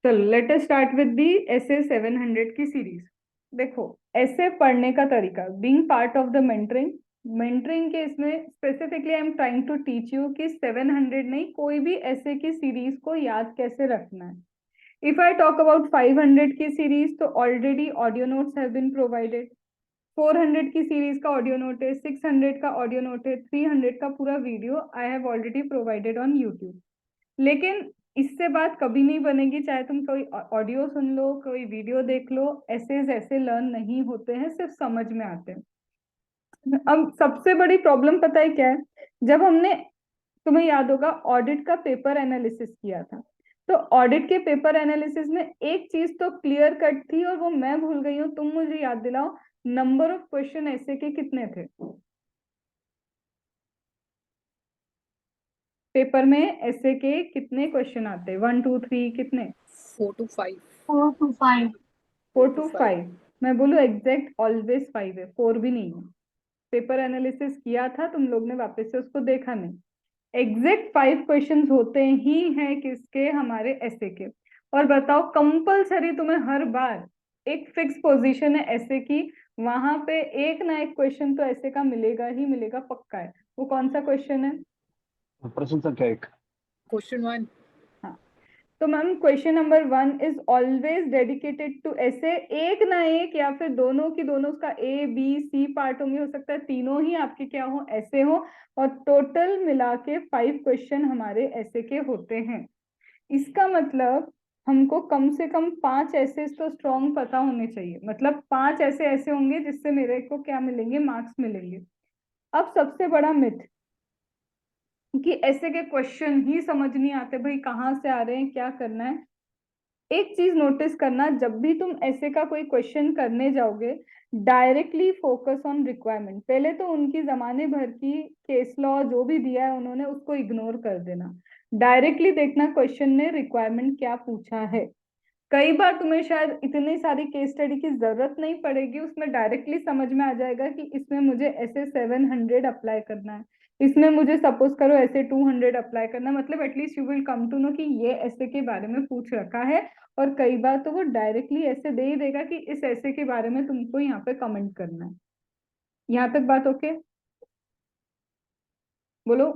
चलो let us start with the SA 700 की series. देखो, ऐसे पढ़ने का तरीका, being part of the mentoring, mentoring के इसमें specifically I am trying to teach you कि 700 नहीं, कोई भी ऐसे की सीरीज को याद कैसे रखना है। इफ आई टॉक अबाउट 500 की सीरीज, तो already audio notes have been provided. 400 की सीरीज का ऑडियो नोट है, 600 का ऑडियो नोट है, 300 का पूरा video I have already provided on YouTube. लेकिन इससे बात कभी नहीं बनेगी, चाहे तुम कोई ऑडियो सुन लो, कोई वीडियो देख लो, ऐसे ऐसे लर्न नहीं होते हैं, सिर्फ समझ में आते हैं। अब सबसे बड़ी प्रॉब्लम पता है क्या है? जब हमने, तुम्हें याद होगा, ऑडिट का पेपर एनालिसिस किया था, तो ऑडिट के पेपर एनालिसिस में एक चीज तो क्लियर कट थी और वो मैं भूल गई हूँ, तुम मुझे याद दिलाओ। नंबर ऑफ क्वेश्चन ऐसे के कितने थे पेपर में? ऐसे के कितने क्वेश्चन आते? 1 2 3 कितने? 4 to 5। 4 to 5। Four four two two five five मैं बोलूँ एग्जैक्ट ऑलवेज 5 है, 4 भी नहीं है। पेपर एनालिसिस किया था तुम लोग ने, वापस से उसको देखा नहीं। एग्जैक्ट 5 क्वेश्चंस होते ही हैं किसके? हमारे ऐसे के। और बताओ, कंपलसरी तुम्हें हर बार एक फिक्स पोजीशन है ऐसे की, वहां पे एक ना एक क्वेश्चन तो ऐसे का मिलेगा ही मिलेगा, पक्का है। वो कौन सा क्वेश्चन है? प्रश्न संख्या 1। Question 1। हाँ, तो ma'am question number 1 is always dedicated to ऐसे। एक ना एक या फिर दोनों की दोनों, उसका ए बी सी पार्ट होंगे, हो सकता है तीनों ही आपके क्या हो, ऐसे हो। और टोटल मिला के 5 क्वेश्चन हमारे ऐसे के होते हैं। इसका मतलब हमको कम से कम 5 ऐसे तो स्ट्रॉन्ग पता होने चाहिए, मतलब 5 ऐसे ऐसे होंगे जिससे मेरे को क्या मिलेंगे? मार्क्स मिलेंगे। अब सबसे बड़ा मिथ कि ऐसे के क्वेश्चन ही समझ नहीं आते, भाई कहाँ से आ रहे हैं, क्या करना है। एक चीज नोटिस करना, जब भी तुम ऐसे का कोई क्वेश्चन करने जाओगे, डायरेक्टली फोकस ऑन रिक्वायरमेंट। पहले तो उनकी जमाने भर की केस लॉ जो भी दिया है उन्होंने, उसको इग्नोर कर देना। डायरेक्टली देखना क्वेश्चन ने रिक्वायरमेंट क्या पूछा है। कई बार तुम्हें शायद इतनी सारी केस स्टडी की जरूरत नहीं पड़ेगी, उसमें डायरेक्टली समझ में आ जाएगा कि इसमें मुझे ऐसे 700 अप्लाई करना है, इसमें मुझे सपोज करो ऐसे 200 अप्लाई करना है। मतलब at least you will come to know कि ये ऐसे के बारे में पूछ रखा है। और कई बार तो वो डायरेक्टली ऐसे दे ही देगा कि इस ऐसे के बारे में तुमको यहाँ पे कमेंट करना है। यहाँ तक बात ओके? बोलो,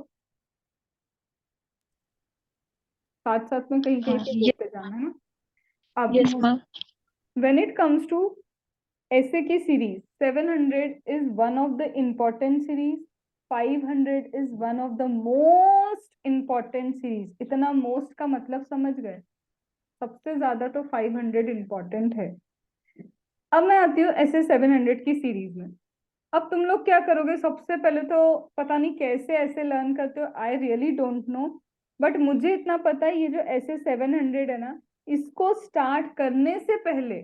साथ साथ में कहीं कहीं हाँ, पे बोलते जाना है ना। अब yes ma'am. when it comes to ऐसे की series, 700 is one of the important series, 500 is one of the most important series. इतना मोस्ट का मतलब समझ गए? सबसे ज्यादा तो 500 इम्पोर्टेंट है। अब मैं आती हूँ ऐसे 700 की सीरीज में। अब तुम लोग क्या करोगे? सबसे पहले तो पता नहीं कैसे ऐसे लर्न करते हो, I really don't know. But मुझे इतना पता है, ये जो ऐसे 700 है ना, इसको स्टार्ट करने से पहले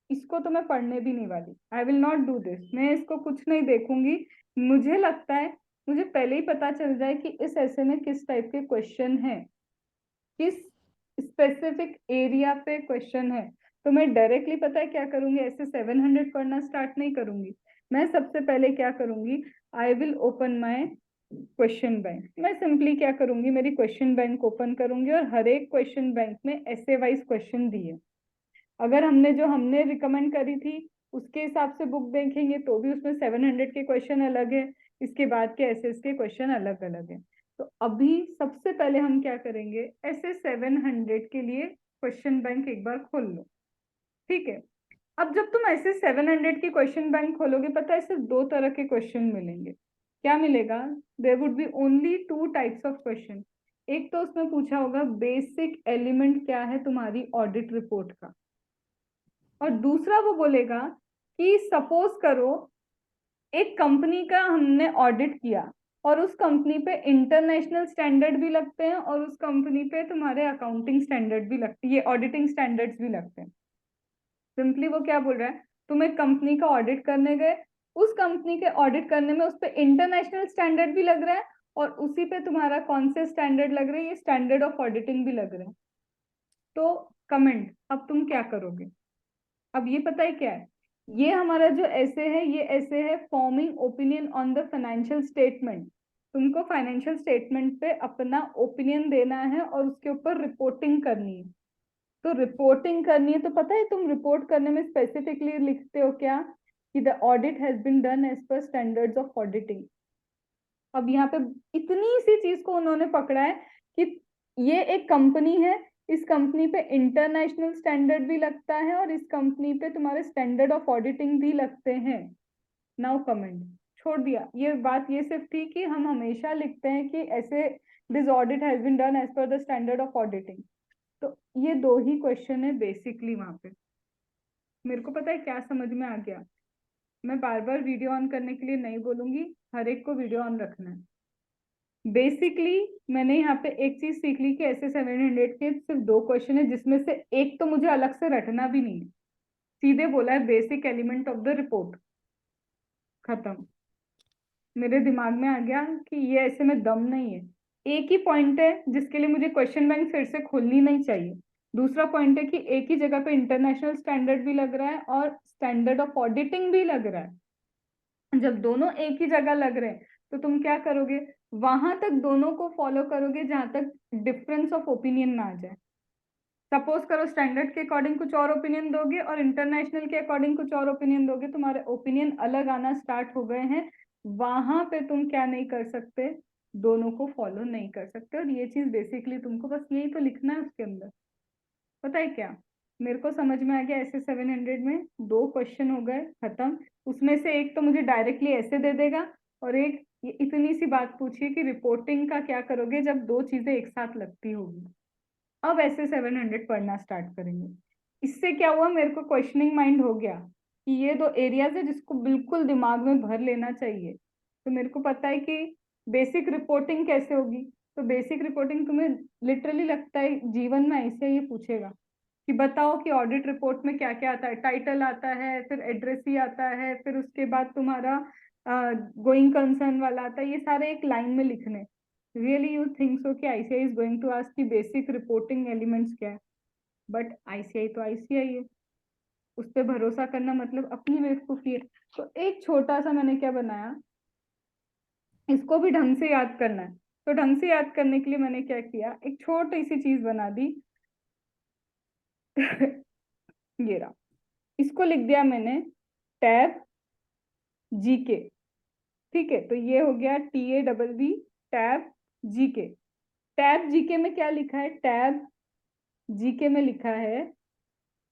इसको तो मैं पढ़ने भी नहीं वाली। आई विल नॉट डू दिस, मैं इसको कुछ नहीं देखूंगी। मुझे लगता है मुझे पहले ही पता चल जाए कि इस ऐसे में किस टाइप के क्वेश्चन है, किस स्पेसिफिक एरिया पे क्वेश्चन है। तो मैं डायरेक्टली पता है क्या करूंगी? ऐसे 700 पढ़ना स्टार्ट नहीं करूंगी। मैं सबसे पहले क्या करूंगी? I will open my question bank. मैं सिंपली क्या करूंगी? मेरी क्वेश्चन बैंक ओपन करूंगी और हर एक क्वेश्चन बैंक में ऐसे वाइज क्वेश्चन दिए। अगर हमने जो हमने रिकमेंड करी थी उसके हिसाब से बुक देखेंगे तो भी उसमें 700 के क्वेश्चन अलग है, इसके बाद के एसएस के क्वेश्चन अलग अलग है। तो अभी सबसे पहले हम क्या करेंगे? ऐसे 700 के लिए क्वेश्चन बैंक एक बार खोल लो, ठीक है? अब जब तुम ऐसे 700 की क्वेश्चन बैंक खोलोगे, पता है सिर्फ दो तरह के क्वेश्चन मिलेंगे। क्या मिलेगा? There would be only two types of question. एक तो उसमें पूछा होगा बेसिक एलिमेंट क्या है तुम्हारी ऑडिट रिपोर्ट का, और दूसरा वो बोलेगा कि सपोज करो एक कंपनी का हमने ऑडिट किया और उस कंपनी पे इंटरनेशनल स्टैंडर्ड भी लगते हैं और उस कंपनी पे तुम्हारे अकाउंटिंग स्टैंडर्ड भी लगते हैं, ये ऑडिटिंग स्टैंडर्ड्स भी लगते हैं। सिंपली वो क्या बोल रहा है, तुम एक कंपनी का ऑडिट करने गए, उस कंपनी के ऑडिट करने में उस पे इंटरनेशनल स्टैंडर्ड भी लग रहा है और उसी पे तुम्हारा कौन से स्टैंडर्ड लग रहे हैं, ये स्टैंडर्ड ऑफ ऑडिटिंग भी लग रहे हैं। तो कमेंट, अब तुम क्या करोगे? अब ये पता है क्या है? ये हमारा जो ऐसे है, ये ऐसे है forming opinion on the financial statement. तुमको फाइनेंशियल स्टेटमेंट पे अपना ओपिनियन देना है और उसके ऊपर रिपोर्टिंग करनी है। तो रिपोर्टिंग करनी है तो पता है तुम रिपोर्ट करने में स्पेसिफिकली लिखते हो क्या कि the audit has been done as per standards of auditing. अब यहाँ पे इतनी सी चीज को उन्होंने पकड़ा है कि ये एक कंपनी है, इस कंपनी पे इंटरनेशनल स्टैंडर्ड भी लगता है और इस कंपनी पे तुम्हारे स्टैंडर्ड ऑफ ऑडिटिंग भी लगते हैं। नाउ कमेंट छोड़ दिया, ये बात ये सिर्फ थी कि हम हमेशा लिखते हैं कि ऐसे this audit has been done as per the standard of auditing. तो ये दो ही क्वेश्चन है बेसिकली वहां पे। मेरे को पता है क्या समझ में आ गया। मैं बार बार वीडियो ऑन करने के लिए नहीं बोलूंगी, हर एक को वीडियो ऑन रखना है। बेसिकली मैंने यहाँ पे एक चीज सीख ली कि ऐसे 700 के सिर्फ दो क्वेश्चन है, जिसमें से एक तो मुझे अलग से रटना भी नहीं है, सीधे बोला है basic element of the report, खत्म। मेरे दिमाग में आ गया कि ये ऐसे में दम नहीं है। एक ही पॉइंट है जिसके लिए मुझे क्वेश्चन बैंक फिर से खोलनी नहीं चाहिए। दूसरा पॉइंट है कि एक ही जगह पे इंटरनेशनल स्टैंडर्ड भी लग रहा है और स्टैंडर्ड ऑफ ऑडिटिंग भी लग रहा है। जब दोनों एक ही जगह लग रहे हैं तो तुम क्या करोगे, वहां तक दोनों को फॉलो करोगे जहां तक डिफरेंस ऑफ ओपिनियन ना आ जाए। सपोज करो स्टैंडर्ड के अकॉर्डिंग कुछ और ओपिनियन दोगे और इंटरनेशनल के अकॉर्डिंग कुछ और ओपिनियन दोगे, तुम्हारे ओपिनियन अलग आना स्टार्ट हो गए हैं, वहां पे तुम क्या नहीं कर सकते, दोनों को फॉलो नहीं कर सकते। और ये चीज बेसिकली तुमको बस यही तो लिखना है उसके अंदर। पता है क्या, मेरे को समझ में आ गया ऐसे 700 में दो क्वेश्चन हो गए खत्म। उसमें से एक तो मुझे डायरेक्टली ऐसे दे देगा और एक ये इतनी सी बात पूछिए कि रिपोर्टिंग का क्या करोगे जब दो चीजें एक साथ लगती होगी। अब ऐसे 700 पढ़ना स्टार्ट करेंगे। इससे क्या हुआ, मेरे को क्वेश्चनिंग माइंड हो गया कि ये दो एरियाज है जिसको बिल्कुल दिमाग में भर लेना चाहिए। तो मेरे को पता है कि बेसिक रिपोर्टिंग कैसे होगी। तो बेसिक रिपोर्टिंग तुम्हें लिटरली लगता है जीवन में ऐसे ही पूछेगा कि बताओ कि ऑडिट रिपोर्ट में क्या क्या आता है। टाइटल आता है, फिर एड्रेसी आता है, फिर उसके बाद तुम्हारा गोइंग कंसर्न वाला आता है, ये सारे एक लाइन में लिखने। रियली यू थिंक सो कि ICI is going to ask की बेसिक रिपोर्टिंग एलिमेंट्स क्या है? बट आईसीआई तो आईसीआई है, उस पर भरोसा करना मतलब अपनी बेवकूफी है। तो एक छोटा सा मैंने क्या बनाया, इसको भी ढंग से याद करना है। तो ढंग से याद करने के लिए मैंने क्या किया, एक छोटी सी चीज बना दी। ये रहा, इसको लिख दिया मैंने टैब जीके। ठीक है, तो ये हो गया TABB tab GK. Tab GK में क्या लिखा है, टैब जीके में लिखा है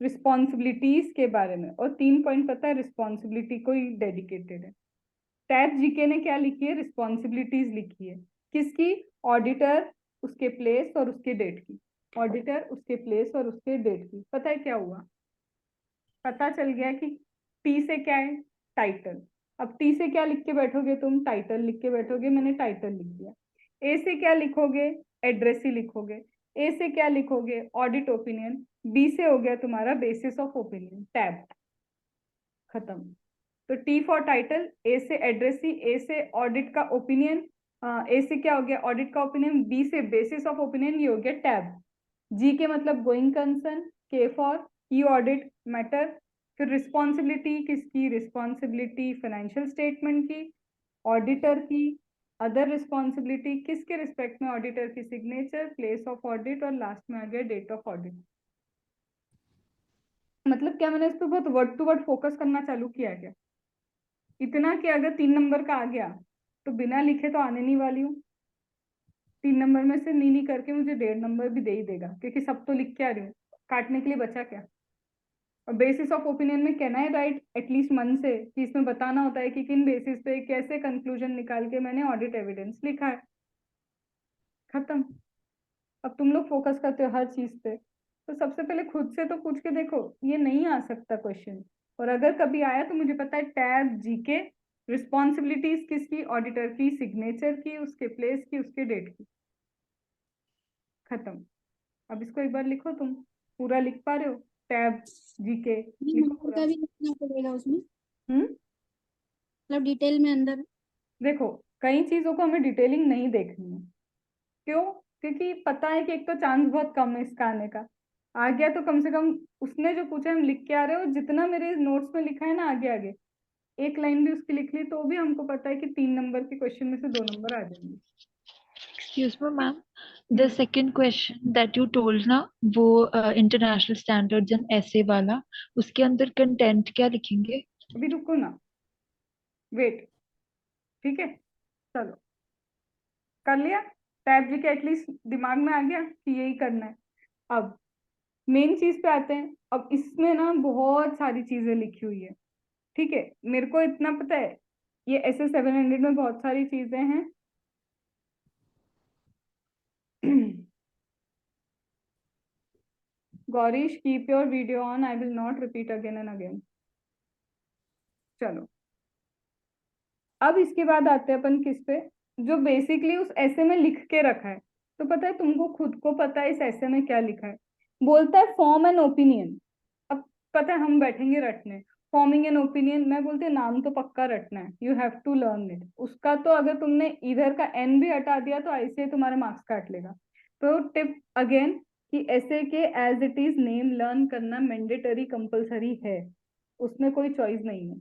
रिस्पॉन्सिबिलिटीज के बारे में, और 3 पॉइंट पता है रिस्पॉन्सिबिलिटी को ही डेडिकेटेड है। टैब जीके ने क्या लिखी है, रिस्पॉन्सिबिलिटीज लिखी है। किसकी, ऑडिटर, उसके प्लेस और उसके डेट की। ऑडिटर, उसके प्लेस और उसके डेट की। पता है क्या हुआ, पता चल गया कि टी से क्या है, टाइटल। अब टी से क्या लिख के बैठोगे तुम, टाइटल लिख के बैठोगे, मैंने टाइटल लिख दिया। ए से क्या लिखोगे, एड्रेस ही लिखोगे। ए से क्या लिखोगे, ऑडिट ओपिनियन। बी से हो गया तुम्हारा बेसिस ऑफ ओपिनियन, टैब, खत्म। तो टी फॉर टाइटल, ए से एड्रेसी, ए से ऑडिट का ओपिनियन, ए से क्या हो गया ऑडिट का ओपिनियन, बी से बेसिस ऑफ ओपिनियन, ये हो गया टैब। जी के मतलब गोइंग कंसर्न, के फॉर की ऑडिट मैटर। फिर रिस्पॉन्सिबिलिटी किसकी, रिस्पॉन्सिबिलिटी फाइनेंशियल स्टेटमेंट की, ऑडिटर की। अदर रिस्पॉन्सिबिलिटी किसके रिस्पेक्ट में, ऑडिटर की सिग्नेचर, प्लेस ऑफ ऑडिट, और लास्ट में आ गया डेट ऑफ ऑडिट। मतलब क्या, मैंने इस पर बहुत वर्ड टू वर्ड फोकस करना चालू किया क्या, इतना कि अगर 3 नंबर का आ गया तो बिना लिखे तो आने नहीं वाली हूँ। 3 नंबर में से नी करके मुझे 1.5 नंबर भी दे ही देगा, क्योंकि सब तो लिख के आ रही हूँ, काटने के लिए बचा क्या। और बेसिस ऑफ ओपिनियन में कहना है राइट एटलीस्ट मन से, कि इसमें बताना होता है कि किन बेसिस पे कैसे कंक्लूजन निकाल के मैंने ऑडिट एविडेंस लिखा है, खत्म। अब तुम लोग फोकस करते हो हर चीज पे, तो सबसे पहले खुद से तो पूछ के देखो, ये नहीं आ सकता क्वेश्चन। और अगर कभी आया तो मुझे पता है टैब जीके, रिस्पॉन्सिबिलिटीज किसकी, ऑडिटर की, सिग्नेचर की, उसके प्लेस की, उसके डेट की, खत्म। अब इसको एक बार लिखो, तुम पूरा लिख पा रहे हो, टैब जीके लिखो नंबर पूरा। का भी लिखना पड़ेगा उसमें, हम्म, मतलब डिटेल में अंदर। देखो कई चीजों को हमें डिटेलिंग नहीं देखनी है। क्यों, क्योंकि पता है कि एक तो चांस बहुत कम है इसका आने का। आ गया तो कम से कम उसने जो पूछा हम लिख के आ रहे हो, जितना मेरे नोट्स में लिखा है ना आगे आगे, एक लाइन भी उसकी लिख ली तो भी हमको पता है कि 3 नंबर के क्वेश्चन में से 2 नंबर आ जाएंगे। Excuse me ma'am, the second question that you told ना, वो इंटरनेशनल स्टैंडर्ड्स एंड ऐसे वाला, उसके अंदर कंटेंट क्या लिखेंगे? अभी रुको ना, वेट, ठीक है, चलो कर लिया। टैब जी के एटलीस्ट दिमाग में आ गया कि यही करना है। अब मेन चीज पे आते हैं। अब इसमें ना बहुत सारी चीजें लिखी हुई है, ठीक है, मेरे को इतना पता है, ये ऐसे 700 में बहुत सारी चीजें हैं। Gaurish, keep your video on, I will not repeat again and again. चलो, अब इसके बाद आते हैं अपन किस पे, जो बेसिकली उस ऐसे में लिख के रखा है। तो पता है तुमको, खुद को पता है इस ऐसे में क्या लिखा है। बोलता है फॉर्म एन ओपिनियन। अब पता है हम बैठेंगे रटने, फॉर्मिंग एन ओपिनियन, मैं बोलती हूँ नाम तो पक्का रटना है, you have to learn it. उसका तो अगर तुमने इधर का एन भी हटा दिया तो ऐसे तुम्हारे मार्क्स काट लेगा। तो टिप अगेन, कि ऐसे के as it is name learn करना मैंडेटरी कंपलसरी है, उसमें कोई चॉइस नहीं है,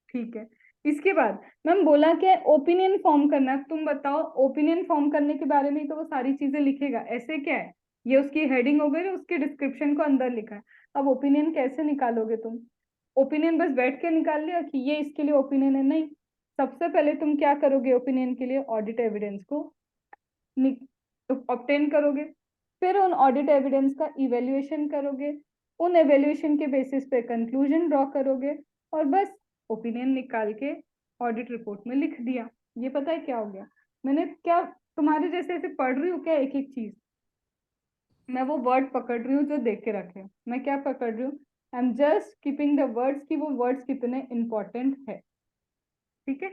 ठीक है। इसके बाद मैम बोला क्या, ओपिनियन फॉर्म करना है। तुम बताओ, ओपिनियन फॉर्म करने के बारे में तो वो सारी चीजें लिखेगा, ऐसे क्या है, ये उसकी हेडिंग हो गई, उसके डिस्क्रिप्शन को अंदर लिखा है। अब ओपिनियन कैसे निकालोगे तुम? ओपिनियन बस बैठ के निकाल लिया कि ये इसके लिए ओपिनियन है? नहीं, सबसे पहले तुम क्या करोगे ओपिनियन के लिए, ऑडिट एविडेंस को ऑब्टेन करोगे, फिर उन ऑडिट एविडेंस का इवेल्युएशन करोगे, उन एवेल्युएशन के बेसिस पे कंक्लूजन ड्रॉ करोगे, और बस ओपिनियन निकाल के ऑडिट रिपोर्ट में लिख दिया। ये पता है क्या हो गया? मैंने क्या तुम्हारे जैसे ऐसे पढ़ रही हूँ क्या एक एक चीज? मैं वो वर्ड पकड़ रही हूँ जो देख के रखे। मैं क्या पकड़ रही हूँ? I am just keeping the words, कि वो वर्ड्स कितने इंपॉर्टेंट है, ठीक है।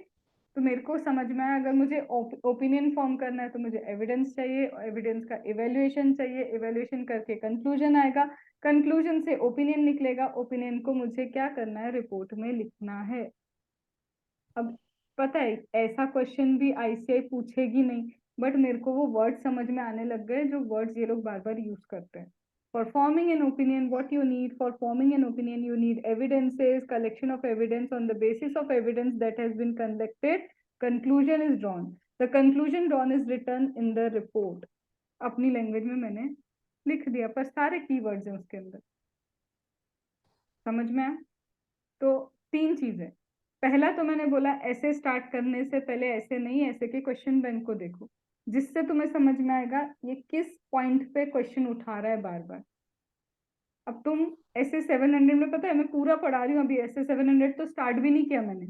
तो मेरे को समझ में आया, अगर मुझे ओपिनियन फॉर्म करना है तो मुझे एविडेंस चाहिए, एविडेंस का इवेल्युएशन चाहिए, इवेल्युएशन करके कंक्लूजन आएगा, कंक्लूजन से ओपिनियन निकलेगा, ओपिनियन को मुझे क्या करना है, रिपोर्ट में लिखना है। अब पता है ऐसा क्वेश्चन भी आईसीआई पूछेगी नहीं, बट मेरे को वो वर्ड समझ में आने लग गए जो वर्ड्स ये लोग बार बार यूज करते हैं। For forming an opinion, what you need for forming an opinion, you need evidences, collection of evidence. On the basis of evidence that has been collected, conclusion is drawn. The conclusion drawn is written in the report. अपनी language में मैंने लिख दिया, पर सारे keywords हैं उसके अंदर। समझ में आया? तो तीन चीजें। पहला तो मैंने बोला, ऐसे स्टार्ट करने से पहले ऐसे नहीं, ऐसे के क्वेश्चन बैंक को देखो, जिससे तुम्हें समझ में आएगा ये किस पॉइंट पे क्वेश्चन उठा रहा है बार बार। अब तुम ऐसे 700 में, पता है मैं पूरा पढ़ा रही हूँ अभी, ऐसे 700 तो स्टार्ट भी नहीं किया मैंने,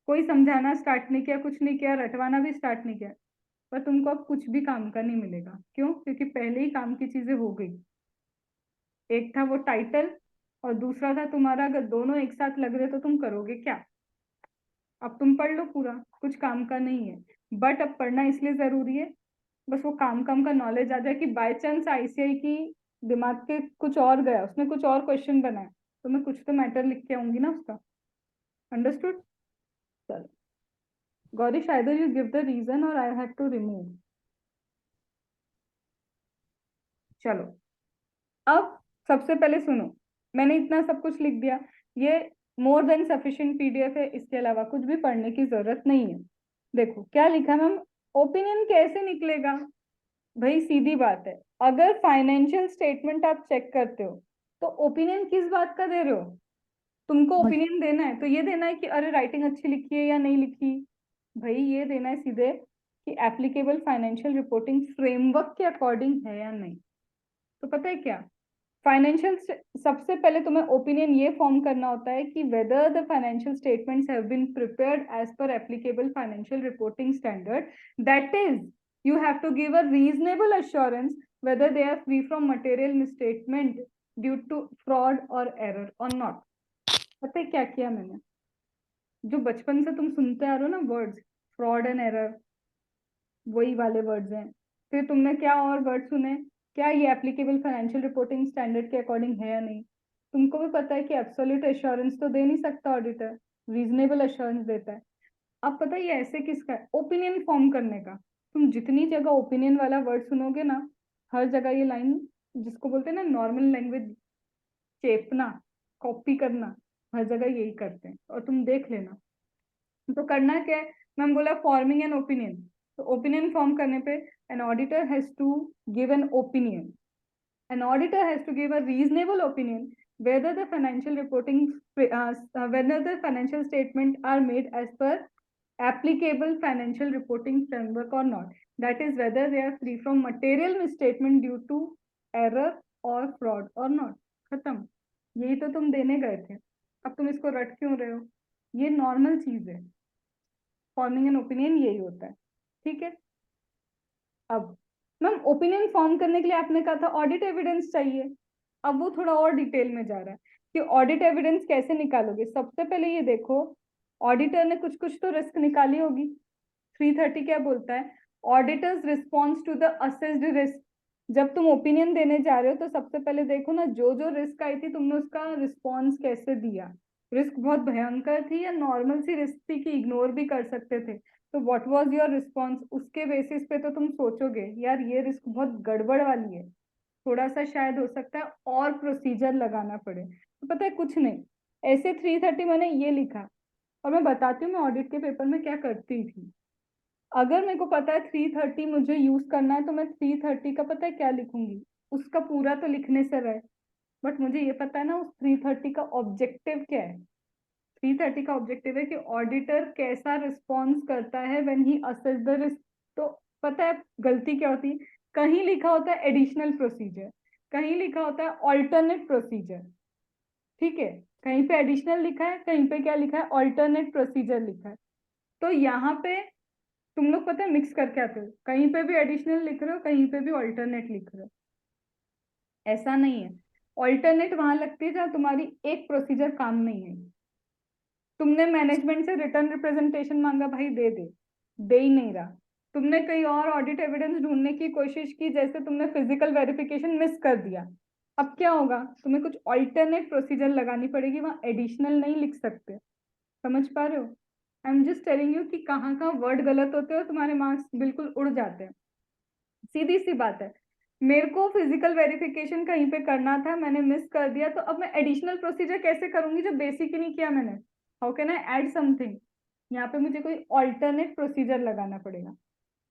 कोई समझाना स्टार्ट नहीं किया, कुछ नहीं किया, रटवाना भी स्टार्ट नहीं किया, पर तुमको अब कुछ भी काम का नहीं मिलेगा। क्यों? क्योंकि पहले ही काम की चीजें हो गई। एक था वो टाइटल, और दूसरा था तुम्हारा, अगर दोनों एक साथ लग रहे तो तुम करोगे क्या। अब तुम पढ़ लो पूरा, कुछ काम का नहीं है, बट अब पढ़ना इसलिए जरूरी है, बस वो काम का नॉलेज आ जाए, कि बाय चांस आईसीआई की दिमाग के कुछ और गया, उसने कुछ और क्वेश्चन बनाया, तो मैं कुछ तो मैटर लिख के आऊंगी ना उसका। अंडरस्टूड? चलो Gaurish, either you give the reason और आई हैव टू रिमूव। चलो, अब सबसे पहले सुनो, मैंने इतना सब कुछ लिख दिया, ये मोर देन सफिशिएंट पीडीएफ है, इसके अलावा कुछ भी पढ़ने की जरूरत नहीं है। देखो क्या लिखा मैम, ओपिनियन कैसे निकलेगा? भाई सीधी बात है, अगर फाइनेंशियल स्टेटमेंट आप चेक करते हो तो ओपिनियन किस बात का दे रहे हो? तुमको ओपिनियन देना है तो ये देना है कि अरे राइटिंग अच्छी लिखी है या नहीं लिखी। भाई ये देना है सीधे कि एप्लीकेबल फाइनेंशियल रिपोर्टिंग फ्रेमवर्क के अकॉर्डिंग है या नहीं। तो पता है क्या, फाइनेंशियल, सबसे पहले तुम्हें ओपिनियन ये फॉर्म करना होता है कि whether the financial statements have been prepared as per applicable financial reporting standard, that is you have to give a reasonable assurance whether they are free from material misstatement due to fraud or error or not. पता है क्या किया मैंने? जो बचपन से तुम सुनते आ रहे हो ना वर्ड्स, फ्रॉड एंड एरर, वही वाले वर्ड्स हैं। फिर तुमने क्या और वर्ड सुने, क्या ये एप्लीकेबल फाइनेंशियल रिपोर्टिंग स्टैंडर्ड के अकॉर्डिंग है या नहीं? तुमको भी पता है कि एब्सोल्यूट एश्योरेंस तो दे नहीं सकता ऑडिटर, रीजनेबल एश्योरेंस देता है। अब पता है ये ऐसे किसका है, ओपिनियन फॉर्म करने का। तुम जितनी जगह ओपिनियन वाला वर्ड सुनोगे ना, हर जगह ये लाइन, जिसको बोलते हैं ना नॉर्मल लैंग्वेज, चेपना, कॉपी करना, हर जगह यही करते हैं, और तुम देख लेना। तो करना क्या है, मैम बोला फॉर्मिंग एन ओपिनियन, तो ओपिनियन फॉर्म करने पे an auditor has to give an opinion, an auditor has to give a reasonable opinion whether the financial reporting whether the financial statement are made as per applicable financial reporting framework or not, that is whether they are free from material misstatement due to error or fraud or not. खत्म, यही तो तुम देने गए थे, अब तुम इसको रट क्यों रहे हो? ये नॉर्मल चीज है, फॉर्मिंग एन ओपिनियन यही होता है, ठीक है। अब मैम ओपिनियन फॉर्म करने के लिए आपने कहा था ऑडिट एविडेंस चाहिए, अब वो थोड़ा और डिटेल में जा रहा है कि ऑडिट एविडेंस कैसे निकालोगे। सबसे पहले ये देखो, ऑडिटर ने कुछ कुछ तो रिस्क निकाली होगी। 330 क्या बोलता है? Auditor's response to the assessed risk. जब तुम ओपिनियन देने जा रहे हो तो सबसे पहले देखो ना, जो जो रिस्क आई थी तुमने उसका रिस्पॉन्स कैसे दिया। रिस्क बहुत भयंकर थी या नॉर्मल सी रिस्क थी कि इग्नोर भी कर सकते थे, तो व्हाट वाज योर रिस्पॉन्स? उसके बेसिस पे तो तुम सोचोगे यार ये रिस्क बहुत गड़बड़ वाली है, थोड़ा सा शायद हो सकता है और प्रोसीजर लगाना पड़े। तो पता है कुछ नहीं, ऐसे 330 मैंने ये लिखा, और मैं बताती हूँ मैं ऑडिट के पेपर में क्या करती थी। अगर मेरे को पता है 330 मुझे यूज करना है तो मैं 330 का पता है क्या लिखूंगी, उसका पूरा तो लिखने से रहे, बट मुझे ये पता है ना उस 330 का ऑब्जेक्टिव क्या है। 330 का ऑब्जेक्टिव है कि ऑडिटर कैसा रिस्पॉन्स करता है when he assess the risk. तो पता है गलती क्या होती है, कहीं लिखा होता है एडिशनल प्रोसीजर, कहीं लिखा होता है ऑल्टरनेट प्रोसीजर, ठीक है, कहीं पे एडिशनल लिखा है, कहीं पे क्या लिखा है, ऑल्टरनेट प्रोसीजर लिखा है। तो यहाँ पे तुम लोग पता है मिक्स करके आते हो, कहीं पे भी एडिशनल लिख रहे हो, कहीं पे भी ऑल्टरनेट लिख रहे हो। ऐसा नहीं है, ऑल्टरनेट वहां लगती है जहां तुम्हारी एक प्रोसीजर काम नहीं है। तुमने मैनेजमेंट से रिटर्न रिप्रेजेंटेशन मांगा, भाई दे ही नहीं रहा। तुमने कहीं और ऑडिट एविडेंस ढूंढने की कोशिश की, जैसे तुमने फिजिकल वेरिफिकेशन मिस कर दिया, अब क्या होगा, तुम्हें कुछ ऑल्टरनेट प्रोसीजर लगानी पड़ेगी, वहां एडिशनल नहीं लिख सकते। समझ पा रहे हो? I am just telling you कि कहाँ कहाँ वर्ड गलत होते हो, तुम्हारे मार्क्स बिल्कुल उड़ जाते हैं। सीधी सी बात है, मेरे को फिजिकल वेरिफिकेशन कहीं पे करना था, मैंने मिस कर दिया, तो अब मैं एडिशनल प्रोसीजर कैसे करूंगी जो बेसिक ही नहीं किया मैंने? How can I add something? यहाँ पे मुझे कोई ऑल्टरनेट प्रोसीजर लगाना पड़ेगा,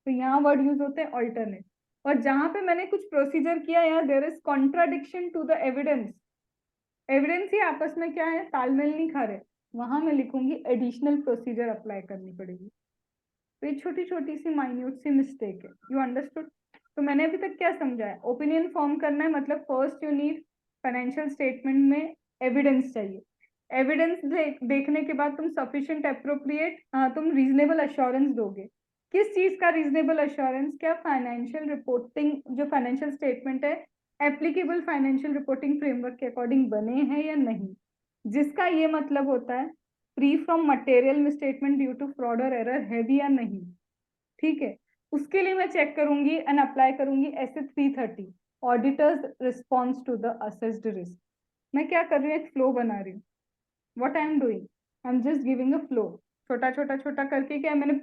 तो यहाँ वर्ड यूज होते हैं ऑल्टरनेट। और जहां पे मैंने कुछ प्रोसीजर किया यार, there is contradiction to the evidence, evidence ही आपस में क्या है, तालमेल नहीं खा रहे, वहां मैं लिखूंगी एडिशनल प्रोसीजर अप्लाई करनी पड़ेगी। तो ये छोटी छोटी सी माइन्यूट सी मिस्टेक है। You understood? तो मैंने अभी तक क्या समझाया, ओपिनियन फॉर्म करना है मतलब first you need financial statement में एविडेंस चाहिए। एविडेंस देखने के बाद तुम सफिशिएंट अप्रोप्रिएट तुम रीजनेबल अश्योरेंस दोगे। किस चीज का रीजनेबल अश्योरेंस? क्या फाइनेंशियल रिपोर्टिंग जो फाइनेंशियल स्टेटमेंट है एप्लीकेबल फाइनेंशियल रिपोर्टिंग फ्रेमवर्क के अकॉर्डिंग बने हैं या नहीं, जिसका ये मतलब होता है free from material misstatement due to fraud और एरर है भी या नहीं, ठीक है। उसके लिए मैं चेक करूंगी एंड अप्लाई करूंगी ऐसे 330 auditor's response to the assessed risk. मैं क्या कर रही हूँ, एक फ्लो बना रही हूँ। What I am doing, I am just giving a flow, छोटा छोटा छोटा करके। क्या मैंने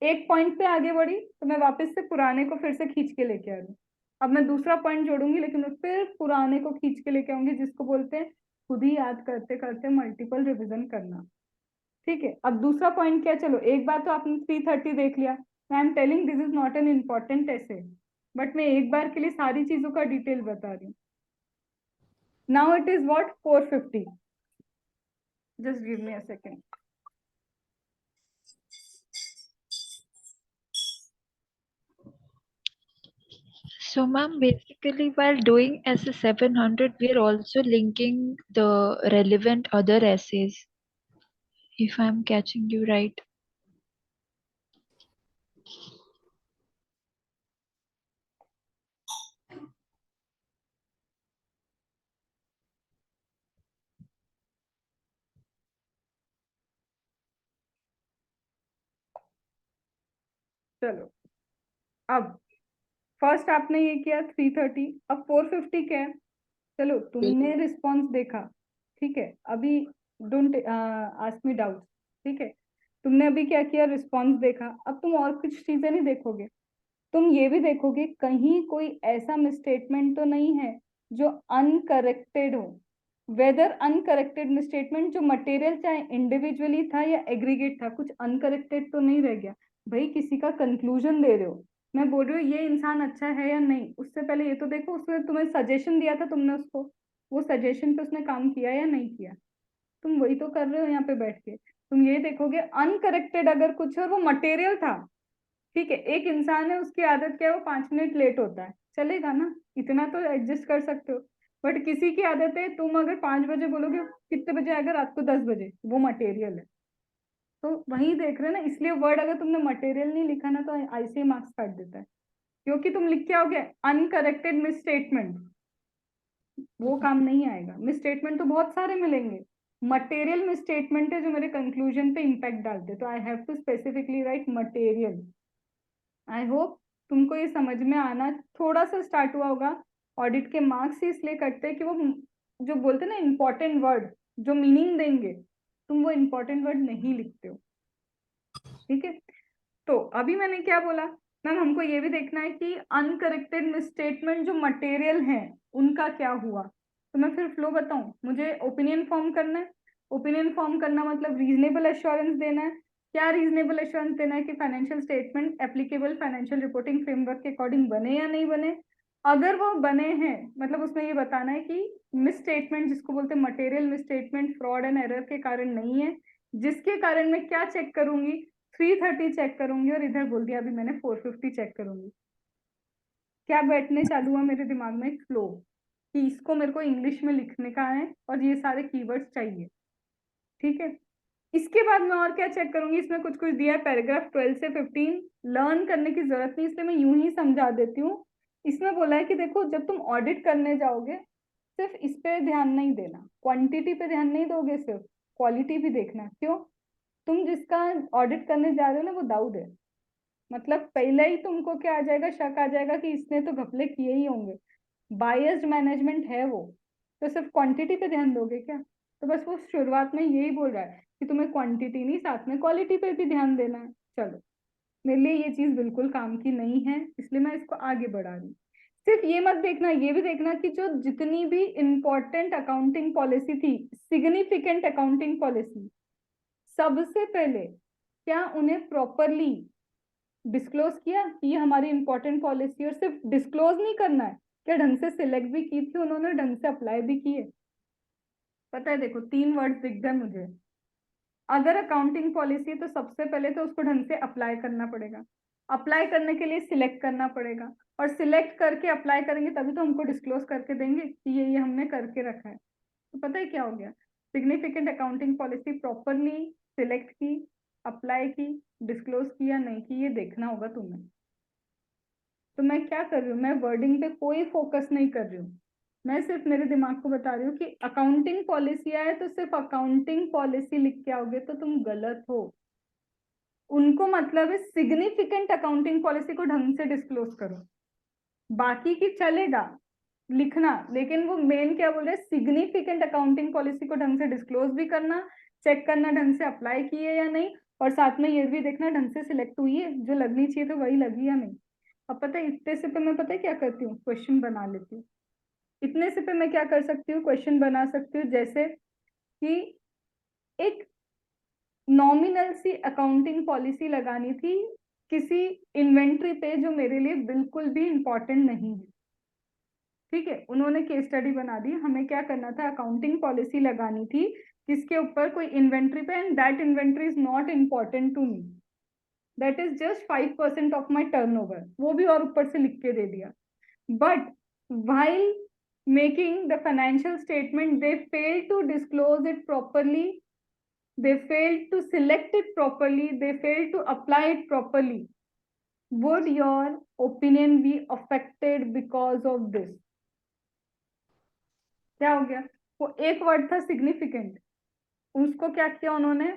एक पॉइंट पे आगे बढ़ी तो मैं वापस से पुराने को फिर से खींच के लेके आ रही हूँ। अब मैं दूसरा पॉइंट जोड़ूंगी लेकिन फिर पुराने को खींच के लेके आऊंगी, जिसको बोलते हैं खुद ही याद करते करते मल्टीपल रिविजन करना, ठीक है। अब दूसरा पॉइंट क्या, चलो एक बार तो आपने 330 देख लिया, I am telling this is not an important ऐसे, बट मैं एक बार के लिए सारी चीजों का डिटेल बता रही हूँ। Now it is what 450, just give me a second. So, ma'am, basically, while doing SA 700, we are also linking the relevant other essays, if I'm catching you right. चलो अब फर्स्ट आपने ये किया 330, अब 450 क्या है? चलो तुमने रिस्पॉन्स देखा, ठीक है, अभी डोंट आस्क मी डाउट, ठीक है। तुमने अभी क्या किया, रिस्पॉन्स देखा, अब तुम और कुछ चीजें नहीं देखोगे, तुम ये भी देखोगे कहीं कोई ऐसा मिसस्टेटमेंट तो नहीं है जो अनकरेक्टेड हो। वेदर अनकरेक्टेड मिसस्टेटमेंट जो मटेरियल चाहे इंडिविजुअली था या एग्रीगेट था, कुछ अनकरेक्टेड तो नहीं रह गया। भाई किसी का कंक्लूजन दे रहे हो, मैं बोल रही हूँ ये इंसान अच्छा है या नहीं, उससे पहले ये तो देखो उसने तुम्हें सजेशन दिया था, तुमने उसको, वो सजेशन पे उसने काम किया या नहीं किया। तुम वही तो कर रहे हो यहाँ पे बैठ के। तुम ये देखोगे अनकरेक्टेड अगर कुछ है और वो मटेरियल था, ठीक है, एक इंसान है उसकी आदत क्या है, वो 5 मिनट लेट होता है, चलेगा ना, इतना तो एडजस्ट कर सकते हो। बट किसी की आदत है, तुम अगर 5 बजे बोलोगे, कितने बजे आएगा, रात को 10 बजे, वो मटेरियल है। तो वही देख रहे हो ना, इसलिए वर्ड अगर तुमने मटेरियल नहीं लिखा ना तो ऐसे ही मार्क्स काट देता है, क्योंकि तुम लिख के आओगे अनकरेक्टेड मिसस्टेटमेंट, वो काम नहीं आएगा। मिसस्टेटमेंट तो बहुत सारे मिलेंगे, मटेरियल मिसस्टेटमेंट है जो मेरे कंक्लूजन पे इम्पैक्ट डालते, तो I have to specifically write material. I hope तुमको ये समझ में आना थोड़ा सा स्टार्ट हुआ होगा। ऑडिट के मार्क्स ही इसलिए कटते हैं कि वो जो बोलते हैं ना इंपॉर्टेंट वर्ड जो मीनिंग देंगे, तुम वो इंपॉर्टेंट वर्ड नहीं लिखते हो, ठीक है। तो अभी मैंने क्या बोला मैम, हमको ये भी देखना है कि अनकरेक्टेड मिसस्टेटमेंट जो मटेरियल है उनका क्या हुआ। तो मैं फिर फ्लो बताऊं, मुझे ओपिनियन फॉर्म करना है। ओपिनियन फॉर्म करना मतलब रीजनेबल एश्योरेंस देना है। क्या रीजनेबल एश्योरेंस देना है कि financial statement applicable financial reporting framework के अकॉर्डिंग बने या नहीं बने। अगर वो बने हैं मतलब उसमें ये बताना है कि मिसस्टेटमेंट जिसको बोलते हैं material misstatement fraud and error के कारण नहीं है, जिसके कारण मैं क्या चेक करूंगी, 330 चेक करूंगी, और इधर बोल दिया अभी मैंने 450 चेक करूंगी। क्या बैठने चालू हुआ मेरे दिमाग में एक फ्लो कि इसको मेरे को इंग्लिश में लिखने का है और ये सारे कीवर्ड्स चाहिए, ठीक है। इसके बाद मैं और क्या चेक करूंगी, इसमें कुछ कुछ दिया है पैराग्राफ 12 से 15, लर्न करने की जरूरत नहीं इसलिए मैं यूं ही समझा देती हूँ। इसमें बोला है कि देखो जब तुम ऑडिट करने जाओगे सिर्फ इस पे ध्यान नहीं देना, क्वांटिटी पे ध्यान नहीं दोगे, सिर्फ क्वालिटी भी देखना। क्यों? तुम जिसका ऑडिट करने जा रहे हो ना वो दाऊद है, मतलब पहले ही तुमको क्या आ जाएगा, शक आ जाएगा कि इसने तो घपले किए ही होंगे, बायस्ड मैनेजमेंट है वो। तो सिर्फ क्वांटिटी पे ध्यान दोगे क्या? तो बस वो शुरुआत में यही बोल रहा है कि तुम्हें क्वांटिटी नहीं साथ में क्वालिटी पे भी ध्यान देना है। चलो, मेरे लिए ये चीज बिल्कुल काम की नहीं है, इसलिए मैं इसको आगे बढ़ा रही हूँ। सिर्फ ये मत देखना, ये भी देखना कि जो जितनी भी इंपॉर्टेंट अकाउंटिंग पॉलिसी थी, सिग्निफिकेंट अकाउंटिंग पॉलिसी, सबसे पहले क्या उन्हें प्रॉपरली डिस्क्लोज किया कि ये हमारी इंपॉर्टेंट पॉलिसी, और सिर्फ डिस्क्लोज नहीं करना है, क्या ढंग से सिलेक्ट भी की थी उन्होंने, ढंग से अप्लाई भी किए। पता है, देखो 3 वर्ड्स दिख गए मुझे। अगर अकाउंटिंग पॉलिसी है तो सबसे पहले तो उसको ढंग से अप्लाई करना पड़ेगा, अप्लाई करने के लिए सिलेक्ट करना पड़ेगा, और सिलेक्ट करके अप्लाई करेंगे तभी तो हमको डिस्क्लोज करके देंगे कि ये हमने करके रखा है। तो पता है क्या हो गया, significant accounting policy properly select की, अप्लाई की, डिस्क्लोज किया नहीं की, ये देखना होगा तुम्हें। तो मैं क्या कर रही हूँ, मैं वर्डिंग पे कोई फोकस नहीं कर रही हूँ, मैं सिर्फ मेरे दिमाग को बता रही हूँ कि अकाउंटिंग पॉलिसी आए तो सिर्फ अकाउंटिंग पॉलिसी लिख के आओगे तो तुम गलत हो। उनको मतलब है सिग्निफिकेंट अकाउंटिंग पॉलिसी को ढंग से डिस्क्लोज करो, बाकी की चलेगा लिखना, लेकिन वो मेन क्या बोल रहे हैं, सिग्निफिकेंट अकाउंटिंग पॉलिसी को ढंग से डिस्क्लोज भी करना, चेक करना ढंग से अप्लाई किए या नहीं, और साथ में ये भी देखना ढंग से सिलेक्ट हुई है, जो लगनी चाहिए तो वही लगी या नहीं। अब पता है इतने से पे मैं पता है क्या करती हूँ, क्वेश्चन बना लेती हूँ। इतने से पे मैं क्या कर सकती हूँ, क्वेश्चन बना सकती हूँ, जैसे कि एक नॉमिनल सी अकाउंटिंग पॉलिसी लगानी थी किसी इन्वेंट्री पे जो मेरे लिए बिल्कुल भी इंपॉर्टेंट नहीं है, ठीक है। उन्होंने केस स्टडी बना दी, हमें क्या करना था, अकाउंटिंग पॉलिसी लगानी थी किसके ऊपर, कोई इन्वेंट्री पे, and that inventory is not important to me, that is just 5% of my turnover, वो भी और ऊपर से लिख के दे दिया। But while making the financial statement they failed to disclose it properly, they failed to select it properly, they failed to apply it properly. Would your opinion be affected because of this? क्या हो गया, वो एक word था significant, उसको क्या किया उन्होंने,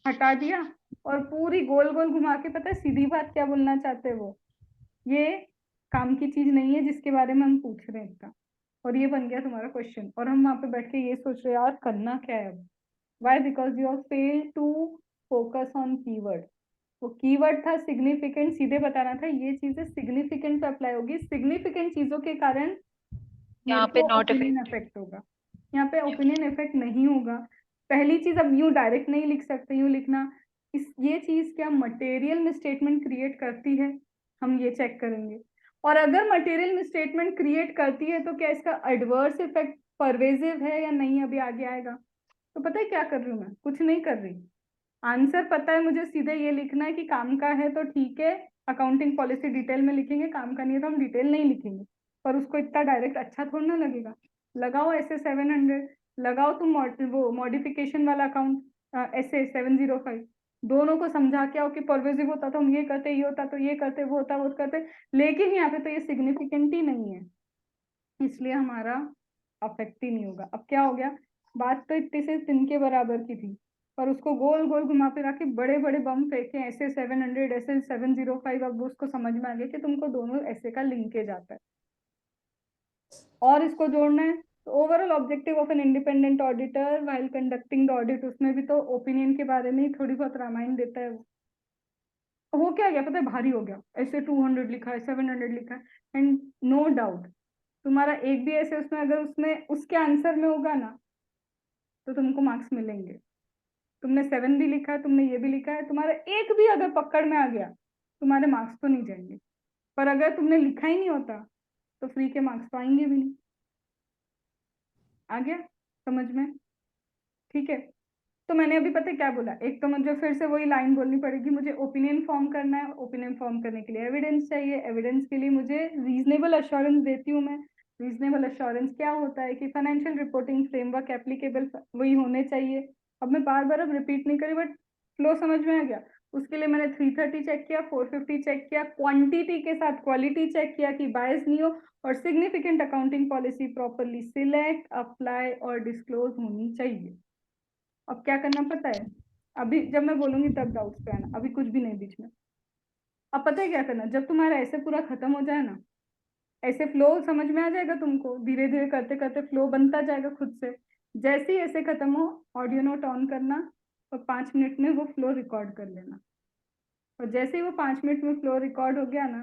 हटा दिया, और पूरी गोल गोल घुमा के, पता है सीधी बात क्या बोलना चाहते हैं वो, ये काम की चीज नहीं है जिसके बारे में हम पूछ रहे हैं इसका, और ये बन गया तुम्हारा क्वेश्चन, और हम वहां पे बैठ के ये सोच रहे हैं यार करना क्या है अब। Why? Because you are fail to focus on keyword. वो कीवर्ड था सिग्निफिकेंट, सीधे बताना था ये चीजें सिग्निफिकेंट पे अप्लाई होगी, सिग्निफिकेंट चीजों के कारण यहाँ मेरे पे को नॉट ओपिनियन इफेक्टिव। इफेक्ट होगा, यहाँ पे ओपिनियन इफेक्ट नहीं होगा। पहली चीज, अब यूं डायरेक्ट नहीं लिख सकते, यूं लिखना ये चीज क्या मटेरियल मिसस्टेटमेंट क्रिएट करती है, हम ये चेक करेंगे। और अगर मटेरियल मिसस्टेटमेंट क्रिएट करती है तो क्या इसका एडवर्स इफेक्ट परवेजिव है या नहीं, अभी आगे आएगा। तो पता है क्या कर रही हूँ मैं, कुछ नहीं कर रही, आंसर पता है मुझे, सीधे ये लिखना है कि काम का है तो ठीक है, अकाउंटिंग पॉलिसी डिटेल में लिखेंगे, काम का नहीं है तो हम डिटेल नहीं लिखेंगे। पर उसको इतना डायरेक्ट अच्छा थोड़ा ना लगेगा। लगाओ ऐसे 700, लगाओ तुम वो मॉडिफिकेशन वाला अकाउंट ऐसे 705, दोनों को समझा के आओ कि परवेजिव होता तो हम ये करते, ये होता तो ये करते, वो होता वो करते, लेकिन यहाँ पे तो ये सिग्निफिकेंट ही नहीं है, इसलिए हमारा अफेक्ट ही नहीं होगा। अब क्या हो गया, बात तो इतने से तिन के बराबर की थी, पर उसको गोल गोल घुमा फिरा के बड़े बड़े बम फेंके, ऐसे 700 ऐसे 705। अब उसको समझ में आ गया कि तुमको दोनों ऐसे का लिंकेज आता है और इसको जोड़ना है। तो overall objective of an independent auditor while conducting the audit, उसमें भी तो ओपिनियन के बारे में ही थोड़ी बहुत रामायण देता है। वो क्या गया पता है, भारी हो गया, ऐसे 200 लिखा है, 700 लिखा है, एंड नो डाउट तुम्हारा एक भी ऐसे उसमें अगर उसमें उसके आंसर में होगा ना तो तुमको मार्क्स मिलेंगे। तुमने 7 भी लिखा है, तुमने ये भी लिखा है, तुम्हारा एक भी अगर पकड़ में आ गया तुम्हारे मार्क्स तो नहीं जाएंगे, पर अगर तुमने लिखा ही नहीं होता तो फ्री के मार्क्स तो आएंगे भी नहीं। आ गया समझ में? ठीक है। तो मैंने अभी पता है क्या बोला, एक तो मुझे फिर से वही लाइन बोलनी पड़ेगी, मुझे ओपिनियन फॉर्म करना है, ओपिनियन फॉर्म करने के लिए एविडेंस चाहिए, एविडेंस के लिए मुझे रीजनेबल अश्योरेंस देती हूँ मैं। रीजनेबल अश्योरेंस क्या होता है कि फाइनेंशियल रिपोर्टिंग फ्रेमवर्क एप्लीकेबल वही होने चाहिए। अब मैं बार बार अब रिपीट नहीं करी, बट फ्लो समझ में आ गया। उसके लिए मैंने 330 चेक किया, 450 चेक किया, क्वांटिटी के साथ क्वालिटी चेक किया कि बायस नहीं हो, और significant accounting policy properly select apply और डिस्क्लोज होनी चाहिए। अब क्या करना पता है, अभी जब मैं बोलूंगी तब डाउट्स पे आना, अभी कुछ भी नहीं बीच में। अब पता है क्या करना, जब तुम्हारा ऐसे पूरा खत्म हो जाए ना, ऐसे फ्लो समझ में आ जाएगा तुमको, धीरे धीरे करते करते फ्लो बनता जाएगा खुद से। जैसे ही ऐसे खत्म हो ऑडियो नोट ऑन करना और 5 मिनट में वो फ्लो रिकॉर्ड कर लेना, और जैसे ही वो 5 मिनट में फ्लो रिकॉर्ड हो गया ना,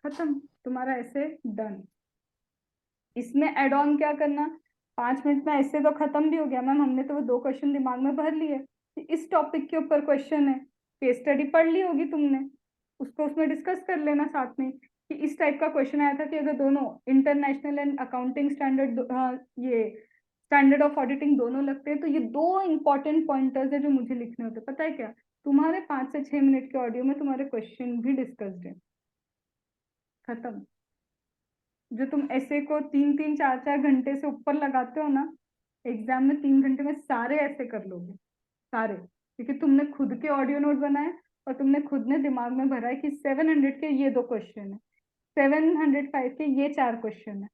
खत्म, तुम्हारा ऐसे डन। इसमें एड ऑन क्या करना, 5 मिनट में ऐसे तो खत्म भी हो गया मैम, हमने तो वो 2 क्वेश्चन दिमाग में भर लिए, इस टॉपिक के ऊपर क्वेश्चन है, केस स्टडी पढ़ ली होगी तुमने, उसको उसमें डिस्कस कर लेना साथ में कि इस टाइप का क्वेश्चन आया था कि अगर दोनों इंटरनेशनल एंड अकाउंटिंग स्टैंडर्ड, ये स्टैंडर्ड ऑफ ऑडिटिंग दोनों लगते हैं, तो ये 2 इंपॉर्टेंट पॉइंटर्स है जो मुझे लिखने होते। पता है क्या, तुम्हारे 5 से 6 मिनट के ऑडियो में तुम्हारे क्वेश्चन भी डिस्कस्ड है, खत्म। जो तुम ऐसे को 3-3 4-4 घंटे से ऊपर लगाते हो ना, एग्जाम में 3 घंटे में सारे ऐसे कर लोगे, सारे, क्योंकि तुमने खुद के ऑडियो नोट बनाए और तुमने खुद ने दिमाग में भरा है कि 700 के ये 2 क्वेश्चन है, 705 के ये 4 क्वेश्चन है।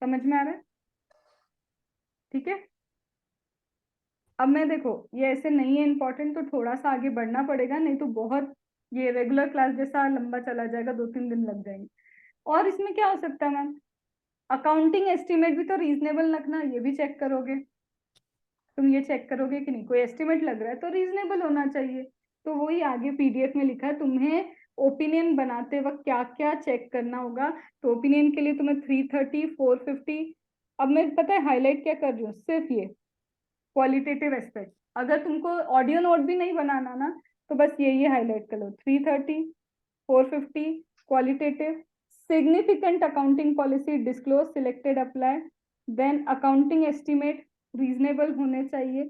समझ में आ रहा है? ठीक है। अब मैं देखो ये ऐसे नहीं है इंपॉर्टेंट, तो थोड़ा सा आगे बढ़ना पड़ेगा, नहीं तो बहुत ये रेगुलर क्लास जैसा लंबा चला जाएगा, 2-3 दिन लग जाएंगे। और इसमें क्या हो सकता है मैम, अकाउंटिंग एस्टिमेट भी तो रीजनेबल रखना, ये भी चेक करोगे, तुम ये चेक करोगे कि नहीं कोई एस्टिमेट लग रहा है तो रीजनेबल होना चाहिए। तो वही आगे पीडीएफ में लिखा है तुम्हें ओपिनियन बनाते वक्त क्या क्या चेक करना होगा। तो ओपिनियन के लिए तुम्हें 330, 450, अब मैं पता है हाईलाइट क्या कर रही हूँ, सिर्फ ये क्वालिटेटिव एस्पेक्ट। अगर तुमको ऑडियो नोट भी नहीं बनाना ना, तो बस ये हाईलाइट कर लो, 330, 450 qualitative, significant accounting policy disclose selected apply, then accounting estimate reasonable होने चाहिए,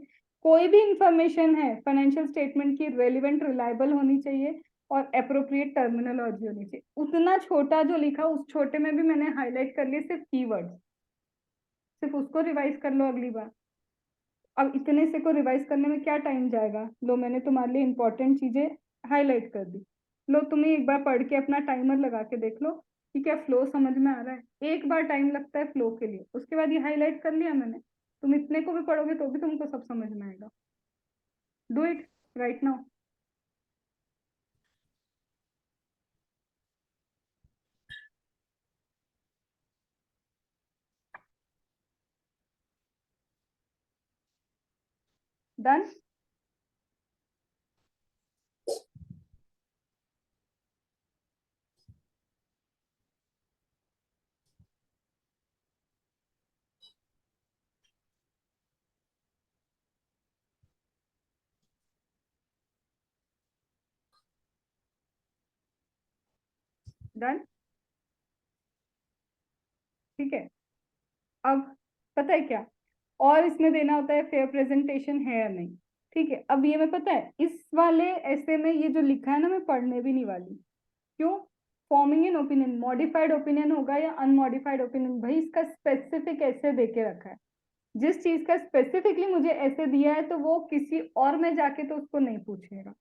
कोई भी इंफॉर्मेशन है फाइनेंशियल स्टेटमेंट की रेलिवेंट रिलायबल होनी चाहिए, और अप्रोप्रिएट टर्मिनोलॉजी होनी चाहिए। उतना छोटा जो लिखा उस छोटे में भी मैंने हाईलाइट कर लिए सिर्फ कीवर्ड्स, सिर्फ उसको रिवाइज कर लो अगली बार। अब इतने से को रिवाइज करने में क्या टाइम जाएगा, लो मैंने तुम्हारे लिए इंपॉर्टेंट चीजें हाईलाइट कर दी। लो तुम्हें एक बार पढ़ के अपना टाइमर लगा के देख लो कि क्या फ्लो समझ में आ रहा है। एक बार टाइम लगता है फ्लो के लिए, उसके बाद ये हाईलाइट कर लिया मैंने, तुम इतने को भी पढ़ोगे तो भी तुमको सब समझ में आएगा। Do it right now. Done. Done. ठीक है, अब पता है क्या और इसमें देना होता है, फेयर प्रेजेंटेशन है या नहीं। ठीक है, अब ये मैं पता है इस वाले ऐसे में ये जो लिखा है ना मैं पढ़ने भी नहीं वाली। क्यों? Forming an opinion, modified opinion होगा या अनमॉडिफाइड ओपिनियन, भाई इसका स्पेसिफिक ऐसे देके रखा है। जिस चीज का स्पेसिफिकली मुझे ऐसे दिया है तो वो किसी और में जाके तो उसको नहीं पूछेगा।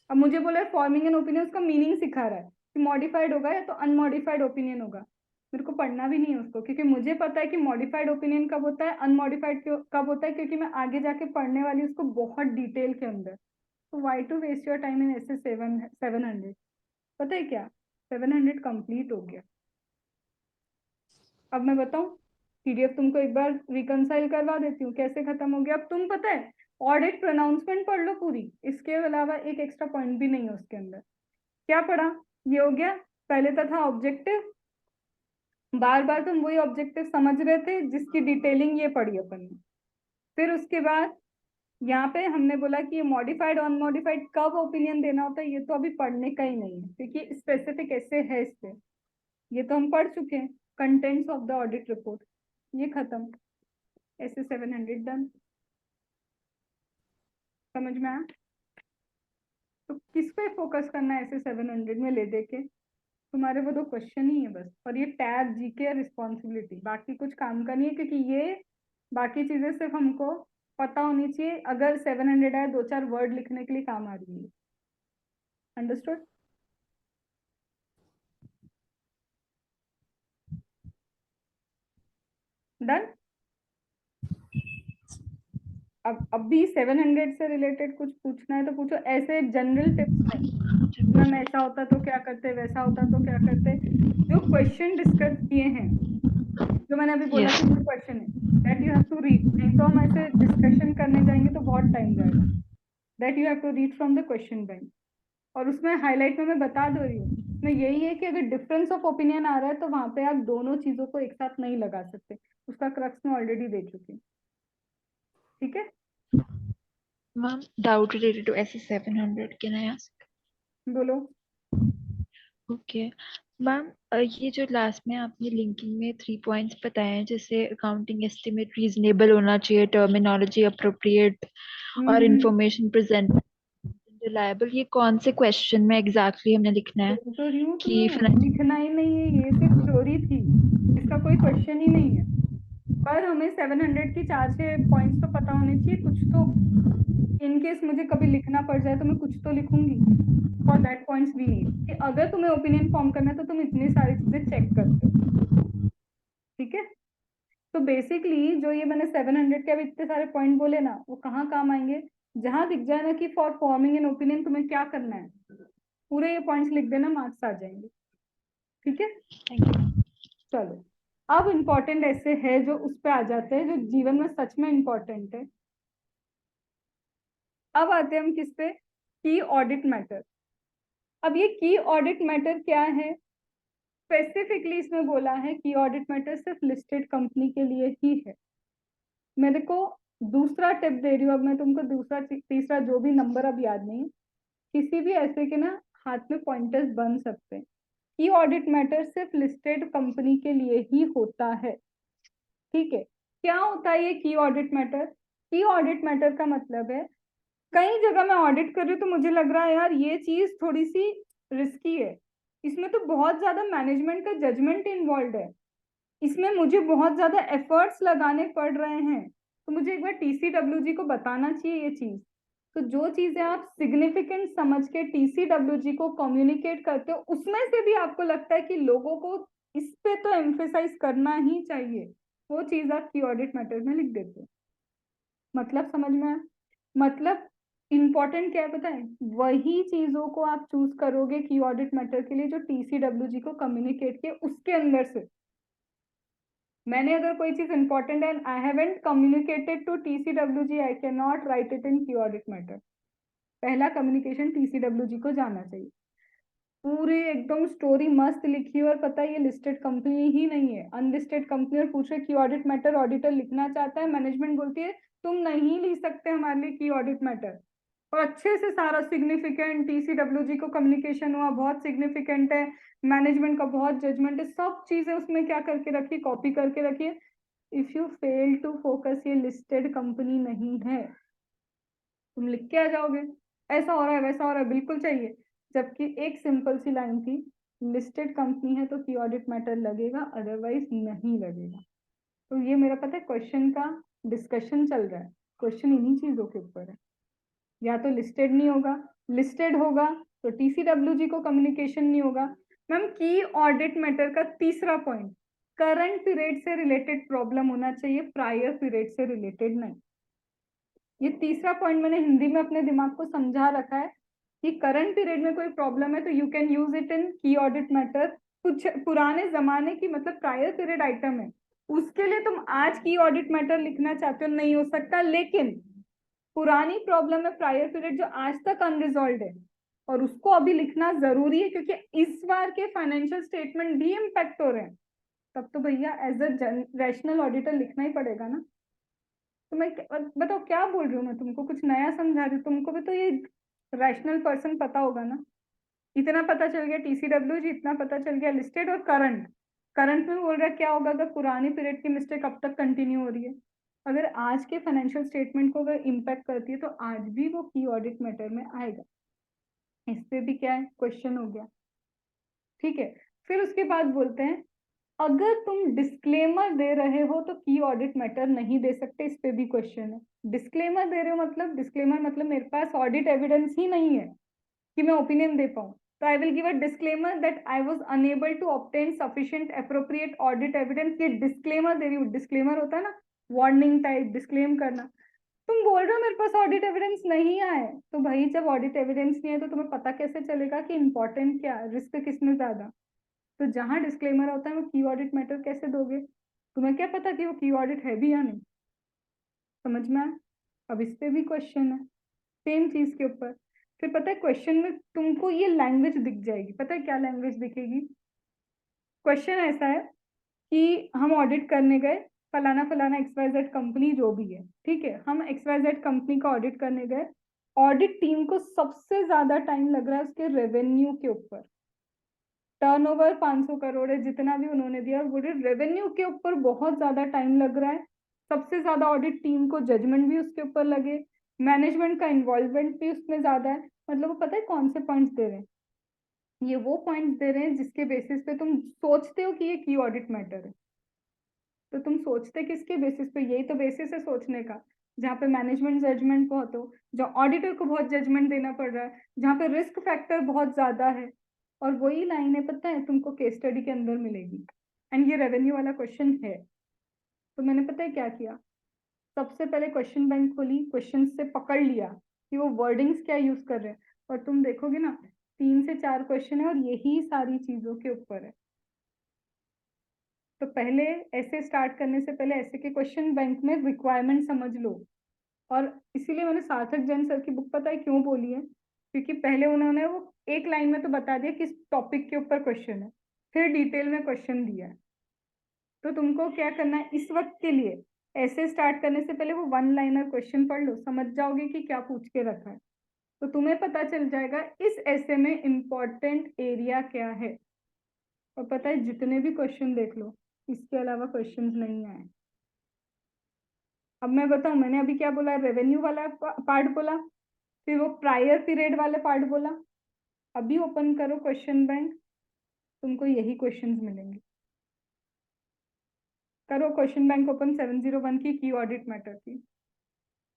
अब मुझे बोला है फॉर्मिंग एन ओपिनियन, उसका मीनिंग सिखा रहा है कि मॉडिफाइड होगा या तो अनमॉडिफाइड ओपिनियन होगा। मेरे को पढ़ना भी नहीं है उसको, क्योंकि मुझे पता है कि मॉडिफाइड ओपिनियन कब होता है, अनमॉडिफाइड कब होता है, क्योंकि मैं आगे जाके पढ़ने वाली हूँ उसको बहुत डिटेल के अंदर। तो why to waste your time in ऐसे 700। पता है क्या, 700 कंप्लीट हो गया। अब मैं बताऊं, पीडीएफ तुमको एक बार रिकंसाइल करवा देती हूँ कैसे खत्म हो गया। अब तुम पता है ऑडिट प्रोनाउंसमेंट पढ़ लो पूरी, इसके अलावा एक एक्स्ट्रा पॉइंट भी नहीं है उसके अंदर। क्या पढ़ा? ये हो गया, पहले तो था ऑब्जेक्टिव, बार बार तुम वही ऑब्जेक्टिव समझ रहे थे जिसकी डिटेलिंग ये पढ़ी अपन ने। फिर उसके बाद यहाँ पे हमने बोला कि ये मॉडिफाइड अनमॉडिफाइड कब ओपिनियन देना होता है, ये तो अभी पढ़ने का ही नहीं है क्योंकि स्पेसिफिक ऐसे है इस पे, ये तो हम पढ़ चुके हैं। Contents of the audit report ये खत्म, ऐसे 700 डन। समझ में आया? तो किस पे फोकस करना है ऐसे 700 में ले दे के? तुम्हारे वो दो क्वेश्चन ही है बस, और ये टैग जीके रिस्पॉन्सिबिलिटी, बाकी कुछ काम का नहीं है, क्योंकि ये बाकी चीजें सिर्फ हमको पता होनी चाहिए, अगर 700 आए 2-4 वर्ड लिखने के लिए काम आ रही है। अंडरस्टूड? डन। अब भी 700 से रिलेटेड कुछ पूछना है तो पूछो, ऐसे जनरल टिप्स नहीं। मैम ऐसा होता तो क्या करते, वैसा होता तो क्या करते, जो क्वेश्चन डिस्कस किए हैं, जो मैंने अभी बोला Yes. कि जो क्वेश्चन है that you have to read, नहीं तो हम ऐसे डिस्कशन करने जाएंगे तो बहुत टाइम जाएगा। That you have to read from the question bank. और उसमें हाईलाइट में मैं बता दो रही हूँ, उसमें यही है कि अगर डिफरेंस ऑफ ओपिनियन आ रहा है तो वहां पे आप दोनों चीजों को एक साथ नहीं लगा सकते, उसका क्रक्स मैं ऑलरेडी दे चुकी हूँ। ठीक है, Ma'am, doubt related to SS 700. Can I ask? बोलो। Okay. मैम ये जो लास्ट में आपने लिंकिंग में 3 पॉइंट्स बताए हैं, जैसे अकाउंटिंग एस्टिमेट रीजनेबल होना चाहिए, टर्मिनोलॉजी अप्रोप्रिएट और इंफॉर्मेशन प्रेजेंट रिलायबल, ये कौन से क्वेश्चन में एग्जैक्टली हमने लिखना है बोल तो रही हूँ कि तुम्हें, लिखना ही नहीं है, ये सिर्फ थ्योरी थी, इसका कोई क्वेश्चन ही नहीं है। पर हमें 700 की 4-6 पॉइंट्स तो पता होने चाहिए कुछ तो, इनकेस मुझे कभी लिखना पड़ जाए तो मैं कुछ तो लिखूंगी। For that points we need कि अगर तुम्हें ओपिनियन फॉर्म करना है तो तुम इतनी सारी चीजें चेक करते हो। ठीक है, तो बेसिकली जो ये मैंने 700 के अभी इतने सारे पॉइंट बोले ना, वो कहाँ काम आएंगे? जहां दिख जाए ना कि फॉर फॉर्मिंग एन ओपिनियन तुम्हें क्या करना है, पूरे ये पॉइंट्स लिख देना, मार्क्स आ जाएंगे। ठीक है, चलो। अब इम्पोर्टेंट ऐसे है जो उस पे आ जाते हैं जो जीवन में सच में इम्पोर्टेंट है। अब आते हैं हम किस पे? की ऑडिट मैटर। अब ये की ऑडिट मैटर क्या है? स्पेसिफिकली इसमें बोला है की ऑडिट मैटर सिर्फ लिस्टेड कंपनी के लिए ही है। मेरे को दूसरा टिप दे रही हूँ अब मैं तुमको, दूसरा तीसरा जो भी नंबर अब याद नहीं, किसी भी ऐसे के ना हाथ में पॉइंटर्स बन सकते हैं। की ऑडिट मैटर सिर्फ लिस्टेड कंपनी के लिए ही होता है। ठीक है, क्या होता है ये की ऑडिट मैटर? की ऑडिट मैटर का मतलब है, कई जगह मैं ऑडिट कर रही हूँ तो मुझे लग रहा है यार ये चीज थोड़ी सी रिस्की है, इसमें तो बहुत ज्यादा मैनेजमेंट का जजमेंट इन्वॉल्व है, इसमें मुझे बहुत ज्यादा एफर्ट्स लगाने पड़ रहे हैं, तो मुझे एक बार टीसीडब्ल्यूजी को बताना चाहिए ये चीज। तो जो चीजें आप सिग्निफिकेंट समझ के टीसीडब्ल्यूजी को कम्युनिकेट करते हो, उसमें से भी आपको लगता है कि लोगों को इस पे तो एम्फेसाइज करना ही चाहिए, वो चीज आप की ऑडिट मैटर में लिख देते हो। मतलब समझ में आया? मतलब इंपॉर्टेंट क्या है पता है? वही चीजों को आप चूज करोगे की ऑडिट मैटर के लिए जो टीसीडब्ल्यूजी को कम्युनिकेट किए उसके अंदर से। मैंने अगर कोई चीज इंपॉर्टेंट है, I haven't communicated to TCWG, I can not write it in key audit matter. पहला कम्युनिकेशन टीसीडब्ल्यूजी को जाना चाहिए। पूरी एकदम स्टोरी मस्त लिखी है और पता है ये लिस्टेड कंपनी ही नहीं है, अनलिस्टेड कंपनी, और पूछे की ऑडिट मैटर ऑडिटर लिखना चाहता है, मैनेजमेंट बोलती है तुम नहीं लिख सकते हमारे लिए की ऑडिट मैटर, और अच्छे से सारा सिग्निफिकेंट, TCWG को कम्युनिकेशन हुआ बहुत सिग्निफिकेंट है, मैनेजमेंट का बहुत जजमेंट है, सब चीजें उसमें क्या करके रखी, कॉपी करके रखिए। If you fail to focus, ये लिस्टेड कंपनी नहीं है, तुम लिख के आ जाओगे ऐसा हो रहा है वैसा हो रहा है, बिल्कुल चाहिए, जबकि एक सिंपल सी लाइन थी, लिस्टेड कंपनी है तो की ऑडिट मैटर लगेगा, अदरवाइज नहीं लगेगा। तो ये मेरा पता है क्वेश्चन का डिस्कशन चल रहा है, क्वेश्चन इन्हीं चीजों के ऊपर है। या तो लिस्टेड नहीं होगा, लिस्टेड होगा तो TCWG को कम्युनिकेशन नहीं होगा। मैम की ऑडिट मैटर का तीसरा पॉइंट, करंट पीरियड से रिलेटेड प्रॉब्लम होना चाहिए, प्रायर पीरियड से रिलेटेड नहीं। ये तीसरा पॉइंट मैंने हिंदी में अपने दिमाग को समझा रखा है कि करंट पीरियड में कोई प्रॉब्लम है तो you can use it in key audit matter. कुछ पुराने जमाने की मतलब प्रायर पीरियड आइटम है, उसके लिए तुम आज की ऑडिट मैटर लिखना चाहते हो, नहीं हो सकता। लेकिन पुरानी प्रॉब्लम है प्रायर पीरियड जो आज तक अनरिजॉल्व है, और उसको अभी लिखना जरूरी है क्योंकि इस बार के फाइनेंशियल स्टेटमेंट भी इम्पैक्ट हो रहे हैं, तब तो भैया एज अ रैशनल ऑडिटर लिखना ही पड़ेगा ना। तो मैं बताओ क्या बोल रही हूँ, मैं तुमको कुछ नया समझा रही हूँ, तुमको भी तो ये रैशनल पर्सन पता होगा ना। इतना पता चल गया TCWG, इतना पता चल गया लिस्टेड और करंट। करंट में बोल रहा है क्या होगा अगर पुरानी पीरियड की मिस्टेक अब तक कंटिन्यू हो रही है, अगर आज के फाइनेंशियल स्टेटमेंट को अगर इम्पैक्ट करती है तो आज भी वो की ऑडिट मैटर में आएगा। इस पे भी क्या है, क्वेश्चन हो गया। ठीक है, फिर उसके बाद बोलते हैं अगर तुम डिस्क्लेमर दे रहे हो तो की ऑडिट मैटर नहीं दे सकते, इस पे भी क्वेश्चन है। डिस्क्लेमर दे रहे हो मतलब, डिस्क्लेमर मतलब मेरे पास ऑडिट एविडेंस ही नहीं है कि मैं ओपिनियन दे पाऊं, तो I will give a disclaimer that I was unable to obtain sufficient appropriate audit evidence. ये डिस्क्लेमर दे रही हूँ, डिस्क्लेमर होता है ना वार्निंग टाइप, डिस्क्लेम करना। तुम बोल रहे हो मेरे पास ऑडिट एविडेंस नहीं आए, तो भाई जब ऑडिट एविडेंस नहीं है तो तुम्हें पता कैसे चलेगा कि इंपॉर्टेंट क्या, रिस्क किसमें ज्यादा। तो जहां डिस्क्लेमर होता है वो की ऑडिट मैटर कैसे दोगे, तुम्हें क्या पता कि वो की ऑडिट है भी या नहीं। समझ में आया? अब इस पे भी क्वेश्चन है सेम चीज के ऊपर। फिर पता है क्वेश्चन में तुमको ये लैंग्वेज दिख जाएगी, पता है क्या लैंग्वेज दिखेगी। क्वेश्चन ऐसा है कि हम ऑडिट करने गए, फलाना फलाना XYZ कंपनी जो भी है, ठीक है, हम XYZ कंपनी का ऑडिट करने गए, ऑडिट टीम को सबसे ज्यादा टाइम लग रहा है उसके रेवेन्यू के ऊपर, टर्नओवर 500 करोड़ है जितना भी उन्होंने दिया, बोले रेवेन्यू के ऊपर बहुत ज्यादा टाइम लग रहा है, सबसे ज्यादा ऑडिट टीम को जजमेंट भी उसके ऊपर लगे, मैनेजमेंट का इन्वॉल्वमेंट भी उसमें ज्यादा है। मतलब वो पता है कौन से पॉइंट्स दे रहे हैं, ये वो पॉइंट्स दे रहे हैं जिसके बेसिस पे तुम सोचते हो कि ये की ऑडिट मैटर है। तो तुम सोचते किसके बेसिस पे, यही तो बेसिस है सोचने का, जहाँ पे मैनेजमेंट जजमेंट बहुत हो, जहाँ ऑडिटर को बहुत जजमेंट देना पड़ रहा है, जहाँ पे रिस्क फैक्टर बहुत ज्यादा है। और वही लाइन है पता है तुमको केस स्टडी के अंदर मिलेगी, एंड ये रेवेन्यू वाला क्वेश्चन है। तो मैंने पता है क्या किया, सबसे पहले क्वेश्चन बैंक खोली, क्वेश्चन से पकड़ लिया कि वो वर्डिंग्स क्या यूज कर रहे हैं, और तुम देखोगे ना 3 से 4 क्वेश्चन है और यही सारी चीजों के ऊपर है। तो पहले ऐसे स्टार्ट करने से पहले ऐसे के क्वेश्चन बैंक में रिक्वायरमेंट समझ लो। और इसीलिए मैंने सार्थक जैन सर की बुक पता है क्यों बोली है, क्योंकि पहले उन्होंने वो एक लाइन में तो बता दिया किस टॉपिक के ऊपर क्वेश्चन है, फिर डिटेल में क्वेश्चन दिया है। तो तुमको क्या करना है इस वक्त के लिए, ऐसे स्टार्ट करने से पहले वो 1 लाइनर क्वेश्चन पढ़ लो, समझ जाओगे कि क्या पूछ के रखा है, तो तुम्हें पता चल जाएगा इस ऐसे में इम्पोर्टेंट एरिया क्या है। और पता है जितने भी क्वेश्चन देख लो इसके अलावा क्वेश्चंस नहीं आए। अब मैं बताऊं, मैंने अभी क्या बोला, रेवेन्यू वाला पार्ट बोला, फिर वो प्रायर पीरियड वाले पार्ट बोला, अभी ओपन करो क्वेश्चन बैंक, तुमको यही क्वेश्चंस मिलेंगे। करो क्वेश्चन बैंक ओपन 701 की ऑडिट मैटर की,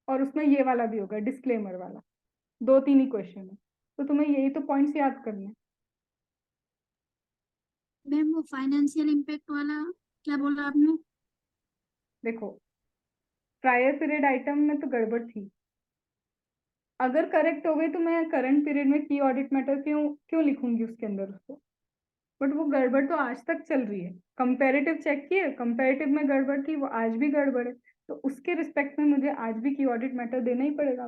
और उसमें ये वाला भी होगा डिस्क्लेमर वाला, 2-3 ही क्वेश्चन है, तो तुम्हें यही तो पॉइंट्स याद करने हैं। मैम वो फाइनेंशियल इम्पैक्ट वाला क्या बोला आपने? देखो प्रायर पीरियड आइटम में तो गड़बड़ थी, अगर करेक्ट हो गई तो मैं करंट पीरियड में की ऑडिट मैटर क्यों क्यों लिखूंगी उसके अंदर उसको। बट वो गड़बड़ तो आज तक चल रही है, कंपैरेटिव चेक किए, कंपैरेटिव में गड़बड़ थी, वो आज भी गड़बड़ है, तो उसके रिस्पेक्ट में मुझे आज भी की ऑडिट मैटर देना ही पड़ेगा।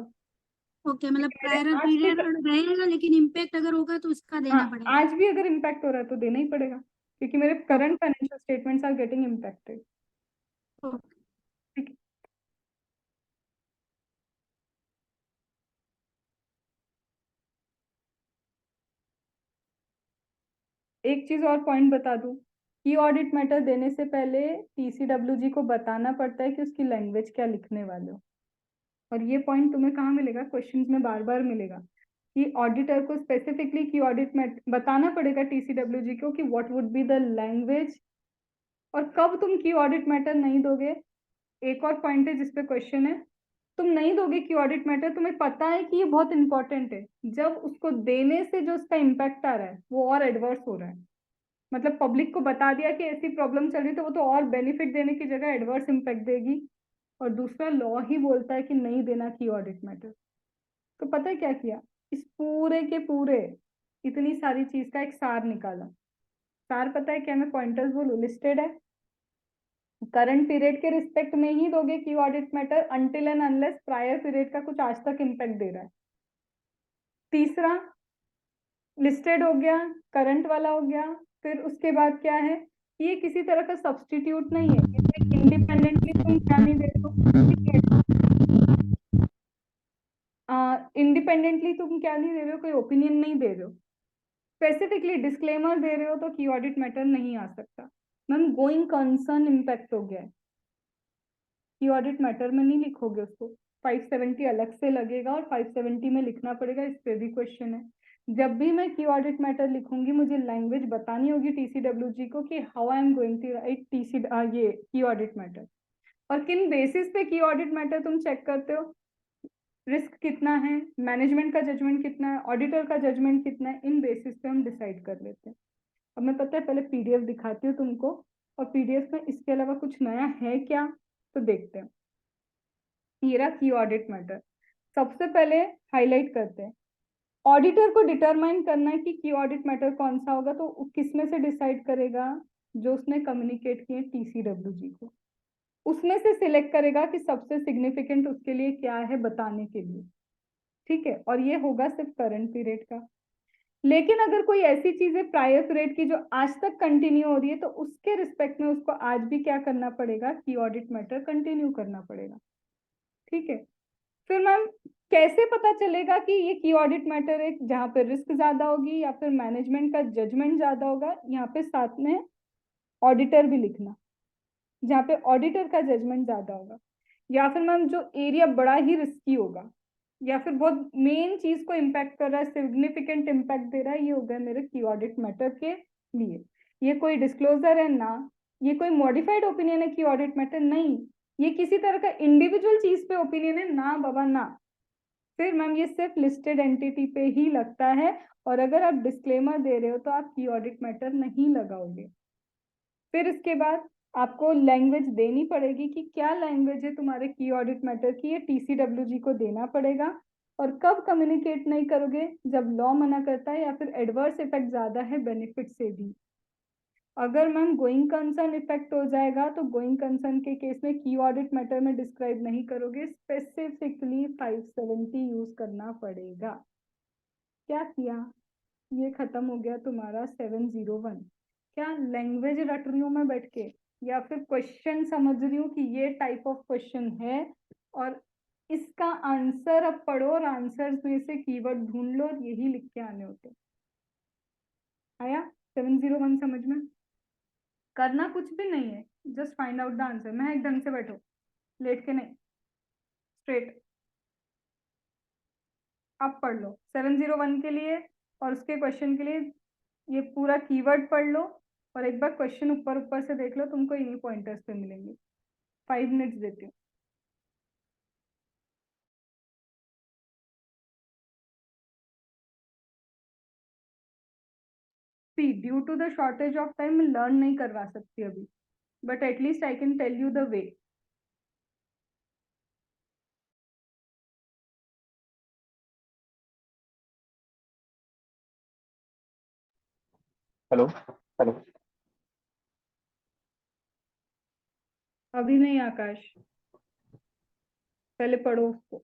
ओके, मतलब क्योंकि मेरे प्रायर आज पीरियड भी, रहेगा लेकिन इम्पैक्ट अगर होगा तो उसका हाँ देना पड़ेगा। आज भी अगर इम्पैक्ट हो रहा है तो देना ही पड़ेगा, क्योंकि मेरे current financial statements are getting impacted. Okay. ठीक है। एक चीज और पॉइंट बता दूं, की ऑडिट मैटर देने से पहले टीसीडब्ल्यूजी को बताना पड़ता है कि उसकी लैंग्वेज क्या लिखने वाले हो। और ये पॉइंट तुम्हें कहाँ मिलेगा, क्वेश्चंस में बार बार मिलेगा कि ऑडिटर को स्पेसिफिकली की ऑडिट मैटर बताना पड़ेगा टीसीडब्ल्यूजी को कि what would be the language. और कब तुम की ऑडिट मैटर नहीं दोगे, एक और पॉइंट है जिसपे क्वेश्चन है, तुम नहीं दोगे की ऑडिट मैटर, तुम्हें पता है कि ये बहुत इंपॉर्टेंट है, जब उसको देने से जो उसका इम्पैक्ट आ रहा है वो और एडवर्स हो रहा है। मतलब पब्लिक को बता दिया कि ऐसी प्रॉब्लम चल रही, तो वो तो और बेनिफिट देने की जगह एडवर्स इम्पैक्ट देगी। और दूसरा लॉ ही बोलता है कि नहीं देना की ऑडिट मैटर। तो पता है क्या किया, इस पूरे के पूरे इतनी सारी चीज का एक सार निकाला। सार पता है क्या, मैं पॉइंटर्स बोलूं, लिस्टेड है। करंट पीरियड के रिस्पेक्ट में ही दोगे की audit matter until and unless prior period का कुछ आज तक इम्पैक्ट दे रहा है। तीसरा, लिस्टेड हो गया, करंट वाला हो गया। फिर उसके बाद क्या है, ये किसी तरह का सब्सटीट्यूट नहीं है, इसमें इंडिपेंडेंटली तुम क्या नहीं दे रहे हो, इंडिपेंडेंटली तुम क्या नहीं दे रहे हो, कोई ओपिनियन नहीं दे रहे हो, स्पेसिफिकली डिस्क्लेमर दे रहे हो, तो की ऑडिट मैटर नहीं आ सकता। मैम गोइंग कंसर्न इम्पैक्ट हो गया है, की ऑडिट मैटर में नहीं लिखोगे उसको, 570 अलग से लगेगा और 570 में लिखना पड़ेगा, इस पे भी क्वेश्चन है। जब भी मैं की ऑडिट मैटर लिखूंगी मुझे लैंग्वेज बतानी होगी टीसीडब्ल्यूजी को कि how I am going to write ये की ऑडिट मैटर। और किन बेसिस पे की ऑडिट मैटर तुम चेक करते हो, रिस्क कितना है, मैनेजमेंट का जजमेंट कितना है, ऑडिटर का जजमेंट कितना है, इन बेसिस पे हम डिसाइड कर लेते हैं। अब मैं पता है पहले पीडीएफ दिखाती हूँ तुमको, और पीडीएफ में इसके अलावा कुछ नया है क्या, तो देखते हैं। ये रहा की ऑडिट मैटर। सबसे पहले हाईलाइट करते हैं, ऑडिटर को डिटरमाइन करना है कि की ऑडिट मैटर कौन सा होगा, तो किसमें से डिसाइड करेगा, जो उसने कम्युनिकेट किए टीसीडब्ल्यूजी को, उसमें से सिलेक्ट करेगा कि सबसे सिग्निफिकेंट उसके लिए क्या है बताने के लिए। ठीक है, और ये होगा सिर्फ करंट पीरियड का। लेकिन अगर कोई ऐसी चीज है प्रायर पीरियड की जो आज तक कंटिन्यू हो रही है, तो उसके रिस्पेक्ट में उसको आज भी क्या करना पड़ेगा, की ऑडिट मैटर कंटिन्यू करना पड़ेगा। ठीक है, फिर मैम कैसे पता चलेगा कि ये की ऑडिट मैटर है, जहाँ पे रिस्क ज्यादा होगी या फिर मैनेजमेंट का जजमेंट ज्यादा होगा, यहाँ पे साथ में ऑडिटर भी लिखना, जहाँ पे ऑडिटर का जजमेंट ज्यादा होगा, या फिर मैम जो एरिया बड़ा ही रिस्की होगा, या फिर बहुत मेन चीज को इम्पैक्ट कर रहा है, सिग्निफिकेंट इम्पैक्ट दे रहा है, ये हो गया मेरे की ऑडिट मैटर के लिए। ये कोई डिस्क्लोजर है ना, ये कोई मॉडिफाइड ओपिनियन है की ऑडिट मैटर, नहीं, ये किसी तरह का इंडिविजुअल चीज पे ओपिनियन है ना बाबा ना। फिर मैम ये सिर्फ लिस्टेड एंटिटी पे ही लगता है, और अगर आप डिस्क्लेमर दे रहे हो तो आप की ऑडिट मैटर नहीं लगाओगे। फिर इसके बाद आपको लैंग्वेज देनी पड़ेगी कि क्या लैंग्वेज है तुम्हारे की ऑडिट मैटर की, ये टीसीडब्ल्यूजी को देना पड़ेगा। और कब कम्युनिकेट नहीं करोगे, जब लॉ मना करता है या फिर एडवर्स इफेक्ट ज्यादा है बेनिफिट से भी। अगर मैम गोइंग कंसर्न इफेक्ट हो जाएगा तो गोइंग कंसर्न के केस में की ऑडिट मैटर में डिस्क्राइब नहीं करोगे, स्पेसिफिकली 570 यूज करना पड़ेगा। क्या किया, ये खत्म हो गया तुम्हारा 701। क्या लैंग्वेज रट रही हूँ मैं बैठ के, या फिर क्वेश्चन समझ रही हूँ कि ये टाइप ऑफ क्वेश्चन है, और इसका आंसर अब पढ़ो और आंसर में से कीवर्ड ढूंढ लो और यही लिख के आने होते। आया 701 समझ में? करना कुछ भी नहीं है, just find out the answer. मैं एक ढंग से बैठो, लेट के नहीं, स्ट्रेट। अब पढ़ लो 701 के लिए और उसके क्वेश्चन के लिए ये पूरा कीवर्ड पढ़ लो, और एक बार क्वेश्चन ऊपर ऊपर से देख लो, तुमको इन्हीं पॉइंटर्स पे मिलेंगे। 5 मिनट्स देती हूँ। See due to the shortage of time मैं लर्न नहीं करवा सकती अभी, but at least I can tell you the way. Hello. Hello. अभी नहीं आकाश, पहले पढ़ो उसको।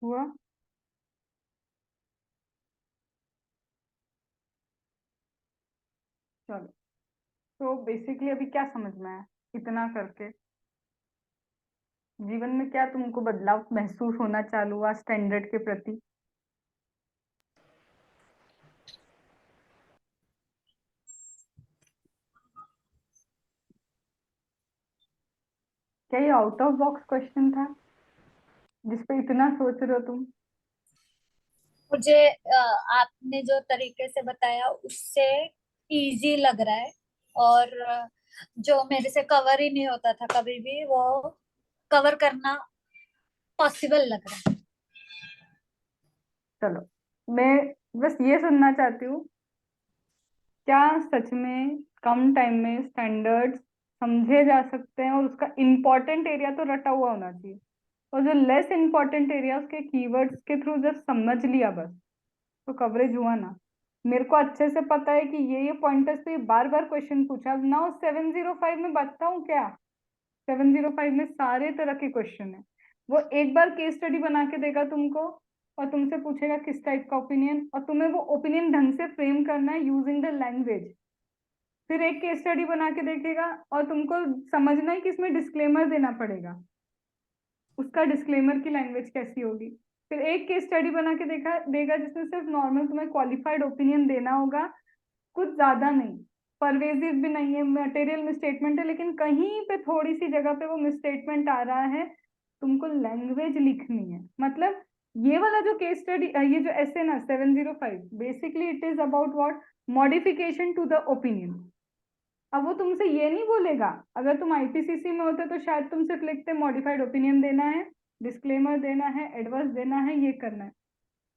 हुआ? चलो, तो बेसिकली अभी क्या समझ में आया इतना करके? जीवन में क्या तुमको बदलाव महसूस होना चालू हुआ स्टैंडर्ड के प्रति? क्या ये आउट ऑफ बॉक्स क्वेश्चन था जिसपे इतना सोच रहे हो तुम? मुझे आपने जो तरीके से बताया उससे इजी लग रहा है, और जो मेरे से कवर ही नहीं होता था कभी भी, वो कवर करना पॉसिबल लग रहा है। चलो, मैं बस ये सुनना चाहती हूँ, क्या सच में कम टाइम में स्टैंडर्ड्स समझे जा सकते हैं और उसका इम्पोर्टेंट एरिया तो रटा हुआ होना चाहिए, और जो लेस इम्पोर्टेंट एरिया उसके कीवर्ड्स के थ्रू जस्ट समझ लिया बस तो कवरेज हुआ ना? मेरे को अच्छे से पता है कि ये पॉइंटर्स पे बार बार क्वेश्चन पूछा। नाउ 705 में बताऊं क्या? 705 में सारे तरह के क्वेश्चन है। वो एक बार केस स्टडी बना के देगा तुमको और तुमसे पूछेगा किस टाइप का ओपिनियन, और तुम्हें वो ओपिनियन ढंग से फ्रेम करना है यूजिंग द लैंग्वेज। फिर एक केस स्टडी बना के देखेगा और तुमको समझना है कि इसमें डिस्क्लेमर देना पड़ेगा, उसका डिस्क्लेमर की लैंग्वेज कैसी होगी। फिर एक केस स्टडी बना के देगा जिसमें सिर्फ नॉर्मल तुम्हें क्वालिफाइड ओपिनियन देना होगा, कुछ ज्यादा नहीं, परवेजिव भी नहीं है, मटेरियल मिसस्टेटमेंट है, लेकिन कहीं पे थोड़ी सी जगह पे वो मिसस्टेटमेंट आ रहा है, तुमको लैंग्वेज लिखनी है। मतलब ये वाला जो केस स्टडी, ये जो ऐसे ना 705, basically it is about what? Modification to the opinion. अब वो तुमसे ये नहीं बोलेगा, अगर तुम आईपीसीसी में होते तो शायद तुम सिर्फ लिखते मॉडिफाइड ओपिनियन देना है, डिस्क्लेमर देना है, एडवर्स देना है, ये करना है।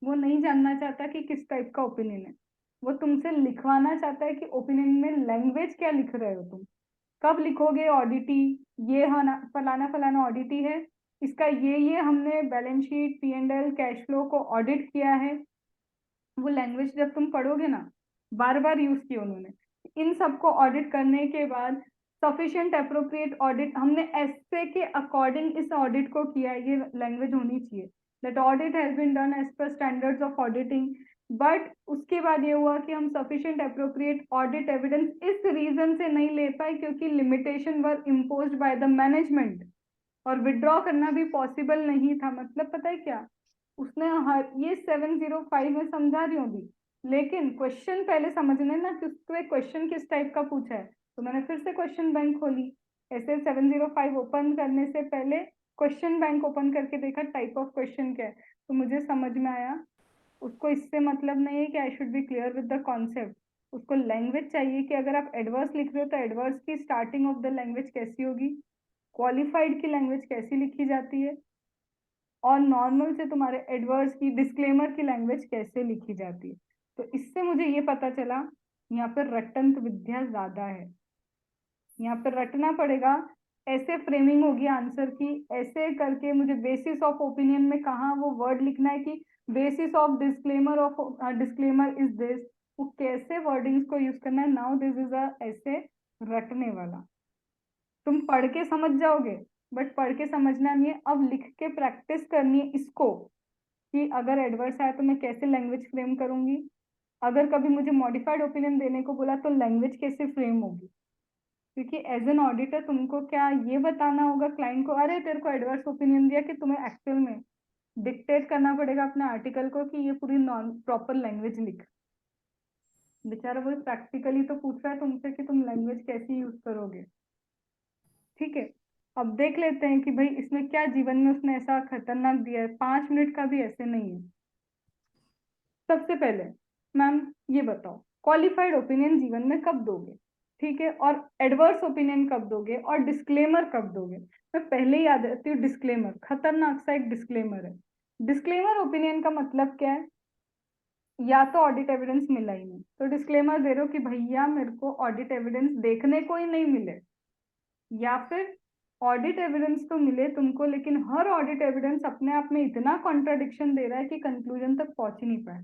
वो नहीं जानना चाहता कि किस टाइप का ओपिनियन है, वो तुमसे लिखवाना चाहता है कि ओपिनियन में लैंग्वेज क्या लिख रहे हो तुम, कब लिखोगे ऑडिटी, ये है ना, फलाना फलाना ऑडिटी है, इसका ये हमने balance sheet, P&L, cash flow को ऑडिट किया है। वो लैंग्वेज जब तुम पढ़ोगे ना, बार बार यूज की उन्होंने, इन सबको ऑडिट करने के बाद सफिशिएंट अप्रोप्रिएट ऑडिट, हमने ऐसे के अकॉर्डिंग इस ऑडिट को किया है, ये लैंग्वेज होनी चाहिए। That audit has been done as per standards of auditing. But उसके बाद ये हुआ कि हम सफिशिएंट अप्रोप्रिएट ऑडिट एविडेंस इस रीजन से नहीं ले पाए क्योंकि limitation were imposed by the management, और विड्रॉ करना भी पॉसिबल नहीं था। मतलब पता है क्या उसने हर ये 705 में समझा रही होगी, लेकिन क्वेश्चन पहले समझने ना कि उसको क्वेश्चन किस टाइप का पूछा है। तो मैंने फिर से क्वेश्चन बैंक खोली, ऐसे 705 ओपन करने से पहले क्वेश्चन बैंक ओपन करके देखा टाइप ऑफ क्वेश्चन क्या है, तो मुझे समझ में आया उसको इससे मतलब नहीं है कि I should be clear with the concept, उसको लैंग्वेज चाहिए कि अगर आप एडवर्स लिख रहे हो तो एडवर्स की स्टार्टिंग ऑफ द लैंग्वेज कैसी होगी, क्वालिफाइड की लैंग्वेज कैसी लिखी जाती है, और नॉर्मल से तुम्हारे एडवर्स की, डिस्क्लेमर की लैंग्वेज कैसे लिखी जाती है। तो इससे मुझे ये पता चला यहाँ पर रटंत विद्या ज्यादा है, यहाँ पर रटना पड़ेगा, ऐसे फ्रेमिंग होगी आंसर की, ऐसे करके मुझे बेसिस ऑफ ओपिनियन में कहाँ वो वर्ड लिखना है कि basis of disclaimer of disclaimer is this, वो कैसे वर्डिंग्स को यूज करना है। नाउ दिस इज अ ऐसे रटने वाला, तुम पढ़ के समझ जाओगे बट पढ़ के समझना नहीं है, अब लिख के प्रैक्टिस करनी है इसको कि अगर एडवर्स आया तो मैं कैसे लैंग्वेज फ्रेम करूंगी, अगर कभी मुझे मॉडिफाइड ओपिनियन देने को बोला तो लैंग्वेज कैसे फ्रेम होगी। क्योंकि एज एन ऑडिटर तुमको क्या ये बताना होगा क्लाइंट को, अरे तेरे को एडवर्स ओपिनियन दिया, कि तुम्हें एक्चुअल में डिक्टेट करना पड़ेगा अपने आर्टिकल को कि ये पूरी नॉन प्रॉपर लैंग्वेज लिख। बेचारा वो प्रैक्टिकली तो पूछ रहा है तुमसे कि तुम लैंग्वेज कैसी यूज करोगे। ठीक है, अब देख लेते हैं कि भाई इसमें क्या जीवन में उसने ऐसा खतरनाक दिया है, 5 मिनट का भी ऐसे नहीं है। सबसे पहले मैम ये बताओ, क्वालिफाइड ओपिनियन जीवन में कब दोगे? ठीक है, और एडवर्स ओपिनियन कब दोगे, और डिस्क्लेमर कब दोगे? मैं पहले ही याद रखती हूँ, डिस्क्लेमर खतरनाक सा एक डिस्क्लेमर है। डिस्क्लेमर ओपिनियन का मतलब क्या है? या तो ऑडिट एविडेंस मिला ही नहीं तो डिस्क्लेमर दे रहे हो कि भैया मेरे को ऑडिट एविडेंस देखने को ही नहीं मिले, या फिर ऑडिट एविडेंस तो मिले तुमको लेकिन हर ऑडिट एविडेंस अपने आप में इतना कॉन्ट्राडिक्शन दे रहा है कि कंक्लूजन तक पहुंच ही नहीं पाए।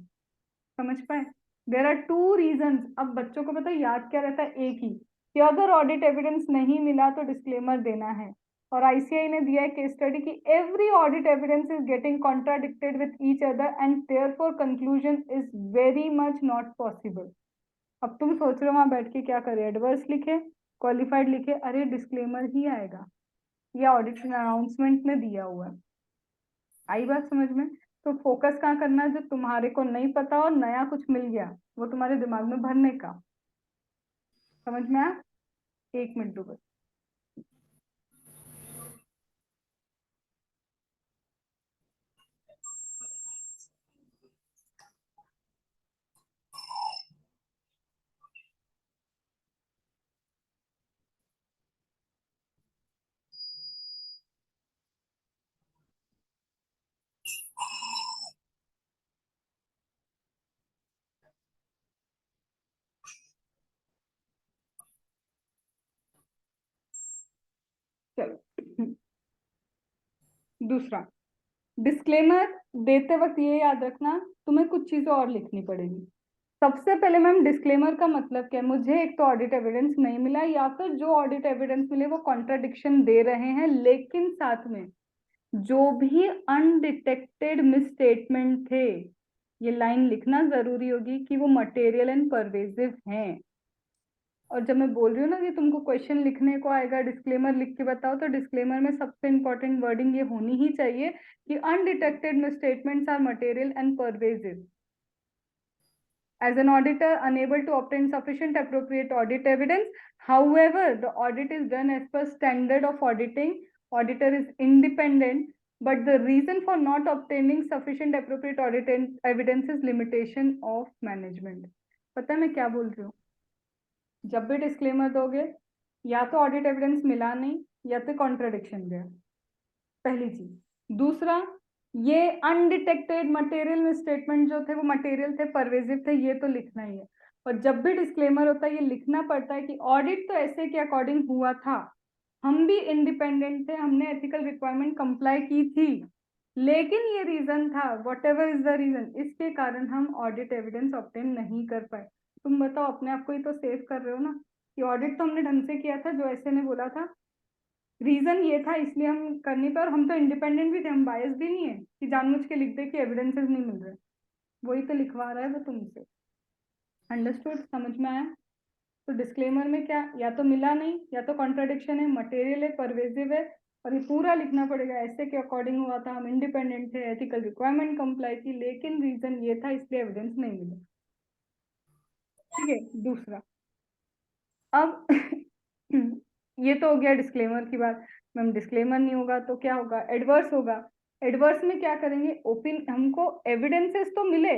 समझ पाए? There are two reasons. अब बच्चों को पता है याद क्या रहता है, एक ही, कि अगर ऑडिट एविडेंस नहीं मिला तो डिस्क्लेमर देना है, और आईसीआई ने दिया है केस स्टडी कि every audit evidence is getting contradicted with each other and therefore conclusion is very much not possible. अब तुम सोच रहे हो वहां बैठ के क्या करे, एडवर्स लिखे, क्वालिफाइड लिखे, अरे डिस्क्लेमर ही आएगा, या ऑडिट अनाउंसमेंट में दिया हुआ है। आई बात समझ में? तो फोकस कहाँ करना है, जो तुम्हारे को नहीं पता और नया कुछ मिल गया वो तुम्हारे दिमाग में भरने का। समझ में आया? 1 मिनट दो बस। चलो दूसरा, डिस्क्लेमर देते वक्त ये याद रखना तुम्हें कुछ चीजें और लिखनी पड़ेगी। सबसे पहले मैम डिस्क्लेमर का मतलब क्या है, मुझे एक तो ऑडिट एविडेंस नहीं मिला या फिर जो ऑडिट एविडेंस मिले वो कॉन्ट्राडिक्शन दे रहे हैं, लेकिन साथ में जो भी अनडिटेक्टेड मिसस्टेटमेंट थे, ये लाइन लिखना जरूरी होगी कि वो मटेरियल एंड परवेजिव हैं। और जब मैं बोल रही हूँ ना कि तुमको क्वेश्चन लिखने को आएगा डिस्क्लेमर लिख के बताओ, तो डिस्क्लेमर में सबसे इंपॉर्टेंट वर्डिंग ये होनी ही चाहिए कि undetected misstatements are material and pervasive. As an auditor unable to obtain sufficient appropriate audit evidence, however, the audit is done as per standard of auditing. Auditor is independent, but the reason for not obtaining sufficient appropriate audit evidence is limitation of management. पता है मैं क्या बोल रही हूँ? जब भी disclaimer दोगे या तो ऑडिट एविडेंस मिला नहीं या तो कॉन्ट्राडिक्शन गया, पहली चीज। दूसरा, ये अनडिटेक्टेड मटेरियल में स्टेटमेंट जो थे वो मटेरियल थे, परवेजिव थे, ये तो लिखना ही है। और जब भी डिस्क्लेमर होता है ये लिखना पड़ता है कि ऑडिट तो ऐसे के अकॉर्डिंग हुआ था, हम भी इंडिपेंडेंट थे, हमने एथिकल रिक्वायरमेंट कंप्लाई की थी, लेकिन ये रीजन था, whatever is the reason, इसके कारण हम ऑडिट एविडेंस ऑब्टेन नहीं कर पाए। तुम बताओ, अपने आप को ही तो सेव कर रहे हो ना कि ऑडिट तो हमने ढंग से किया था जो ऐसे ने बोला था, रीजन ये था इसलिए हम कर नहीं पाए, और हम तो इंडिपेंडेंट भी थे, हम बायस भी नहीं है कि जानबूझ के लिख दे कि एविडेंसेस नहीं मिल रहे, वही तो लिखवा रहा है वो तुमसे। अंडरस्टूड? समझ में आया? तो डिस्क्लेमर में क्या, या तो मिला नहीं या तो कॉन्ट्राडिक्शन है, मटेरियल है, परवेजिव है, और ये पूरा लिखना पड़ेगा ऐसे के अकॉर्डिंग हुआ था, हम इंडिपेंडेंट थे, एथिकल रिक्वायरमेंट कंप्लाई की, लेकिन रीजन ये था इसलिए एविडेंस नहीं मिला। ठीक है। दूसरा, अब ये तो हो गया डिस्क्लेमर की बात। मैम डिस्क्लेमर नहीं होगा तो क्या होगा, एडवर्स होगा। एडवर्स में क्या करेंगे, हमको एविडेंसेस तो मिले,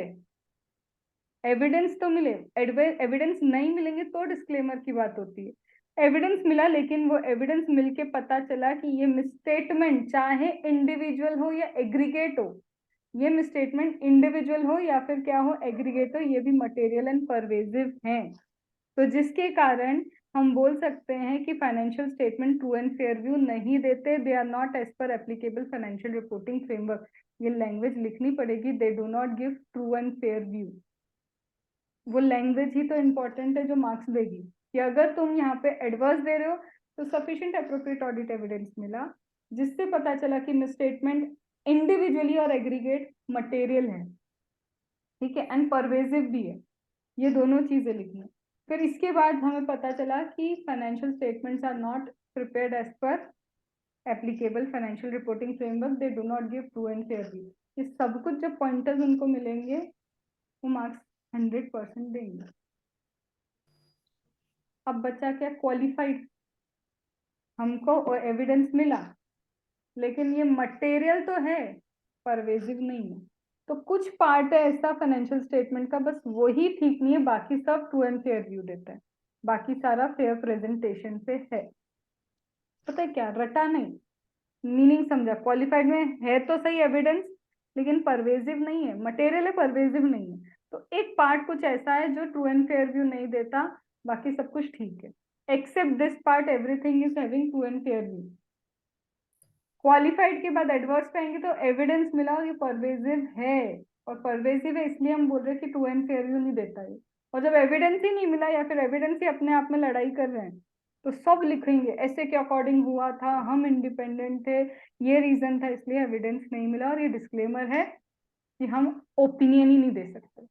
एविडेंस तो मिले, एविडेंस नहीं मिलेंगे तो डिस्क्लेमर की बात होती है। एविडेंस मिला, लेकिन वो एविडेंस मिलके पता चला कि ये मिसस्टेटमेंट चाहे इंडिविजुअल हो या एग्रीगेट हो, ये मिसस्टेटमेंट इंडिविजुअल हो या फिर क्या हो, एग्रीगेट हो, ये भी मटेरियल एंड परवेजिव हैं। तो जिसके कारण हम बोल सकते हैं कि financial statement true and fair view नहीं देते, they are not as per applicable financial reporting framework. ये लैंग्वेज लिखनी पड़ेगी, they do not give true and fair view. वो लैंग्वेज ही तो इम्पोर्टेंट है जो मार्क्स देगी, कि अगर तुम यहाँ पे एडवर्स दे रहे हो तो सफिशिएंट एप्रोप्रिएट ऑडिट एविडेंस मिला जिससे पता चला कि मिसस्टेटमेंट इंडिविजुअली और एग्रीगेट मटेरियल है, ठीक है, एंड परवेजिव भी है, ये दोनों चीजें लिखनी। फिर इसके बाद हमें पता चला कि financial statements are not prepared as per applicable financial reporting framework, they do not give true and fair view. ये सब कुछ जब पॉइंटर्स उनको मिलेंगे वो मार्क्स 100% देंगे। अब बचा क्या, क्वालिफाइड। हमको एविडेंस मिला लेकिन ये मटेरियल तो है, परवेजिव नहीं है। तो कुछ पार्ट है ऐसा फाइनेंशियल स्टेटमेंट का, बस वही ठीक नहीं है, बाकी सब ट्रू एंड फेयर व्यू देता है, बाकी सारा फेयर प्रेजेंटेशन पे है। पता है क्या, रटा नहीं, मीनिंग समझा। क्वालिफाइड में है तो सही एविडेंस, लेकिन परवेजिव नहीं है, मटेरियल है, परवेजिव नहीं है। तो एक पार्ट कुछ ऐसा है जो ट्रू एंड फेयर व्यू नहीं देता, बाकी सब कुछ ठीक है, except this part everything is having true and fair view. Qualified के बाद एडवर्स पे आएंगे तो एविडेंस मिला और ये परवेजिव है, और परवेजिव है इसलिए हम बोल रहे हैं कि ट्रू एंड फेयर व्यू नहीं देता है। और जब एविडेंस ही नहीं मिला या फिर एविडेंस ही अपने आप में लड़ाई कर रहे हैं तो सब लिखेंगे ऐसे के अकॉर्डिंग हुआ था, हम इंडिपेंडेंट थे, ये रीजन था इसलिए एविडेंस नहीं मिला, और ये डिस्क्लेमर है कि हम ओपिनियन ही नहीं दे सकते।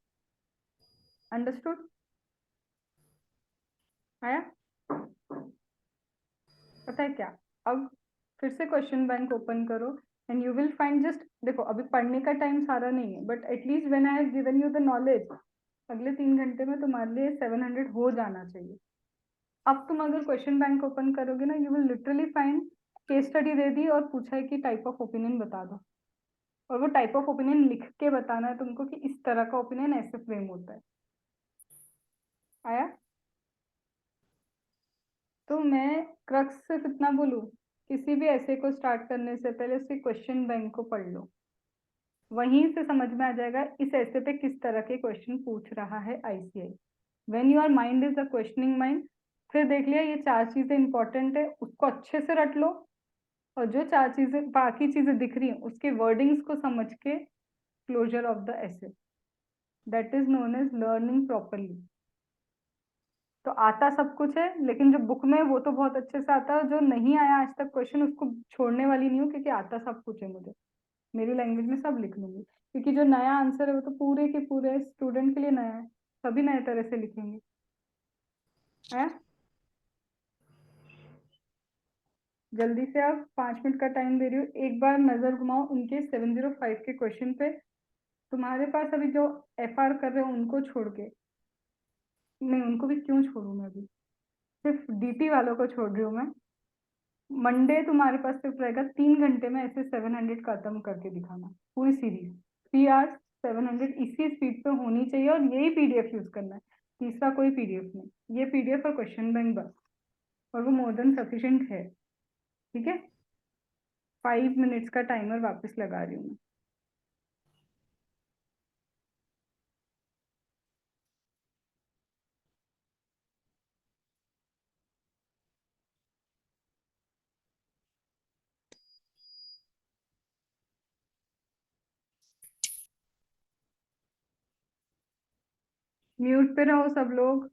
अंडरस्टूड? आया? पता है क्या, अब फिर से क्वेश्चन बैंक ओपन करो and you will find, just देखो अभी पढ़ने का टाइम सारा नहीं है, but at least when I have given you the knowledge, अगले 3 घंटे में तुम्हारे लिए 700 हो जाना चाहिए। अब तुम अगर क्वेश्चन बैंक ओपन करोगे ना, you will literally find case study दे दी और पूछा है कि टाइप ऑफ ओपिनियन बता दो, और वो टाइप ऑफ ओपिनियन लिख के बताना है तुमको कि इस तरह का ओपिनियन ऐसे फ्रेम होता है। आया? तो मैं क्रक्स सिर्फ इतना बोलूं, किसी भी ऐसे को स्टार्ट करने से पहले उसके क्वेश्चन बैंक को पढ़ लो, वहीं से समझ में आ जाएगा इस ऐसे पे किस तरह के क्वेश्चन पूछ रहा है ICI. When your mind is a questioning mind, फिर देख लिया ये 4 चीजें इंपॉर्टेंट है, उसको अच्छे से रट लो, और जो 4 चीजें बाकी चीजें दिख रही हैं उसके वर्डिंग्स को समझ के क्लोजर ऑफ द ऐसे, that is known as learning properly. तो आता सब कुछ है, लेकिन जो बुक में वो तो बहुत अच्छे से आता है, जो नहीं आया आज तक क्वेश्चन उसको छोड़ने वाली नहीं हूँ, क्योंकि आता सब कुछ है मुझे, मेरी लैंग्वेज में सब लिख लूंगी, क्योंकि जो नया आंसर है वो तो पूरे के पूरे स्टूडेंट के लिए नया है, सभी नए तरह से लिखेंगे। है? जल्दी से, आप 5 मिनट का टाइम दे रही हूँ, एक बार नजर घुमाओ उनके 705 के क्वेश्चन पे। तुम्हारे पास अभी जो एफआर कर रहे हो उनको छोड़ के, नहीं उनको भी क्यों छोड़ू मैं, अभी सिर्फ डीटी वालों को छोड़ रही हूँ मैं। मंडे तुम्हारे पास सिर्फ रहेगा 3 घंटे में ऐसे 700 खत्म करके दिखाना, पूरी सीरीज 3 आवर्स 700 इसी स्पीड पे होनी चाहिए, और यही पीडीएफ यूज करना है, तीसरा कोई पीडीएफ नहीं, ये पीडीएफ और क्वेश्चन बैंक बस, और वो मोर देन सफिशिएंट है। ठीक है, 5 मिनट्स का टाइमर वापस लगा रही हूँ मैं। म्यूट पे रहो सब लोग।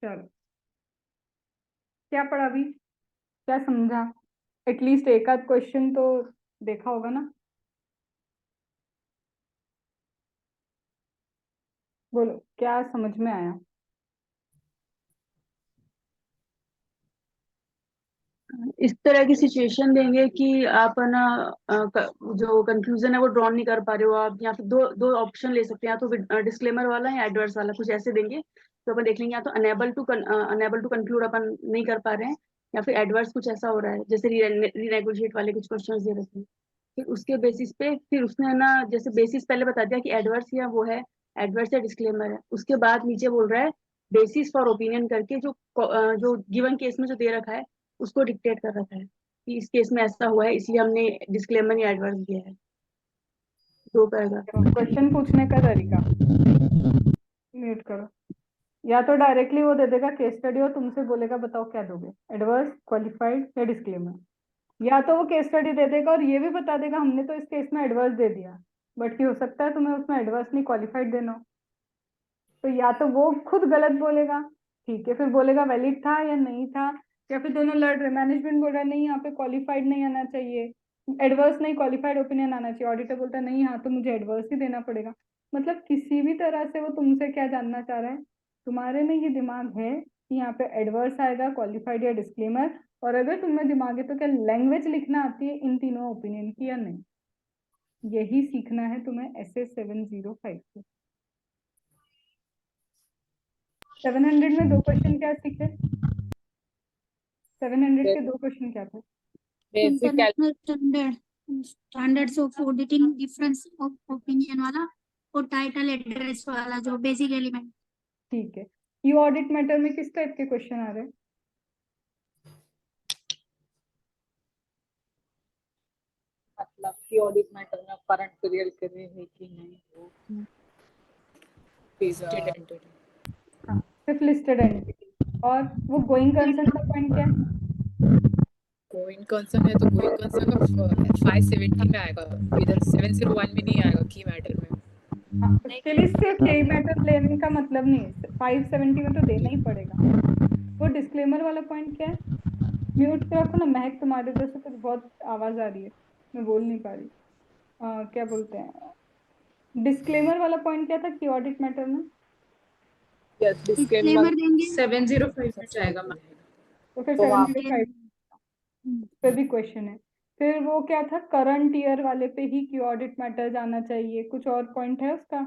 चलो, क्या पढ़ा अभी, क्या समझा? एटलीस्ट एक आध क्वेश्चन तो देखा होगा ना? बोलो, क्या समझ में आया? इस तरह की सिचुएशन देंगे कि आप है ना जो कंफ्यूजन है वो ड्रॉ नहीं कर पा रहे हो आप, या फिर दो दो ऑप्शन ले सकते हैं, या तो डिस्क्लेमर वाला या एडवर्स वाला, कुछ ऐसे देंगे तो अपन देख लेंगे। या तो अनेबल टू कंक्लूड अपन नहीं कर पा रहे हैं, या फिर एडवर्स कुछ ऐसा हो रहा है, जैसे रीनेगोशिएट वाले कुछ क्वेश्चंस दे रखे हैं। फिर उसके बेसिस पे फिर उसने है ना जैसे बेसिस पहले बता दिया कि एडवर्स या वो है, एडवर्स या डिस्क्लेमर है। उसके बाद नीचे बोल रहा है बेसिस फॉर ओपिनियन करके, जो गिवन केस में जो दे रखा है उसको डिक्टेट कर रखा है कि इस केस में ऐसा हुआ है इसलिए हमने डिस्क्लेमर या एडवर्स दिया है। दो पैराग्राफ। क्वेश्चन पूछने का तरीका म्यूट करो। या तो डायरेक्टली वो दे देगा केस स्टडी और तुमसे बोलेगा बताओ क्या दोगे, एडवर्स, क्वालिफाइड या डिस्क्लेमर। या तो वो केस स्टडी दे देगा और ये भी बता देगा हमने तो इस केस में एडवर्स दे दिया, बट हो सकता है तुम्हें उसमें एडवर्स नहीं क्वालिफाइड देना हो। तो या तो वो खुद गलत बोलेगा, ठीक है, फिर बोलेगा वैलिड था या नहीं था, या फिर दोनों लड़ रहे, मैनेजमेंट बोल रहा है नहीं यहाँ पे क्वालिफाइड नहीं आना चाहिए, एडवर्स नहीं क्वालिफाइड ओपिनियन आना चाहिए, ऑडिटर बोलता है नहीं यहाँ तो मुझे एडवर्स ही देना पड़ेगा। मतलब किसी भी तरह से वो तुमसे क्या जानना चाह रहा है, तुम्हारे में ये दिमाग है कि यहाँ पे एडवर्स आएगा, क्वालिफाइड या डिस्क्लेमर, और अगर तुम्हें दिमाग है तो क्या लैंग्वेज लिखना आती है इन तीनों ओपिनियन की या नहीं। यही सीखना है तुम्हें एसए 705 से। 700 में दो क्वेश्चन क्या सीखे? 700 के दो क्वेश्चन क्या थे? Basic international standards of auditing, difference of opinion वाला, और टाइटल एड्रेस वाला जो बेसिक एलिमेंट। ठीक है, यू ऑडिट मैटर में किस टाइप के क्वेश्चन आ रहे हैं? मतलब कि ऑडिट मैटर में करंट पीरियड के लिए है कि नहीं वो लिस्टेड एंटिटी। हाँ, सिर्फ लिस्टेड एंटिटी। और वो गोइंग कंसर्न का पॉइंट क्या है? गोइंग कंसर्न है तो गोइंग कंसर्न का 570 में आएगा, इधर 701 में नहीं आएगा की मैटर में। हाँ, उसके लिए सिर्फ यही मैटर लेने का मतलब नहीं है, 570 में तो देना ही पड़ेगा। वो डिस्क्लेमर वाला पॉइंट क्या है? म्यूट पे रखो ना, महक तुम्हारे उधर से कुछ बहुत आवाज आ रही है, मैं बोल नहीं पा रही। क्या बोलते हैं, डिस्क्लेमर वाला पॉइंट क्या था कि ऑडिट मैटर में? यस, डिस्क्लेमर देंगे 705 में जाएगा। तो फिर तो वहाँ 705 पे भी क्वेश्चन है। फिर वो क्या था, करंट ईयर वाले पे ही क्यों ऑडिट मैटर जाना चाहिए? कुछ और पॉइंट है उसका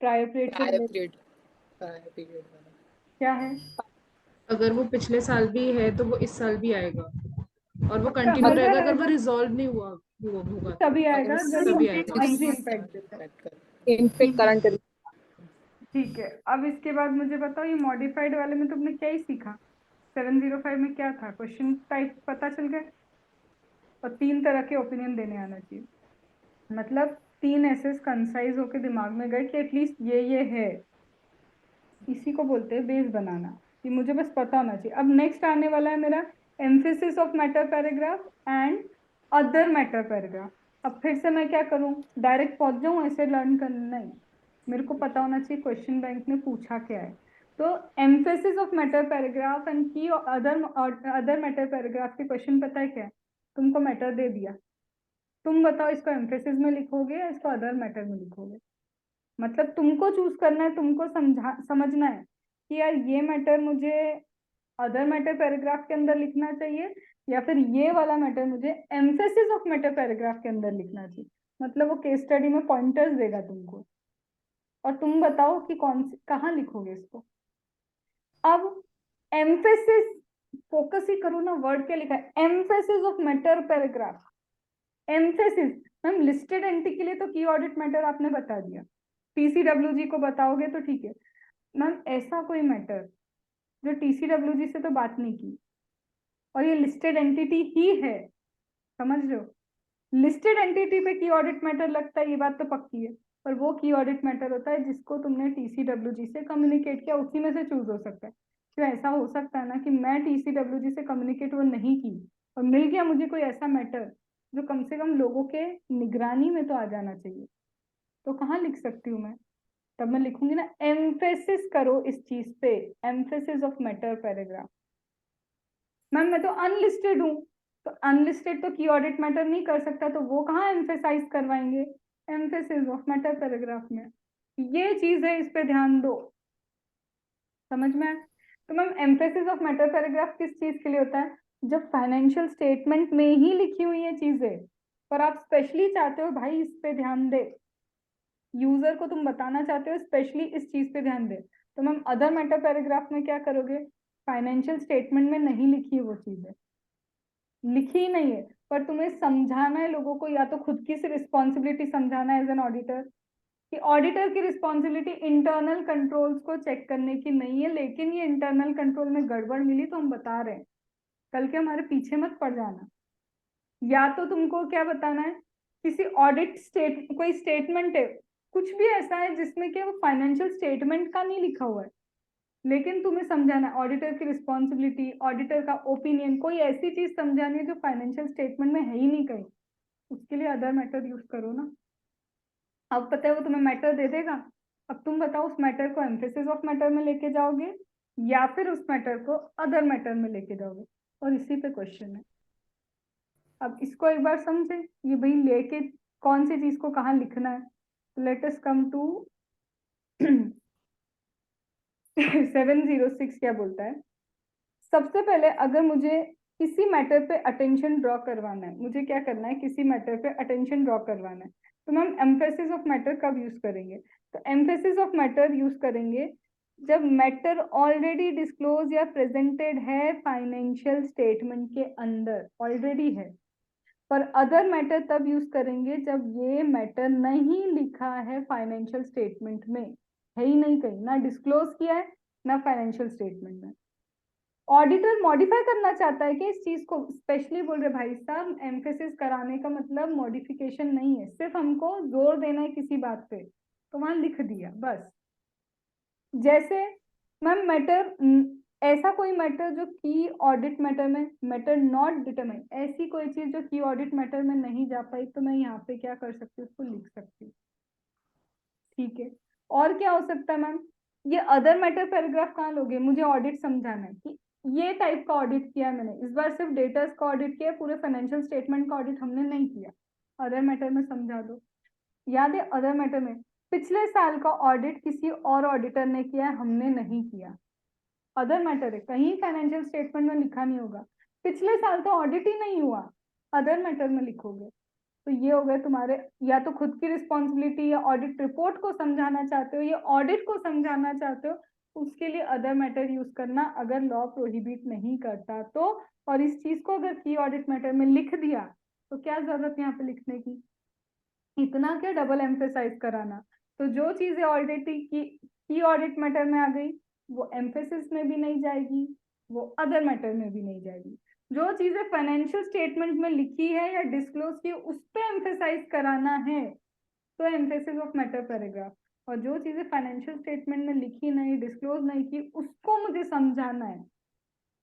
प्रायर पीरियड से प्रायर related? पीरियड वाला क्या है? अगर वो पिछले साल भी है तो वो इस साल भी आएगा, और वो अच्छा, कंटिन्यू अगर रहेगा अगर वो आएगा रिजॉल्व नहीं हुआ होगा तो। तभी आएगा, अगर अगर तभी वो आएगा। easy impact देता है। इन पे करंट। ठीक है, अब इसके बाद मुझे बताओ ये मॉडिफाइड वाले में तुमने क्या ही सीखा? 705 में क्या था, क्वेश्चन टाइप पता चल गए, और 3 तरह के ओपिनियन देने आना चाहिए। मतलब 3 ऐसे कंसाइज होके दिमाग में गए कि एटलीस्ट ये है। इसी को बोलते हैं बेस बनाना, कि मुझे बस पता होना चाहिए। अब नेक्स्ट आने वाला है मेरा emphasis of matter paragraph and other matter paragraph. अब फिर से मैं क्या करूं, डायरेक्ट पहुंच जाऊं ऐसे लर्न करना? नहीं, मेरे को पता होना चाहिए क्वेश्चन बैंक ने पूछा क्या है। तो emphasis of matter paragraph and की अदर मैटर पैराग्राफ के क्वेश्चन पता है क्या है? तुमको मैटर दे दिया, तुम बताओ इसको एम्फेसिस में लिखोगे या इसको अदर मैटर में लिखोगे। मतलब तुमको चूज करना है, तुमको समझना है कि यार ये मैटर मुझे अदर मैटर पैराग्राफ के अंदर लिखना चाहिए, या फिर ये वाला मैटर मुझे एम्फेसिस ऑफ मैटर पैराग्राफ के अंदर लिखना चाहिए। मतलब वो केस स्टडी में पॉइंटर्स देगा तुमको, और तुम बताओ कि कहाँ लिखोगे इसको। अब एम्फेसिस, फोकस ही करो ना, वर्ड क्या लिखा है, emphasis of matter paragraph. Emphasis ma'am, listed entity के लिए तो की ऑडिट मैटर आपने बता दिया, टीसीडब्ल्यूजी को बताओगे तो ठीक है। मैम ऐसा कोई मैटर जो टीसीडब्ल्यूजी से तो बात नहीं की और ये लिस्टेड एंटिटी ही है, समझ रहे हो? लिस्टेड एंटिटी पे की ऑडिट मैटर लगता है, ये बात तो पक्की है। पर वो की ऑडिट मैटर होता है जिसको तुमने टीसीडब्ल्यूजी से कम्युनिकेट किया, उसी में से चूज हो सकता है। तो ऐसा हो सकता है ना कि मैं टीसीडब्ल्यूजी से कम्युनिकेट वो नहीं की और मिल गया मुझे कोई ऐसा मैटर जो कम से कम लोगों के निगरानी में तो आ जाना चाहिए। तो कहाँ लिख सकती हूँ मैं? तब मैं लिखूंगी ना एम्फेसिस करो इस चीज पे, emphasis of matter paragraph. Ma'am मैं तो अनलिस्टेड हूँ, तो अनलिस्टेड तो की ऑडिट मैटर नहीं कर सकता, तो वो कहाँ एम्फेसाइज करवाएंगे, एम्फेसिस ऑफ मैटर पैराग्राफ में। ये चीज है, इस पे ध्यान दो, समझ में आया? तो ma'am emphasis of matter paragraph किस चीज के लिए होता है, जब फाइनेंशियल स्टेटमेंट में ही लिखी हुई है चीजें, पर आप स्पेशली चाहते हो भाई इस पे ध्यान दे, यूजर को तुम बताना चाहते हो स्पेशली इस चीज पे ध्यान दे, तो मैम अदर मैटर पैराग्राफ में क्या करोगे, फाइनेंशियल स्टेटमेंट में नहीं लिखी है वो चीजें, लिखी ही नहीं है, पर तुम्हें समझाना है लोगों को, या तो खुद की से रिस्पॉन्सिबिलिटी समझाना है एज एन ऑडिटर, कि ऑडिटर की रिस्पॉन्सिबिलिटी इंटरनल कंट्रोल्स को चेक करने की नहीं है, लेकिन ये इंटरनल कंट्रोल में गड़बड़ मिली तो हम बता रहे हैं, कल के हमारे पीछे मत पड़ जाना। या तो तुमको क्या बताना है, किसी ऑडिट स्टेट कोई स्टेटमेंट है, कुछ भी ऐसा है जिसमें कि वो फाइनेंशियल स्टेटमेंट का नहीं लिखा हुआ है, लेकिन तुम्हें समझाना ऑडिटर की रिस्पॉन्सिबिलिटी, ऑडिटर का ओपिनियन, कोई ऐसी चीज समझानी है जो फाइनेंशियल स्टेटमेंट में है ही नहीं कहीं, उसके लिए अदर मैटर यूज करो ना। अब पता है वो तुम्हें मैटर दे देगा, अब तुम बताओ उस मैटर को एम्फेसिस ऑफ मैटर में लेके जाओगे या फिर उस मैटर को अदर मैटर में लेके जाओगे, और इसी पे क्वेश्चन है। अब इसको एक बार समझे, ये भाई लेके कौन सी चीज को कहाँ लिखना है। लेट अस कम टू 706 क्या बोलता है, सबसे पहले अगर मुझे किसी मैटर पे अटेंशन ड्रॉ करवाना है, मुझे क्या करना है, किसी मैटर पे अटेंशन ड्रॉ करवाना है, तो मैम एम्फेसिस ऑफ मैटर कब यूज करेंगे, तो एम्फेसिस ऑफ मैटर यूज करेंगे जब मैटर ऑलरेडी डिस्क्लोज या प्रेजेंटेड है फाइनेंशियल स्टेटमेंट के अंदर, ऑलरेडी है। पर अदर मैटर तब यूज करेंगे जब ये मैटर नहीं लिखा है फाइनेंशियल स्टेटमेंट में, है ही नहीं कहीं, ना डिस्क्लोज किया है ना फाइनेंशियल स्टेटमेंट में। ऑडिटर मॉडिफाई करना चाहता है कि इस चीज को, स्पेशली बोल रहे भाई साहब एम्फेसिस कराने का मतलब मॉडिफिकेशन नहीं है, सिर्फ हमको जोर देना है किसी बात पे, तो वहां लिख दिया बस। जैसे मैम मैटर, ऐसा कोई मैटर जो की ऑडिट मैटर में, मैटर नॉट डिटरमाइन, ऐसी कोई चीज जो की ऑडिट मैटर में नहीं जा पाई, तो मैं यहाँ पे क्या कर सकती हूँ, उसको लिख सकती हूँ, ठीक है। और क्या हो सकता है मैम, ये अदर मैटर पैराग्राफ कहाँ लोगे, मुझे ऑडिट समझाना है कि ये टाइप का ऑडिट किया है मैंने, इस बार सिर्फ डेटास का ऑडिट किया, पूरे फाइनेंशियल स्टेटमेंट का ऑडिट हमने नहीं किया, अदर मैटर में समझा दो। याद है अदर मैटर में पिछले साल का ऑडिट किसी और ऑडिटर ने किया, हमने नहीं किया, अदर मैटर है, कहीं फाइनेंशियल स्टेटमेंट में लिखा नहीं होगा, पिछले साल तो ऑडिट ही नहीं हुआ, अदर मैटर में लिखोगे। तो ये हो गए तुम्हारे, या तो खुद की रिस्पॉन्सिबिलिटी या ऑडिट रिपोर्ट को समझाना चाहते हो या ऑडिट को समझाना चाहते हो, उसके लिए अदर मैटर यूज करना, अगर लॉ प्रोहिबिट नहीं करता तो। और इस चीज को अगर की ऑडिट मैटर में लिख दिया तो क्या जरूरत यहाँ पे लिखने की, इतना क्या डबल एम्फेसाइज कराना। तो जो चीजें ऑलरेडी की ऑडिट मैटर में आ गई वो एम्फेसिस में भी नहीं जाएगी, वो अदर मैटर में भी नहीं जाएगी। जो चीजें फाइनेंशियल स्टेटमेंट में लिखी है या डिस्क्लोज की उस पर एम्फेसाइज कराना है तो एम्फेसिस ऑफ मैटर पैराग्राफ, और जो चीजें फाइनेंशियल स्टेटमेंट में लिखी नहीं, डिस्क्लोज नहीं की, उसको मुझे समझाना है,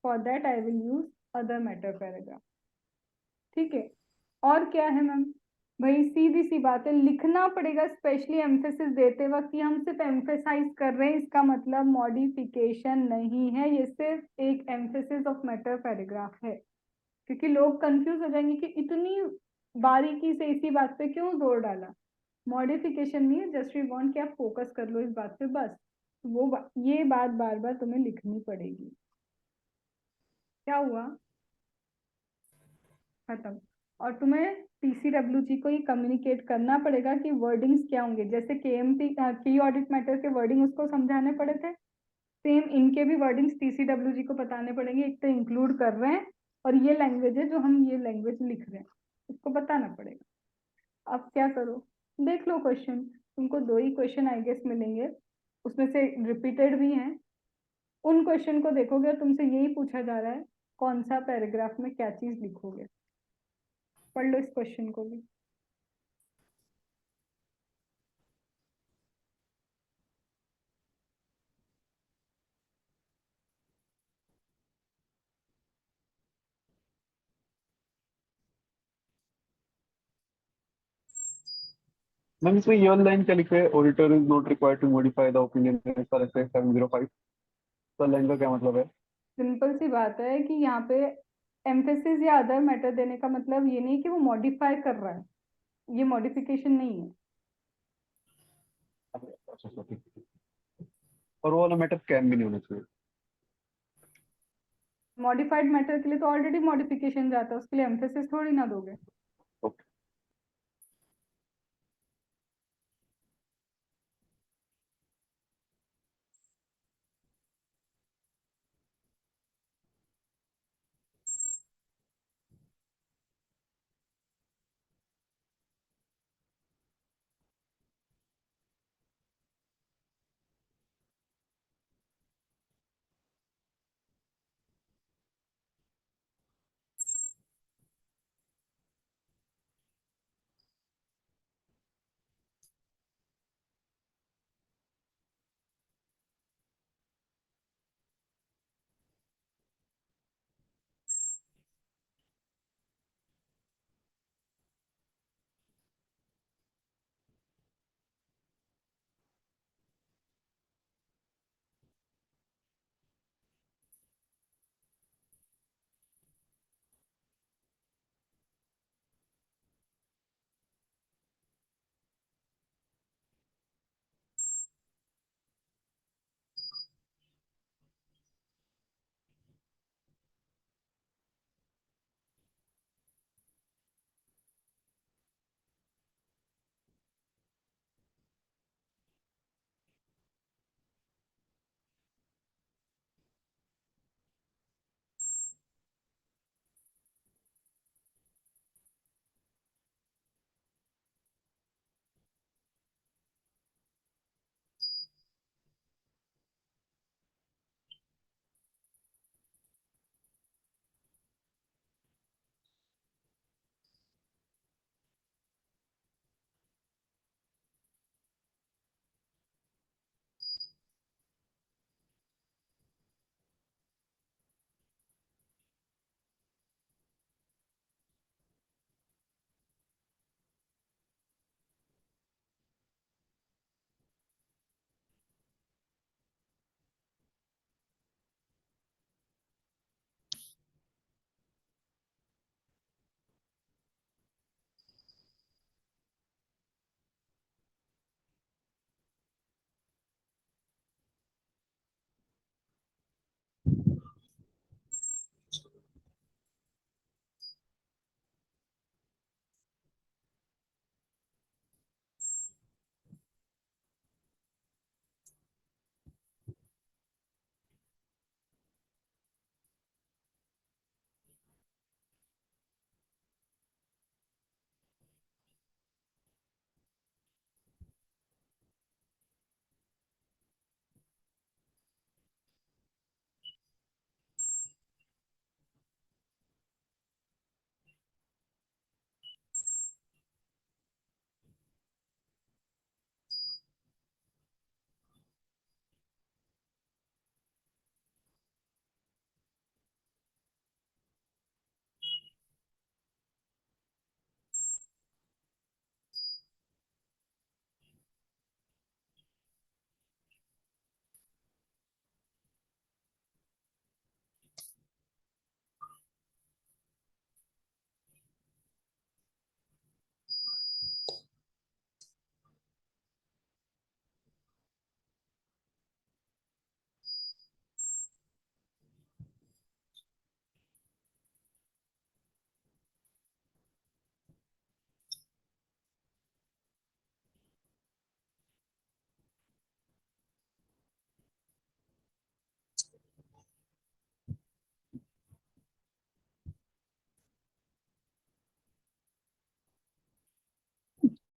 for that I will use other matter paragraph, ठीक है। और क्या है मैम, भाई सीधी सी बात है, लिखना पड़ेगा, स्पेशली एम्फेसिस देते वक्त, ये हम सिर्फ एम्फेसाइज कर रहे हैं, इसका मतलब मॉडिफिकेशन नहीं है, ये सिर्फ एक एम्फेसिस ऑफ मैटर पैराग्राफ है, क्योंकि लोग कंफ्यूज हो जाएंगे कि इतनी बारीकी से इसी बात पे क्यों जोर डाला। मॉडिफिकेशन नहीं है, जस्ट वी वांट कि आप फोकस कर लो इस बात पे बस, ये बात बार बार तुम्हें लिखनी पड़ेगी। क्या हुआ, खत्म। और तुम्हें टीसीडब्ल्यूजी को ही कम्युनिकेट करना पड़ेगा कि वर्डिंग्स क्या होंगे, जैसे केएमटी की ऑडिट मैटर के वर्डिंग उसको समझाने पड़े थे, सेम इनके भी वर्डिंग्स टीसीडब्ल्यूजी को बताने पड़ेंगे, एक तो इंक्लूड कर रहे हैं और ये लैंग्वेज है जो हम ये लैंग्वेज लिख रहे हैं, उसको बताना पड़ेगा। अब क्या करो, देख लो क्वेश्चन, तुमको दो ही क्वेश्चन आई गेस मिलेंगे, उसमें से रिपीटेड भी हैं, उन क्वेश्चन को देखोगे तुमसे यही पूछा जा रहा है कौन सा पैराग्राफ में क्या चीज लिखोगे, पढ़ लो इस क्वेश्चन को भी। मैम इसमें ये वाली लाइन क्या लिखा है, auditor is not required to modify the opinion as per S 705, तो लाइन का क्या मतलब है? सिंपल सी बात है कि यहाँ पे एम्फेसिस या अदर मैटर देने का मतलब ये नहीं कि वो मॉडिफाई कर रहा है, ये मॉडिफिकेशन नहीं है। अच्छा, ठीक है। और वो वाला मैटर कैन भी नहीं होना चाहिए। मॉडिफाइड मैटर के लिए तो ऑलरेडी मॉडिफिकेशन जाता है, उसके लिए एम्फेसिस थोड़ी ना दोगे। ओके।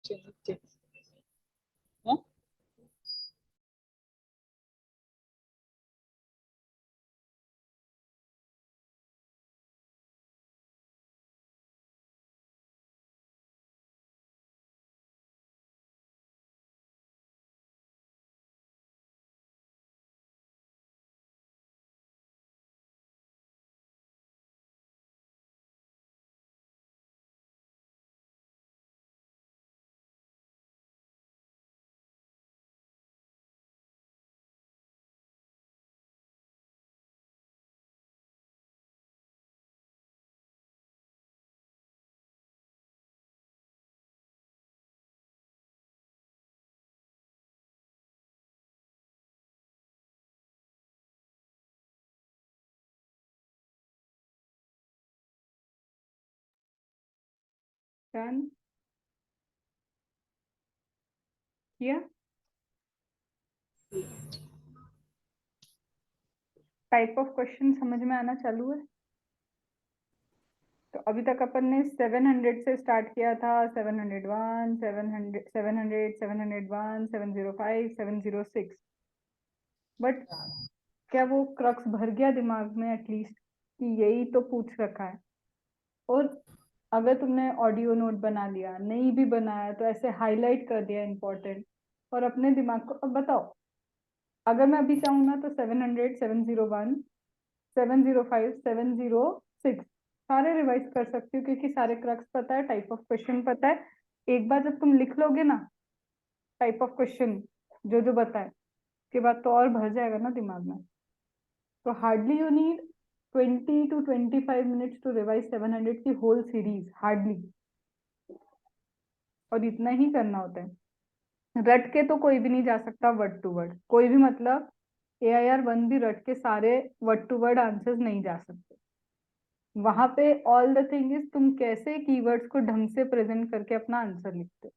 चलो, ठीक। हाँ? डन किया। टाइप ऑफ क्वेश्चन समझ में आना चालू है। तो अभी तक अपन ने 700 से स्टार्ट किया था, 701, 700, 700, 701, 705, 706। बट क्या वो क्रक्स भर गया दिमाग में एटलीस्ट कि यही तो पूछ रखा है? और अगर तुमने ऑडियो नोट बना लिया, नहीं भी बनाया तो ऐसे हाईलाइट कर दिया इम्पोर्टेंट, और अपने दिमाग को अब बताओ, अगर मैं अभी चाहूँ ना तो 700, 701, 705, 706 सारे रिवाइज कर सकती हूँ क्योंकि सारे क्रक्स पता है, टाइप ऑफ क्वेश्चन पता है। एक बार जब तुम लिख लोगे ना टाइप ऑफ क्वेश्चन जो जो बताए के बाद तो और भर जाएगा ना दिमाग में। तो hardly you need 20 to 25 minutes to revise 700 की होल सीरीज, हार्डली। और इतना ही करना होता है। रट के तो कोई भी नहीं जा सकता वर्ड टू वर्ड, कोई भी मतलब AIR 1 भी रट के सारे वर्ड टू वर्ड आंसर्स नहीं जा सकते। वहां पे ऑल द थिंग इज तुम कैसे कीवर्ड्स को ढंग से प्रेजेंट करके अपना आंसर लिखते हो,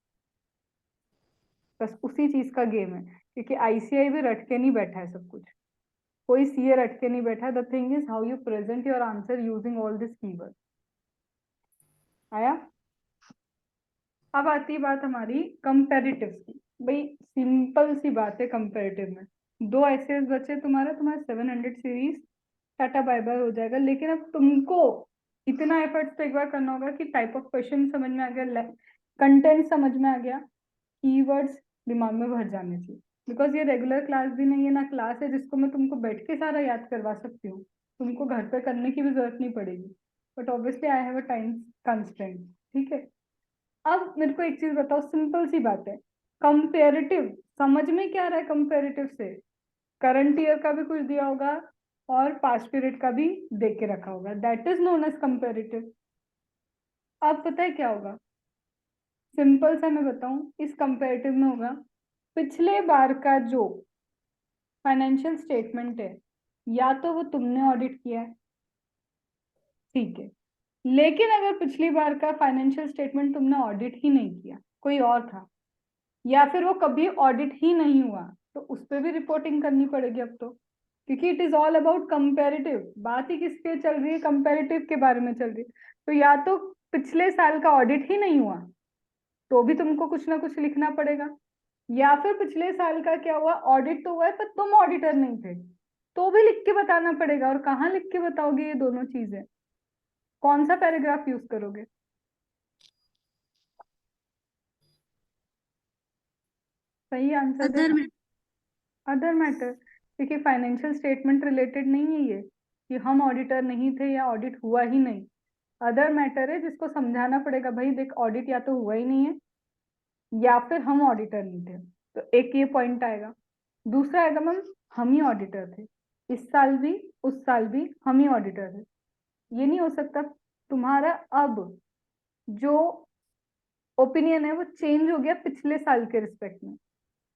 बस उसी चीज का गेम है। क्योंकि ICI भी रट के नहीं बैठा है सब कुछ, कोई CA रट के नहीं बैठा। The thing is how you present your answer using all this keyword. आया? अब आती है बात हमारी कंपैरेटिव की। भाई सिंपल सी बात है, कंपैरेटिव में 2 ऐसे बचे तुम्हारा 700 सीरीज टाटा बाय बाय हो जाएगा। लेकिन अब तुमको इतना एफर्ट्स तो एक बार करना होगा कि टाइप ऑफ क्वेश्चन समझ में आ गया, कंटेंट समझ में आ गया, कीवर्ड्स दिमाग में भर जाने चाहिए। बिकॉज ये रेगुलर क्लास भी नहीं है ना, क्लास है जिसको मैं तुमको बैठ के सारा याद करवा सकती हूँ, तुमको घर पे करने की भी जरूरत नहीं पड़ेगी। But obviously I have a time constraint, ठीक है। अब मेरे को एक चीज बताओ, सिंपल सी बात है, कंपेरेटिव समझ में क्या आ रहा है? कंपेरेटिव से करंट ईयर का भी कुछ दिया होगा और पास्ट पीरियड का भी दे के रखा होगा, that is known as comparative. अब पता है क्या होगा? सिंपल सा मैं बताऊं, इस कंपेरेटिव में होगा पिछले बार का जो फाइनेंशियल स्टेटमेंट है, या तो वो तुमने ऑडिट किया है, ठीक है, लेकिन अगर पिछली बार का फाइनेंशियल स्टेटमेंट तुमने ऑडिट ही नहीं किया, कोई और था, या फिर वो कभी ऑडिट ही नहीं हुआ, तो उस पर भी रिपोर्टिंग करनी पड़ेगी अब तो। क्योंकि it is all about comparative, बात ही किसके चल रही है? कंपेरेटिव के बारे में चल रही है। तो या तो पिछले साल का ऑडिट ही नहीं हुआ तो भी तुमको कुछ ना कुछ लिखना पड़ेगा, या फिर पिछले साल का क्या हुआ, ऑडिट तो हुआ है पर तुम ऑडिटर नहीं थे, तो भी लिख के बताना पड़ेगा। और कहाँ लिख के बताओगे ये दोनों चीजें? कौन सा पैराग्राफ यूज करोगे? सही आंसर अदर देना। में अदर मैटर, क्योंकि फाइनेंशियल स्टेटमेंट रिलेटेड नहीं है ये कि हम ऑडिटर नहीं थे या ऑडिट हुआ ही नहीं। अदर मैटर है जिसको समझाना पड़ेगा, भाई देख ऑडिट या तो हुआ ही नहीं है या फिर हम ऑडिटर नहीं थे। तो एक ये पॉइंट आएगा। दूसरा आएगा मैम हम ही ऑडिटर थे, इस साल भी उस साल भी हम ही ऑडिटर थे। ये नहीं हो सकता, तुम्हारा अब जो ओपिनियन है वो चेंज हो गया पिछले साल के रिस्पेक्ट में।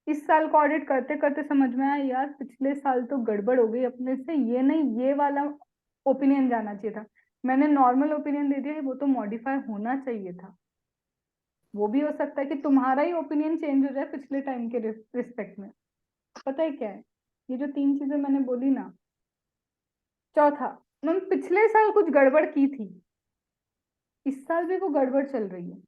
इस साल को ऑडिट करते करते समझ में आया यार पिछले साल तो गड़बड़ हो गई अपने से, ये नहीं ये वाला ओपिनियन जाना चाहिए था, मैंने नॉर्मल ओपिनियन दे दिया, वो तो मॉडिफाई होना चाहिए था। वो भी हो सकता है कि तुम्हारा ही ओपिनियन चेंज हो जाए पिछले टाइम के रिस्पेक्ट में। पता है क्या है, ये जो 3 चीजें मैंने बोली ना। चौथा, मैम पिछले साल कुछ गड़बड़ की थी, इस साल भी वो गड़बड़ चल रही है।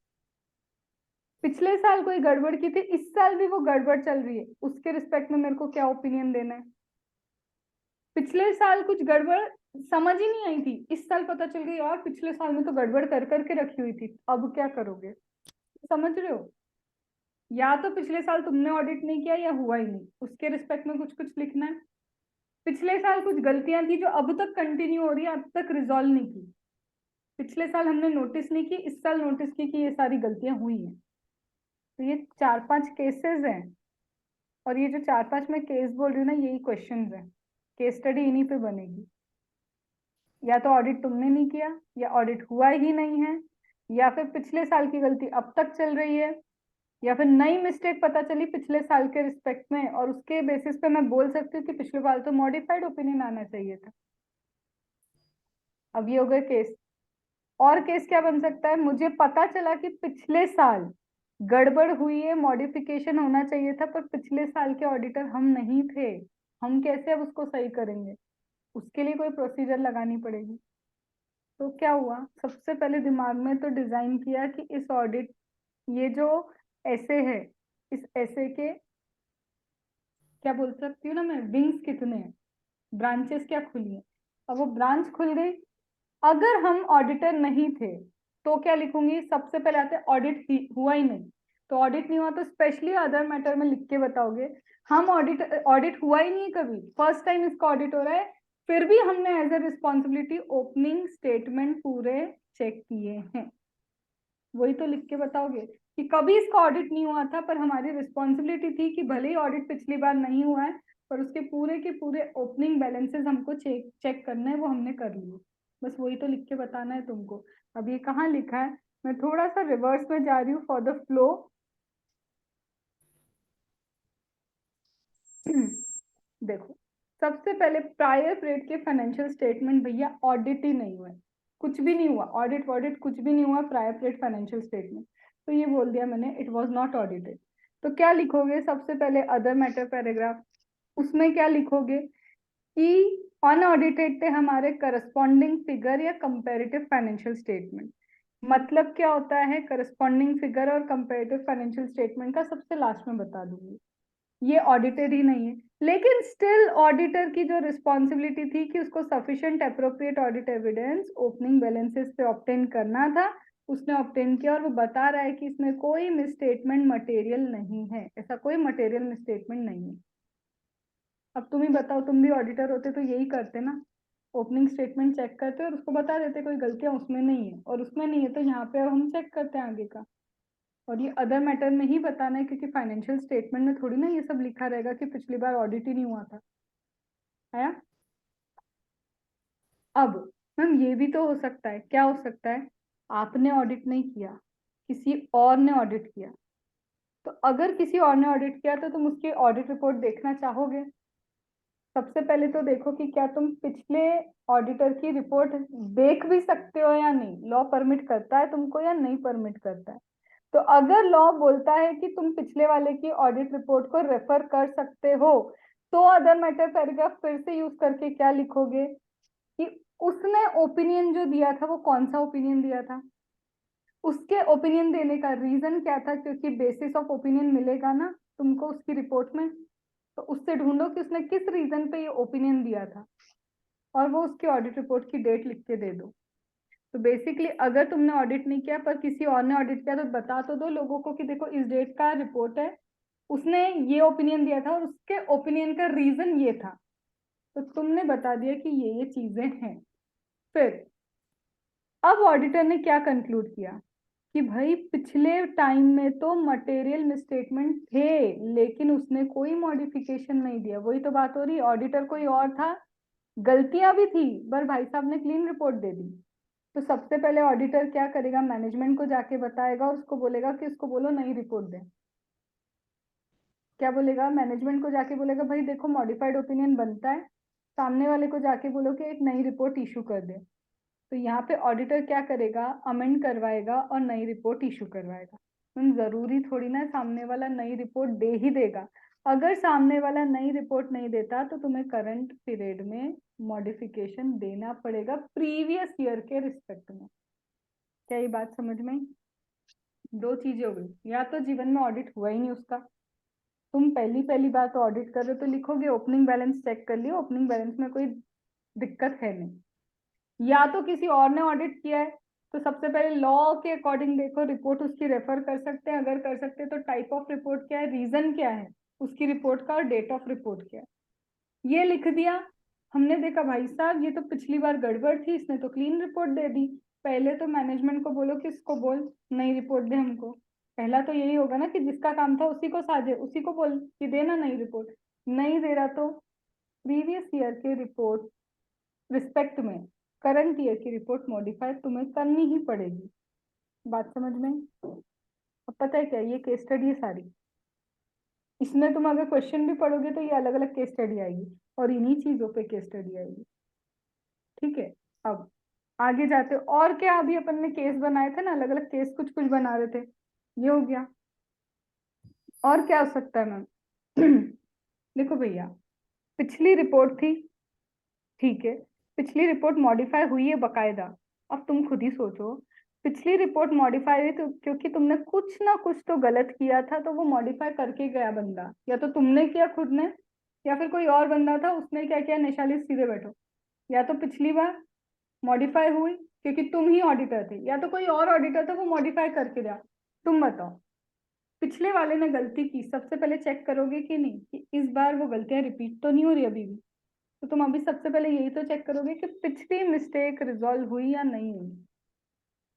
पिछले साल कोई गड़बड़ की थी, इस साल भी वो गड़बड़ चल रही है, उसके रिस्पेक्ट में मेरे को क्या ओपिनियन देना है? पिछले साल कुछ गड़बड़ समझ ही नहीं आई थी, इस साल पता चल गई यार पिछले साल में तो गड़बड़ कर करके रखी हुई थी, अब क्या करोगे? समझ रहे हो? या तो पिछले साल तुमने ऑडिट नहीं किया या हुआ ही नहीं, उसके रिस्पेक्ट में कुछ कुछ लिखना है। पिछले साल कुछ गलतियां थी जो अब तक कंटिन्यू हो रही है, अब तक रिजॉल्व नहीं की, पिछले साल हमने नोटिस नहीं की, इस साल नोटिस की कि ये सारी गलतियां हुई हैं। तो ये 4-5 केसेस हैं, और ये जो 4-5 मैं केस बोल रही हूँ ना, यही क्वेश्चंस हैं, केस स्टडी इन्हीं पे बनेगी। या तो ऑडिट तुमने नहीं किया, या ऑडिट हुआ ही नहीं है, या फिर पिछले साल की गलती अब तक चल रही है, या फिर नई मिस्टेक पता चली पिछले साल के रिस्पेक्ट में, और उसके बेसिस पे मैं बोल सकती हूँ कि पिछले साल तो मॉडिफाइड ओपिनियन आना चाहिए था। अब ये हो गए केस। और केस क्या बन सकता है, मुझे पता चला कि पिछले साल गड़बड़ हुई है, मॉडिफिकेशन होना चाहिए था, पर पिछले साल के ऑडिटर हम नहीं थे, हम कैसे अब उसको सही करेंगे, उसके लिए कोई प्रोसीजर लगानी पड़ेगी। तो क्या हुआ, सबसे पहले दिमाग में तो डिजाइन किया कि इस ऑडिट, ये जो ऐसे है, इस ऐसे के क्या बोल सकती हूँ ना मैं, विंग्स कितने हैं, ब्रांचेस क्या खुली है। अब वो ब्रांच खुल गई, अगर हम ऑडिटर नहीं थे तो क्या लिखूंगी, सबसे पहले आते ऑडिट हुआ ही नहीं, तो ऑडिट नहीं हुआ तो स्पेशली अदर मैटर में लिख के बताओगे हम ऑडिट हुआ ही नहीं कभी, फर्स्ट टाइम इसका ऑडिट हो रहा है, फिर भी हमने as a responsibility opening statement पूरे चेक किए हैं, वही तो लिख के बताओगे कि कभी इसका ऑडिट नहीं हुआ था, पर हमारी रिस्पॉन्सिबिलिटी थी कि भले ही ऑडिट पिछली बार नहीं हुआ है, पर उसके पूरे ओपनिंग बैलेंसेस हमको चेक करना है, वो हमने कर लिए, बस वही तो लिख के बताना है तुमको। अब ये कहाँ लिखा है, मैं थोड़ा सा रिवर्स में जा रही हूँ फॉर द फ्लो। देखो, सबसे पहले प्रायर पीरियड के फाइनेंशियल स्टेटमेंट भैया ऑडिट ही नहीं हुआ, कुछ भी नहीं हुआ, ऑडिट वॉडिट कुछ भी नहीं हुआ, प्रायर पीरियड फाइनेंशियल स्टेटमेंट, तो ये बोल दिया मैंने इट वाज नॉट ऑडिटेड। तो क्या लिखोगे, सबसे पहले अदर मैटर पैराग्राफ, उसमें क्या लिखोगे कि अनऑडिटेड थे हमारे करस्पॉन्डिंग फिगर या कंपैरेटिव फाइनेंशियल स्टेटमेंट। मतलब क्या होता है, करस्पॉन्डिंग फिगर और कंपैरेटिव फाइनेंशियल स्टेटमेंट का सबसे लास्ट में बता दूंगी, ये ऑडिटेड ही नहीं है, लेकिन स्टिल ऑडिटर की जो रिस्पॉन्सिबिलिटी थी कि उसको sufficient appropriate audit evidence opening balances से ऑब्टेन करना था, उसने ऑब्टेन किया, और वो बता रहा है कि इसमें कोई मिसस्टेटमेंट मटेरियल नहीं है, ऐसा कोई मटेरियल मिसस्टेटमेंट नहीं है। अब तुम ही बताओ, तुम भी ऑडिटर होते तो यही करते ना, ओपनिंग स्टेटमेंट चेक करते और उसको बता देते कोई गलतियां उसमें नहीं है, और उसमें नहीं है तो यहाँ पे हम चेक करते हैं आगे का, और ये अदर मैटर में ही बताना है, क्योंकि फाइनेंशियल स्टेटमेंट में थोड़ी ना ये सब लिखा रहेगा कि पिछली बार ऑडिट ही नहीं हुआ था, है। अब मैम ये भी तो हो सकता है, क्या हो सकता है, आपने ऑडिट नहीं किया, किसी और ने ऑडिट किया, तो अगर किसी और ने ऑडिट किया तो तुम उसकी ऑडिट रिपोर्ट देखना चाहोगे। सबसे पहले तो देखो कि क्या तुम पिछले ऑडिटर की रिपोर्ट देख भी सकते हो या नहीं, लॉ परमिट करता है तुमको या नहीं परमिट करता है। तो अगर लॉ बोलता है कि तुम पिछले वाले की ऑडिट रिपोर्ट को रेफर कर सकते हो, तो अदर मैटर पैराग्राफ फिर से यूज करके क्या लिखोगे कि उसने ओपिनियन जो दिया था वो कौन सा ओपिनियन दिया था, उसके ओपिनियन देने का रीजन क्या था, क्योंकि बेसिस ऑफ ओपिनियन मिलेगा ना तुमको उसकी रिपोर्ट में, तो उससे ढूंढो कि उसने किस रीजन पे ये ओपिनियन दिया था, और वो उसकी ऑडिट रिपोर्ट की डेट लिख के दे दो। तो बेसिकली अगर तुमने ऑडिट नहीं किया पर किसी और ने ऑडिट किया, तो बता तो दो लोगों को कि देखो इस डेट का रिपोर्ट है, उसने ये ओपिनियन दिया था और उसके ओपिनियन का रीजन ये था, तो तुमने बता दिया कि ये चीजें हैं। फिर अब ऑडिटर ने क्या कंक्लूड किया कि भाई पिछले टाइम में तो मटेरियल मिसस्टेटमेंट थे, लेकिन उसने कोई मॉडिफिकेशन नहीं दिया, वही तो बात हो रही, ऑडिटर कोई और था, गलतियां भी थी, पर भाई साहब ने क्लीन रिपोर्ट दे दी। तो सबसे पहले ऑडिटर क्या करेगा, मैनेजमेंट को जाके बताएगा और उसको बोलेगा कि उसको बोलो नई रिपोर्ट दे। क्या बोलेगा, मैनेजमेंट को जाके बोलेगा भाई देखो मॉडिफाइड ओपिनियन बनता है, सामने वाले को जाके बोलो कि एक नई रिपोर्ट इशू कर दे। तो यहाँ पे ऑडिटर क्या करेगा, अमेंड करवाएगा और नई रिपोर्ट इशू करवाएगा। जरूरी थोड़ी ना सामने वाला नई रिपोर्ट दे ही देगा, अगर सामने वाला नई रिपोर्ट नहीं देता तो तुम्हें करंट पीरियड में मॉडिफिकेशन देना पड़ेगा प्रीवियस ईयर के रिस्पेक्ट में। क्या ये बात समझ में आई? दो चीजें हो गई, या तो जीवन में ऑडिट हुआ ही नहीं उसका, तुम पहली बार तो ऑडिट कर रहे हो तो लिखोगे ओपनिंग बैलेंस चेक कर लियो, ओपनिंग बैलेंस में कोई दिक्कत है नहीं, या तो किसी और ने ऑडिट किया है, तो सबसे पहले लॉ के अकॉर्डिंग देखो रिपोर्ट उसकी रेफर कर सकते हैं, अगर कर सकते हैं तो टाइप ऑफ रिपोर्ट क्या है, रीजन क्या है उसकी रिपोर्ट का, और डेट ऑफ रिपोर्ट क्या है, ये लिख दिया। हमने देखा भाई साहब ये तो पिछली बार गड़बड़ थी, इसने तो क्लीन रिपोर्ट दे दी, पहले तो मैनेजमेंट को बोलो कि इसको बोल नई रिपोर्ट दे हमको, पहला तो यही होगा ना कि जिसका काम था उसी को साझे, उसी को बोल कि देना नई रिपोर्ट, नहीं दे रहा तो प्रीवियस ईयर के रिपोर्ट रिस्पेक्ट में करंट ईयर की रिपोर्ट मॉडिफाई तुम्हें करनी ही पड़ेगी। बात समझ में? अब पता है क्या, ये केस स्टडी है सारी, इसमें तुम अगर क्वेश्चन भी पढ़ोगे तो ये अलग अलग केस स्टडी आएगी और इन्हीं चीजों पे केस स्टडी आएगी। ठीक है, अब आगे जाते और क्या, अभी अपन ने केस बनाए थे ना, अलग अलग केस कुछ कुछ बना रहे थे, ये हो गया। और क्या हो सकता है मैम? देखो भैया, पिछली रिपोर्ट थी, ठीक है, पिछली रिपोर्ट मॉडिफाई हुई है बकायदा। अब तुम खुद ही सोचो, पिछली रिपोर्ट मॉडिफाई हुई तो क्योंकि तुमने कुछ ना कुछ तो गलत किया था, तो वो मॉडिफाई करके गया बंदा, या तो तुमने किया खुद ने, या फिर कोई और बंदा था उसने क्या किया, निशाली सीधे बैठो, या तो पिछली बार मॉडिफाई हुई क्योंकि तुम ही ऑडिटर थे, या तो कोई और ऑडिटर था वो मॉडिफाई करके दिया। तुम बताओ, पिछले वाले ने गलती की, सबसे पहले चेक करोगे कि नहीं कि इस बार वो गलतियां रिपीट तो नहीं हो रही अभी भी? तो तुम अभी सबसे पहले यही तो चेक करोगे कि पिछली मिस्टेक रिजॉल्व हुई या नहीं हुई।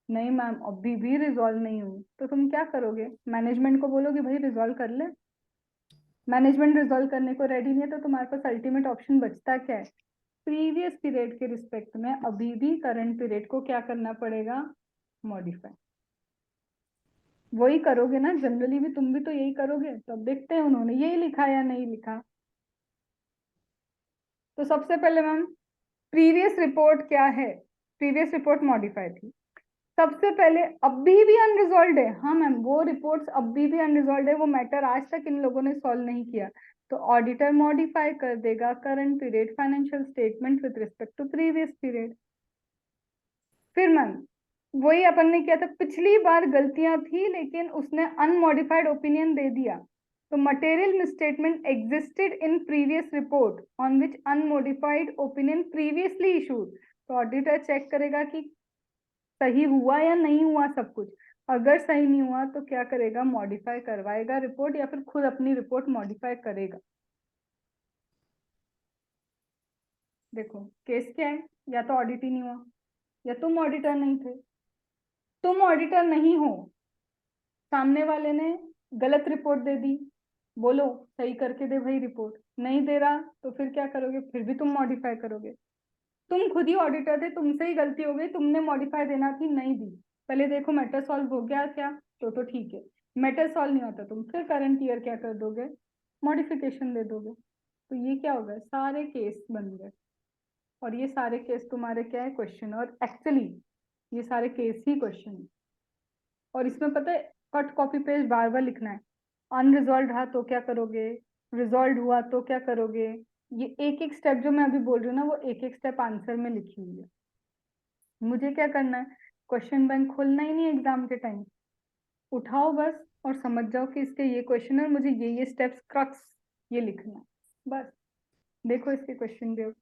नहीं मैम, अभी भी रिजॉल्व नहीं हुई, तो तुम क्या करोगे? मैनेजमेंट को बोलोगे भाई रिजॉल्व कर ले। मैनेजमेंट रिजॉल्व करने को रेडी नहीं है, तो तुम्हारे पास अल्टीमेट ऑप्शन बचता क्या है? प्रीवियस पीरियड के रिस्पेक्ट में अभी भी करंट पीरियड को क्या करना पड़ेगा? मॉडिफाई। वही करोगे ना, जनरली भी तुम भी तो यही करोगे। तो अब देखते हैं उन्होंने यही लिखा या नहीं लिखा। तो सबसे पहले मैम, प्रीवियस रिपोर्ट क्या है? प्रीवियस रिपोर्ट मॉडिफाई थी। सबसे पहले अभी भी अनरिजॉल्व है, हाँ मैम, वो रिपोर्ट्स अभी भी अनरिजॉल्व है, वो मैटर आज तक इन लोगों ने सॉल्व नहीं किया, तो ऑडिटर मॉडिफाई कर देगा current period financial statement with respect to previous period. फिर मैम, वही अपन ने किया था, पिछली बार गलतियां थी लेकिन उसने अनमॉडिफाइड ओपिनियन दे दिया, तो material misstatement existed in previous report on which unmodified opinion previously issued, तो ऑडिटर चेक करेगा कि सही हुआ या नहीं हुआ सब कुछ। अगर सही नहीं हुआ तो क्या करेगा? मॉडिफाई करवाएगा रिपोर्ट, या फिर खुद अपनी रिपोर्ट मॉडिफाई करेगा। देखो केस क्या है, या तो ऑडिट ही नहीं हुआ, या तुम ऑडिटर नहीं थे। तुम ऑडिटर नहीं हो, सामने वाले ने गलत रिपोर्ट दे दी, बोलो सही करके दे भाई रिपोर्ट, नहीं दे रहा तो फिर क्या करोगे? फिर भी तुम मॉडिफाई करोगे। तुम खुद ही ऑडिटर थे, तुमसे ही गलती हो गई, तुमने मॉडिफाई देना थी, नहीं दी। पहले देखो मैटर सॉल्व हो गया क्या, तो ठीक है। मैटर सॉल्व नहीं होता, तुम फिर करंट ईयर क्या कर दोगे? मॉडिफिकेशन दे दोगे। तो ये क्या हो गया? सारे केस बन गए, और ये सारे केस तुम्हारे क्या है? क्वेश्चन। और एक्चुअली ये सारे केस ही क्वेश्चन है। और इसमें पता है, कट कॉपी पेस्ट बार बार लिखना है। अनरिजॉल्व रहा तो क्या करोगे, रिजॉल्व हुआ तो क्या करोगे, ये एक एक स्टेप जो मैं अभी बोल रही हूँ ना, वो एक एक स्टेप आंसर में लिखी हुई है। मुझे क्या करना है? क्वेश्चन बैंक खोलना ही नहीं एग्जाम के टाइम, उठाओ बस और समझ जाओ कि इसके ये क्वेश्चन है, और मुझे ये स्टेप्स क्रक्स ये लिखना है बस। देखो इसके क्वेश्चन दो।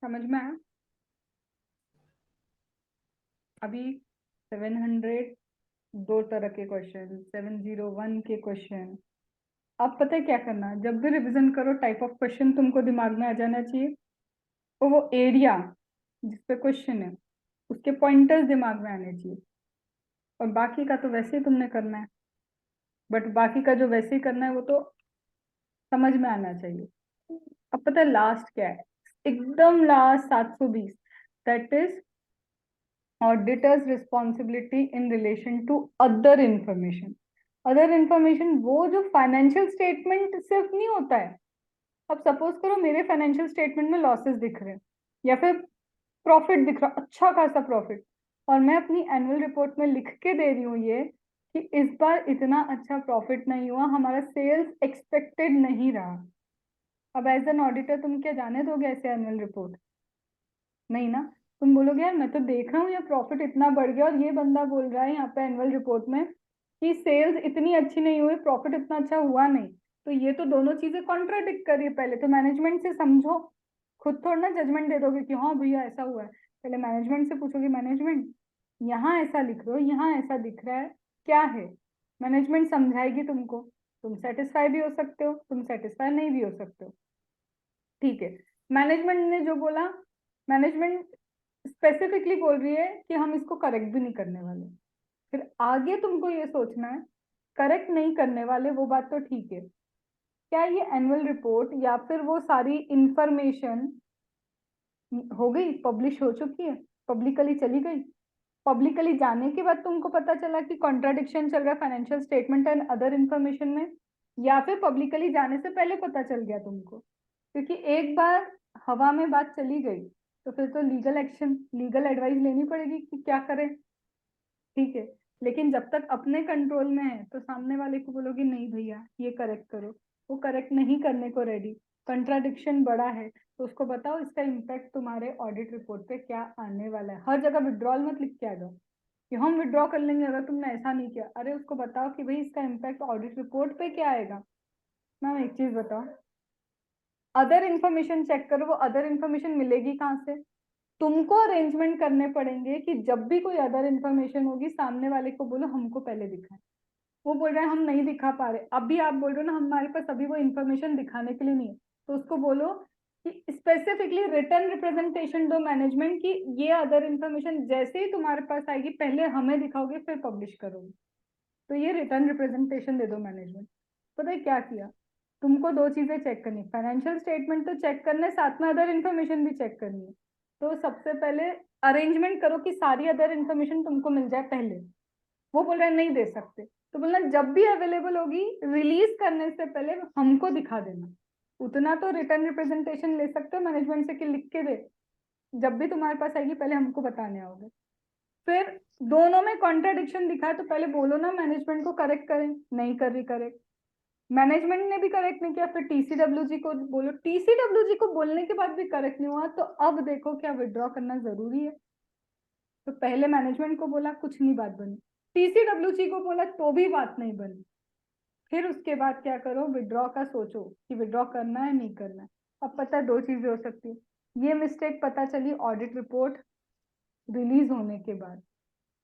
समझ में आया? अभी 700 दो तरह के क्वेश्चन, 701 के क्वेश्चन। अब पता है क्या करना है, जब भी रिवीजन करो टाइप ऑफ क्वेश्चन तुमको दिमाग में आ जाना चाहिए, तो वो एरिया जिस पे क्वेश्चन है उसके पॉइंटर्स दिमाग में आने चाहिए, और बाकी का तो वैसे ही तुमने करना है, बट बाकी का जो वैसे ही करना है वो तो समझ में आना चाहिए। अब पता है लास्ट क्या है, एकदम last 720, that is auditor's responsibility in relation to other information. Other information वो जो फाइनेंशियल स्टेटमेंट सिर्फ नहीं होता है। अब सपोज करो मेरे फाइनेंशियल स्टेटमेंट में लॉसेस दिख रहे हैं या फिर प्रॉफिट दिख रहा, अच्छा खासा प्रॉफिट, और मैं अपनी एनुअल रिपोर्ट में लिख के दे रही हूँ ये कि इस बार इतना अच्छा प्रॉफिट नहीं हुआ, हमारा सेल्स एक्सपेक्टेड नहीं रहा। अब एज एन ऑडिटर तुम क्या जाने दोगे ऐसे एनुअल रिपोर्ट? नहीं ना, तुम बोलोगे यार मैं तो देख रहा हूँ ये प्रॉफिट इतना बढ़ गया और ये बंदा बोल रहा है यहाँ पे एनुअल रिपोर्ट में कि सेल्स इतनी अच्छी नहीं हुई, प्रॉफिट इतना अच्छा हुआ नहीं, तो ये तो दोनों चीजें कॉन्ट्राडिक्ट कर रही है। पहले तो मैनेजमेंट से समझो, खुद थोड़ा ना जजमेंट दे दोगे कि हाँ भैया ऐसा हुआ है। पहले मैनेजमेंट से पूछोगे मैनेजमेंट यहाँ ऐसा लिख रहे हो, यहाँ ऐसा दिख रहा है, क्या है? मैनेजमेंट समझाएगी तुमको, तुम सेटिस्फाई भी हो सकते हो, तुम सेटिस्फाई नहीं भी हो सकते हो, ठीक है। मैनेजमेंट ने जो बोला, मैनेजमेंट स्पेसिफिकली बोल रही है कि हम इसको करेक्ट भी नहीं करने वाले। फिर आगे तुमको ये सोचना है करेक्ट नहीं करने वाले, वो बात तो ठीक है, क्या ये एनुअल रिपोर्ट या फिर वो सारी इंफॉर्मेशन हो गई, पब्लिश हो चुकी है, पब्लिकली चली गई? पब्लिकली जाने के बाद तुमको पता चला कि कॉन्ट्राडिक्शन चल रहा है financial statement and other information में, या फिर पब्लिकली जाने से पहले पता चल गया तुमको? क्योंकि एक बार हवा में बात चली गई तो फिर तो लीगल एक्शन, लीगल एडवाइस लेनी पड़ेगी कि क्या करें, ठीक है। लेकिन जब तक अपने कंट्रोल में है तो सामने वाले को बोलोगे नहीं भैया ये करेक्ट करो, वो करेक्ट नहीं करने को रेडी, कंट्राडिक्शन बड़ा है तो उसको बताओ इसका इम्पैक्ट तुम्हारे ऑडिट रिपोर्ट पे क्या आने वाला है। हर जगह विड्रॉल मत लिख के आ जाओ कि हम विड्रॉ कर लेंगे अगर तुमने ऐसा नहीं किया। अरे उसको बताओ कि भाई इसका इम्पैक्ट ऑडिट रिपोर्ट पे क्या आएगा। मैम एक चीज बताओ, अदर इन्फॉर्मेशन चेक करो, वो अदर इन्फॉर्मेशन मिलेगी कहाँ से? तुमको अरेंजमेंट करने पड़ेंगे कि जब भी कोई अदर इन्फॉर्मेशन होगी सामने वाले को बोलो हमको पहले दिखाए। वो बोल रहा है हम नहीं दिखा पा रहे, अभी आप बोल रहे हो ना हमारे पास अभी वो इन्फॉर्मेशन दिखाने के लिए नहीं है, तो उसको बोलो कि स्पेसिफिकली रिटर्न रिप्रेजेंटेशन दो मैनेजमेंट की ये अदर इन्फॉर्मेशन जैसे ही तुम्हारे पास आएगी पहले हमें दिखाओगे फिर पब्लिश करोगे, तो ये रिटर्न रिप्रेजेंटेशन दे दो मैनेजमेंट। पता है क्या किया, तुमको दो चीजें चेक करनी, फाइनेंशियल स्टेटमेंट तो चेक करना है, साथ में अदर इन्फॉर्मेशन भी चेक करनी है। तो सबसे पहले अरेंजमेंट करो कि सारी अदर इन्फॉर्मेशन तुमको मिल जाए पहले। वो बोल रहे हैं नहीं दे सकते, तो बोलना जब भी अवेलेबल होगी रिलीज करने से पहले हमको दिखा देना। उतना तो रिटर्न रिप्रेजेंटेशन ले सकते हो मैनेजमेंट से कि लिख के दे, जब भी तुम्हारे पास आएगी पहले हमको बताने आओगे। फिर दोनों में कॉन्ट्राडिक्शन दिखा है तो पहले बोलो ना मैनेजमेंट को करेक्ट करें, नहीं कर रही करेक्ट, मैनेजमेंट ने भी करेक्ट नहीं किया फिर टीसीडब्ल्यूजी को बोलो, टीसीडब्ल्यूजी को बोलने के बाद भी करेक्ट नहीं हुआ तो अब देखो क्या विड्रॉ करना जरूरी है? तो पहले मैनेजमेंट को बोला कुछ नहीं बात बनी, टीसीडब्ल्यूजी को बोला तो भी बात नहीं बनी, फिर उसके बाद क्या करो विड्रॉ का सोचो कि विड्रॉ करना है नहीं करना है। अब पता है दो चीजें हो सकती है, ये मिस्टेक पता चली ऑडिट रिपोर्ट रिलीज होने के बाद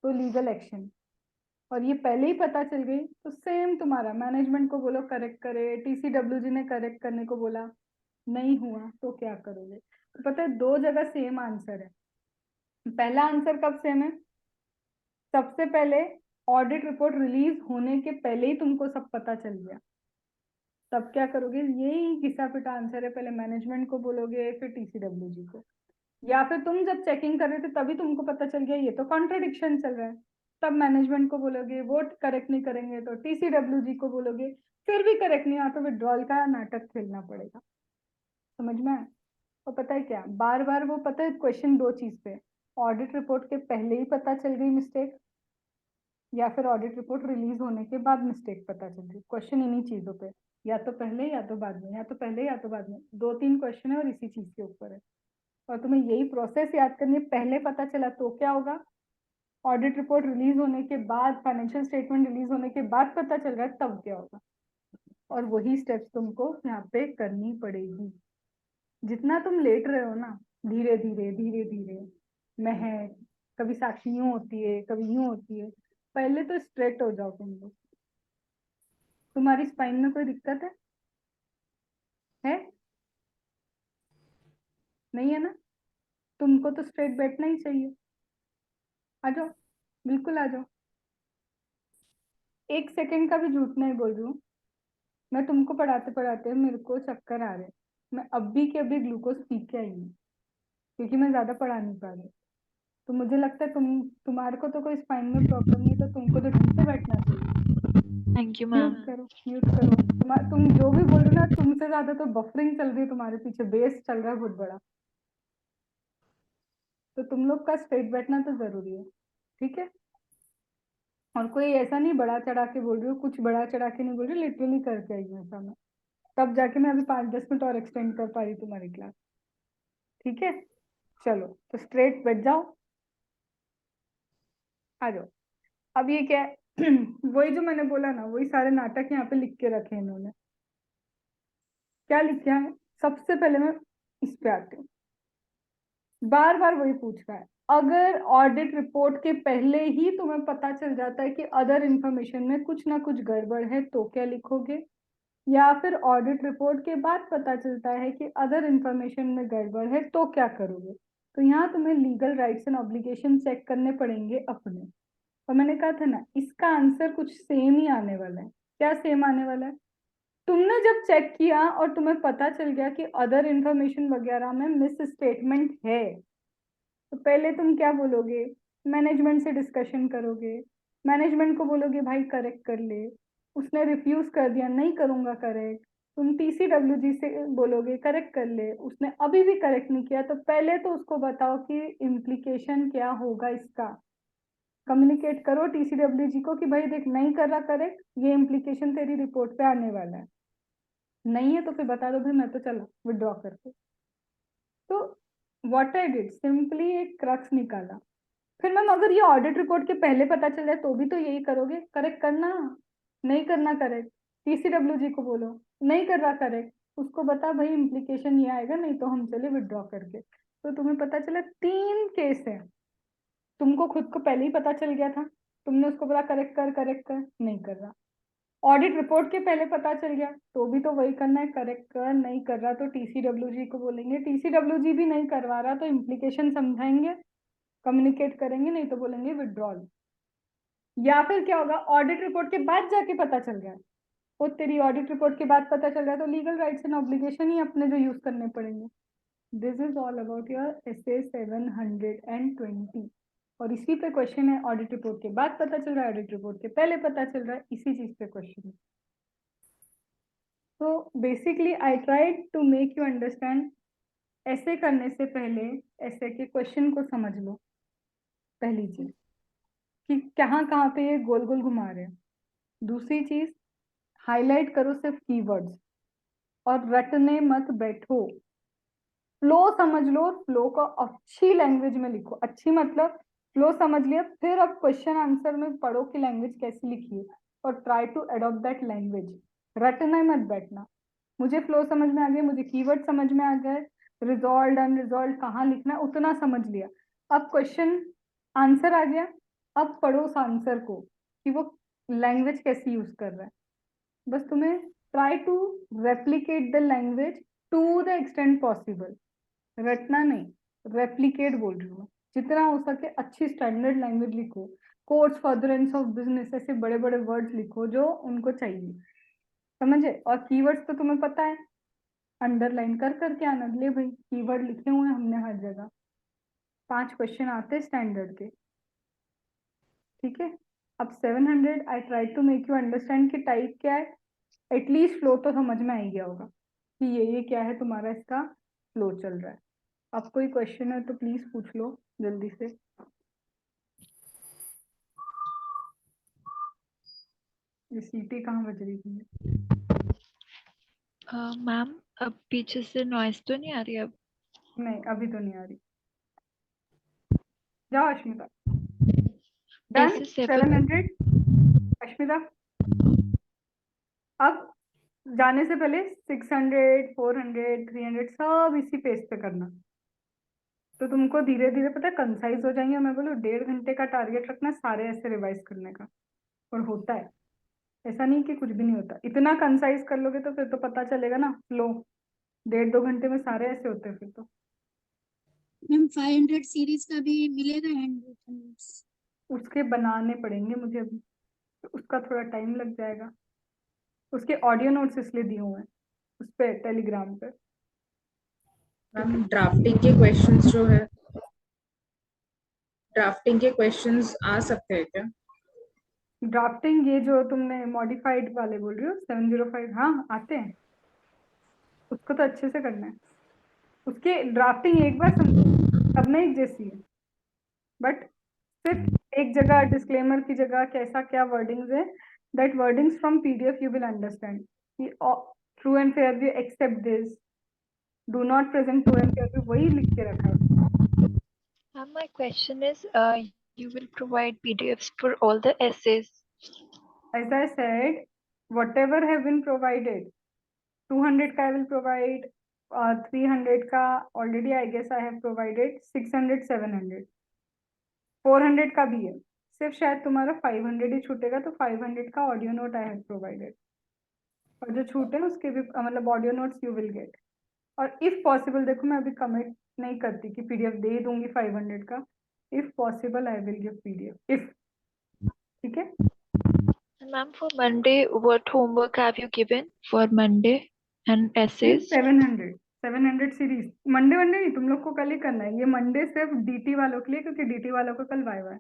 तो लीगल एक्शन, और ये पहले ही पता चल गई तो सेम तुम्हारा मैनेजमेंट को बोलो करेक्ट करे, टीसीडब्ल्यूजी ने करेक्ट करने को बोला नहीं हुआ तो क्या करोगे? तो पता है दो जगह सेम आंसर है। पहला आंसर कब सेम है? सबसे पहले ऑडिट रिपोर्ट रिलीज होने के पहले ही तुमको सब पता चल गया, तब क्या करोगे? यही घिसा पिटा आंसर है, पहले मैनेजमेंट को बोलोगे फिर टीसीडब्ल्यूजी को, या फिर तुम जब चेकिंग कर रहे थे तभी तुमको पता चल गया ये तो कॉन्ट्रडिक्शन चल रहा है, तब मैनेजमेंट को बोलोगे, वो करेक्ट नहीं करेंगे तो टीसीडब्ल्यूजी को बोलोगे, फिर भी करेक्ट नहीं आया तो विड्रॉल का नाटक खेलना पड़ेगा। समझ में आया? और पता है क्या, बार बार वो पता है क्वेश्चन दो चीज पे, ऑडिट रिपोर्ट के पहले ही पता चल गई मिस्टेक या फिर ऑडिट रिपोर्ट रिलीज होने के बाद मिस्टेक पता चल गई। क्वेश्चन इन्हीं चीजों पे, या तो पहले या तो बाद में, या तो पहले या तो बाद में, दो तीन क्वेश्चन है और इसी चीज के ऊपर है, और तुम्हें यही प्रोसेस याद करनी है। पहले पता चला तो क्या होगा, ऑडिट रिपोर्ट रिलीज होने के बाद, फाइनेंशियल स्टेटमेंट रिलीज होने के बाद पता चल रहा है तब क्या होगा, और वही स्टेप्स तुमको यहाँ पे करनी पड़ेगी। जितना तुम लेट रहे हो ना धीरे धीरे धीरे धीरे महक, कभी साक्षी यूं होती है, कभी यूं होती है। पहले तो स्ट्रेट हो जाओ तुम लोग। तुम्हारी स्पाइन में कोई दिक्कत है? नहीं है ना? तुमको तो स्ट्रेट बैठना ही चाहिए। आ जाओ, बिल्कुल आ जाओ। 1 सेकंड का भी झूठ नहीं बोल रही हूँ। मैं तुमको पढ़ाते पढ़ाते मेरे को चक्कर आ रहे हैं। मैं अभी के अभी ग्लूकोज पी के आई हूँ, क्योंकि मैं ज्यादा पढ़ा नहीं पा रही। तो मुझे लगता है तुम्हारे को तो कोई स्पाइन में प्रॉब्लम नहीं, तो तुमको तो ढंग से बैठना चाहिए। Thank you ma'am. म्यूट करो, म्यूट करो। तुम जो भी बोल रहे हो ना, तुमसे ज्यादा तो बफरिंग चल रही है तुम्हारे पीछे, बेस चल रहा है बहुत बड़ा। तो तुम लोग का स्ट्रेट बैठना तो जरूरी है, ठीक है? और कोई ऐसा नहीं बड़ा चढ़ा के बोल रही हूँ, कुछ बड़ा चढ़ा के नहीं बोल रही, लिटरली करके आई हूँ ऐसा मैं। तब जाके मैं अभी 5-10 मिनट और एक्सटेंड कर पा रही तुम्हारी क्लास, ठीक है? चलो, तो स्ट्रेट बैठ जाओ, आ जाओ। अब ये क्या है? वही जो मैंने बोला ना, वही सारे नाटक यहाँ पे लिख के रखे हैं इन्होंने। क्या लिखा है? सबसे पहले मैं इस पे आती हूँ। बार बार वही पूछ रहा है, अगर ऑडिट रिपोर्ट के पहले ही तुम्हें पता चल जाता है कि अदर इंफॉर्मेशन में कुछ ना कुछ गड़बड़ है, तो क्या लिखोगे? या फिर ऑडिट रिपोर्ट के बाद पता चलता है कि अदर इंफॉर्मेशन में गड़बड़ है, तो क्या करोगे? तो यहाँ तुम्हें legal rights and obligation check करने पड़ेंगे अपने। और मैंने कहा था ना, इसका आंसर कुछ सेम ही आने वाला है। क्या सेम आने वाला है? तुमने जब चेक किया और तुम्हें पता चल गया कि अदर इंफॉर्मेशन वगैरह में मिस स्टेटमेंट है, तो पहले तुम क्या बोलोगे? मैनेजमेंट से डिस्कशन करोगे, मैनेजमेंट को बोलोगे भाई करेक्ट कर ले। उसने रिफ्यूज कर दिया, नहीं करूंगा करेक्ट। तुम TCWG से बोलोगे करेक्ट कर ले, उसने अभी भी करेक्ट नहीं किया, तो पहले तो उसको बताओ कि इम्प्लीकेशन क्या होगा इसका। कम्युनिकेट करो TCWG को कि भाई देख, नहीं कर रहा करेक्ट, ये इम्प्लीकेशन तेरी रिपोर्ट पे आने वाला है। नहीं है तो फिर बता दो भाई, मैं तो चला विड्रॉ करके। तो व्हाट आई डिड, सिंपली एक क्रक्स निकाला। फिर मैम अगर ये ऑडिट रिपोर्ट के पहले पता चल जाए तो भी तो यही करोगे, करेक्ट करना। नहीं करना करेक्ट, TCWG को बोलो नहीं कर रहा करेक्ट, उसको बता भाई इम्प्लीकेशन ये आएगा, नहीं तो हम चले विड्रॉ करके। तो तुम्हें पता चला 3 केस है। तुमको खुद को पहले ही पता चल गया था, तुमने उसको बोला करेक्ट कर करेक्ट कर, नहीं कर रहा। ऑडिट रिपोर्ट के पहले पता चल गया तो भी तो वही करना है, करेक्ट कर। नहीं कर रहा तो TCWG को बोलेंगे, TCWG भी नहीं करवा रहा तो इम्प्लीकेशन समझाएंगे, कम्युनिकेट करेंगे, नहीं तो बोलेंगे विड्रॉल। या फिर क्या होगा, ऑडिट रिपोर्ट के बाद जाके पता चल गया, वो तेरी ऑडिट रिपोर्ट के बाद पता चल गया, तो लीगल राइट्स एंड ऑब्लिगेशन ही अपने जो यूज करने पड़ेंगे। This is all about your essay 720। और इसी पे क्वेश्चन है, ऑडिट रिपोर्ट के बाद पता चल रहा है, ऑडिट रिपोर्ट के पहले पता चल रहा है, इसी चीज पे क्वेश्चन है। तो basically I tried to make you understand. ऐसे करने से पहले ऐसे के क्वेश्चन को समझ लो, पहली चीज कि कहाँ कहाँ पे ये गोल गोल घुमा रहे हैं। दूसरी चीज, हाईलाइट करो सिर्फ कीवर्ड्स और रटने मत बैठो। फ्लो समझ लो, फ्लो को अच्छी लैंग्वेज में लिखो। अच्छी मतलब फ्लो समझ लिया, फिर अब क्वेश्चन आंसर में पढ़ो कि लैंग्वेज कैसी लिखी है और try to adopt that language. रटना मत बैठना। मुझे फ्लो समझ में आ गया, मुझे कीवर्ड समझ में आ गए, रिजॉल्व अनरिजॉल्व कहाँ लिखना है उतना समझ लिया। अब क्वेश्चन आंसर आ गया, अब पढ़ो उस आंसर को कि वो लैंग्वेज कैसी यूज कर रहा है। बस तुम्हें try to replicate the language to the extent possible. रटना नहीं, रेप्लिकेट बोल रही हूँ। जितना हो सके अच्छी स्टैंडर्ड लैंग्वेज लिखो। कोर्स फर्दरेंस ऑफ बिजनेस, ऐसे बड़े बड़े वर्ड्स लिखो जो उनको चाहिए, समझे? और कीवर्ड्स तो तुम्हें पता है, अंडरलाइन कर करके आना। ले भाई, कीवर्ड लिखे हुए हैं हमने हर जगह। 5 क्वेश्चन आते स्टैंडर्ड के, ठीक है? अब 700 I try to make you understand कि टाइप क्या है। एटलीस्ट फ्लो तो समझ में आ ही गया होगा कि ये क्या है, तुम्हारा इसका फ्लो चल रहा है। अब कोई क्वेश्चन है तो प्लीज पूछ लो जल्दी से। ये सीटी कहाँ बज रही थी? मैम अब पीछे से नॉइस तो नहीं आ रही अब? नहीं, अभी तो नहीं आ रही। जाओ अश्मिता। डन। ऐसे 700 अश्मिता। अब जाने से पहले 600, 400, 300 सब इसी पेज पे करना। तो तुमको धीरे धीरे पता है कंसाइज हो जाएंगे। मैं बोलूँ 1.5 घंटे का टारगेट रखना सारे ऐसे रिवाइज करने का, और होता है। ऐसा नहीं कि कुछ भी नहीं होता, इतना कंसाइज कर लोगे तो फिर तो पता चलेगा ना फ्लो। 1.5-2 घंटे में सारे ऐसे होते हैं फिर तो। मैम 500 सीरीज का भी मिलेगा हैंड रिटन नोट्स? उसके बनाने पड़ेंगे मुझे अभी, तो उसका थोड़ा टाइम लग जाएगा। उसके ऑडियो नोट्स इसलिए दिए हुए हैं उस पे टेलीग्राम पे। मैम ड्राफ्टिंग के क्वेश्चंस जो है, ड्राफ्टिंग के क्वेश्चंस आ सकते हैं क्या? ड्राफ्टिंग ये जो तुमने मॉडिफाइड वाले बोल रही हो 705, हाँ आते हैं। उसको तो अच्छे से करना है। उसके ड्राफ्टिंग एक बार समझो अब नहीं जैसी है, बट सिर्फ एक जगह डिस्क्लेमर की जगह कैसा क्या वर्डिंग्स है, that wordings from PDF you will understand कि true and fair view except this, do not present true and fair view, वही लिख के रखा है। My question is, you will provide PDFs for all the essays. As I said, whatever have been provided, 200 का I will provide, 300 का already I guess I have provided, 600, 700, 400 का भी है। सिर्फ शायद तुम्हारा 500 ही छूटेगा, तो 500 का audio note I have provided, और जो छूटे उसके भी मतलब audio notes you will get. और इफ पॉसिबल, देखो मैं अभी कमिट नहीं करती कि पीडीएफ दे दूंगी 500 का, if possible I will give PDF if, ठीक है। Ma'am, for Monday, what homework have you given for Monday and essays? 700 series. Monday नहीं, तुम लोग को कल ही करना है ये। मंडे सिर्फ डीटी वालों के लिए, क्योंकि डीटी वालों को कल वाइवा है।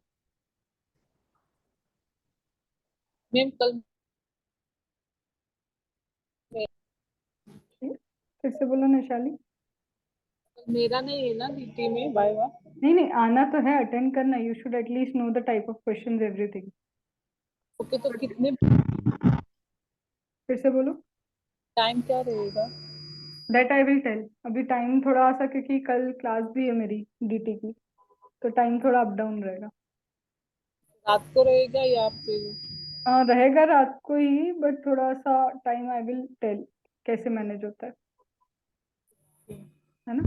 मैम कल फिर से बोलो नैशाली। मेरा नहीं है ना डीटी में वाइवा। नहीं आना तो है, अटेंड करना। You should at least know the type of questions everything. Okay, तो कितने फिर से बोलो। टाइम क्या रहेगा? That I will tell. अभी टाइम थोड़ा सा, क्योंकि कल क्लास भी है मेरी डीटी की, तो टाइम थोड़ा अप डाउन रहेगा। रात को रहेगा या फिर? हाँ रहेगा रात को ही, बट थोड़ा सा टाइम आई विल टेल कैसे मैनेज होता है ना।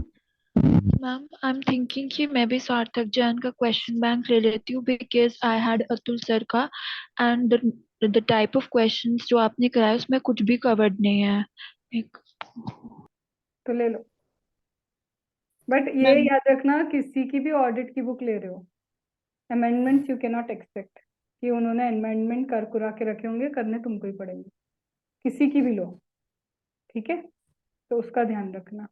Ma'am, I'm thinking कि मैं भी सार्थक जैन का क्वेश्चन बैंक ले लेती हूँ, because I had Atul sir का, and the type of questions जो आपने कराया उसमें कुछ भी covered नहीं है। एक तो ले लो, बट ये मैम याद रखना किसी की भी ऑडिट की बुक ले रहे हो, amendments you can not expect कि उन्होंने अमेंडमेंट कर कुरा के रखे होंगे, करने तुमको ही पड़ेंगे, किसी की भी लो, ठीक है। तो उसका ध्यान रखना।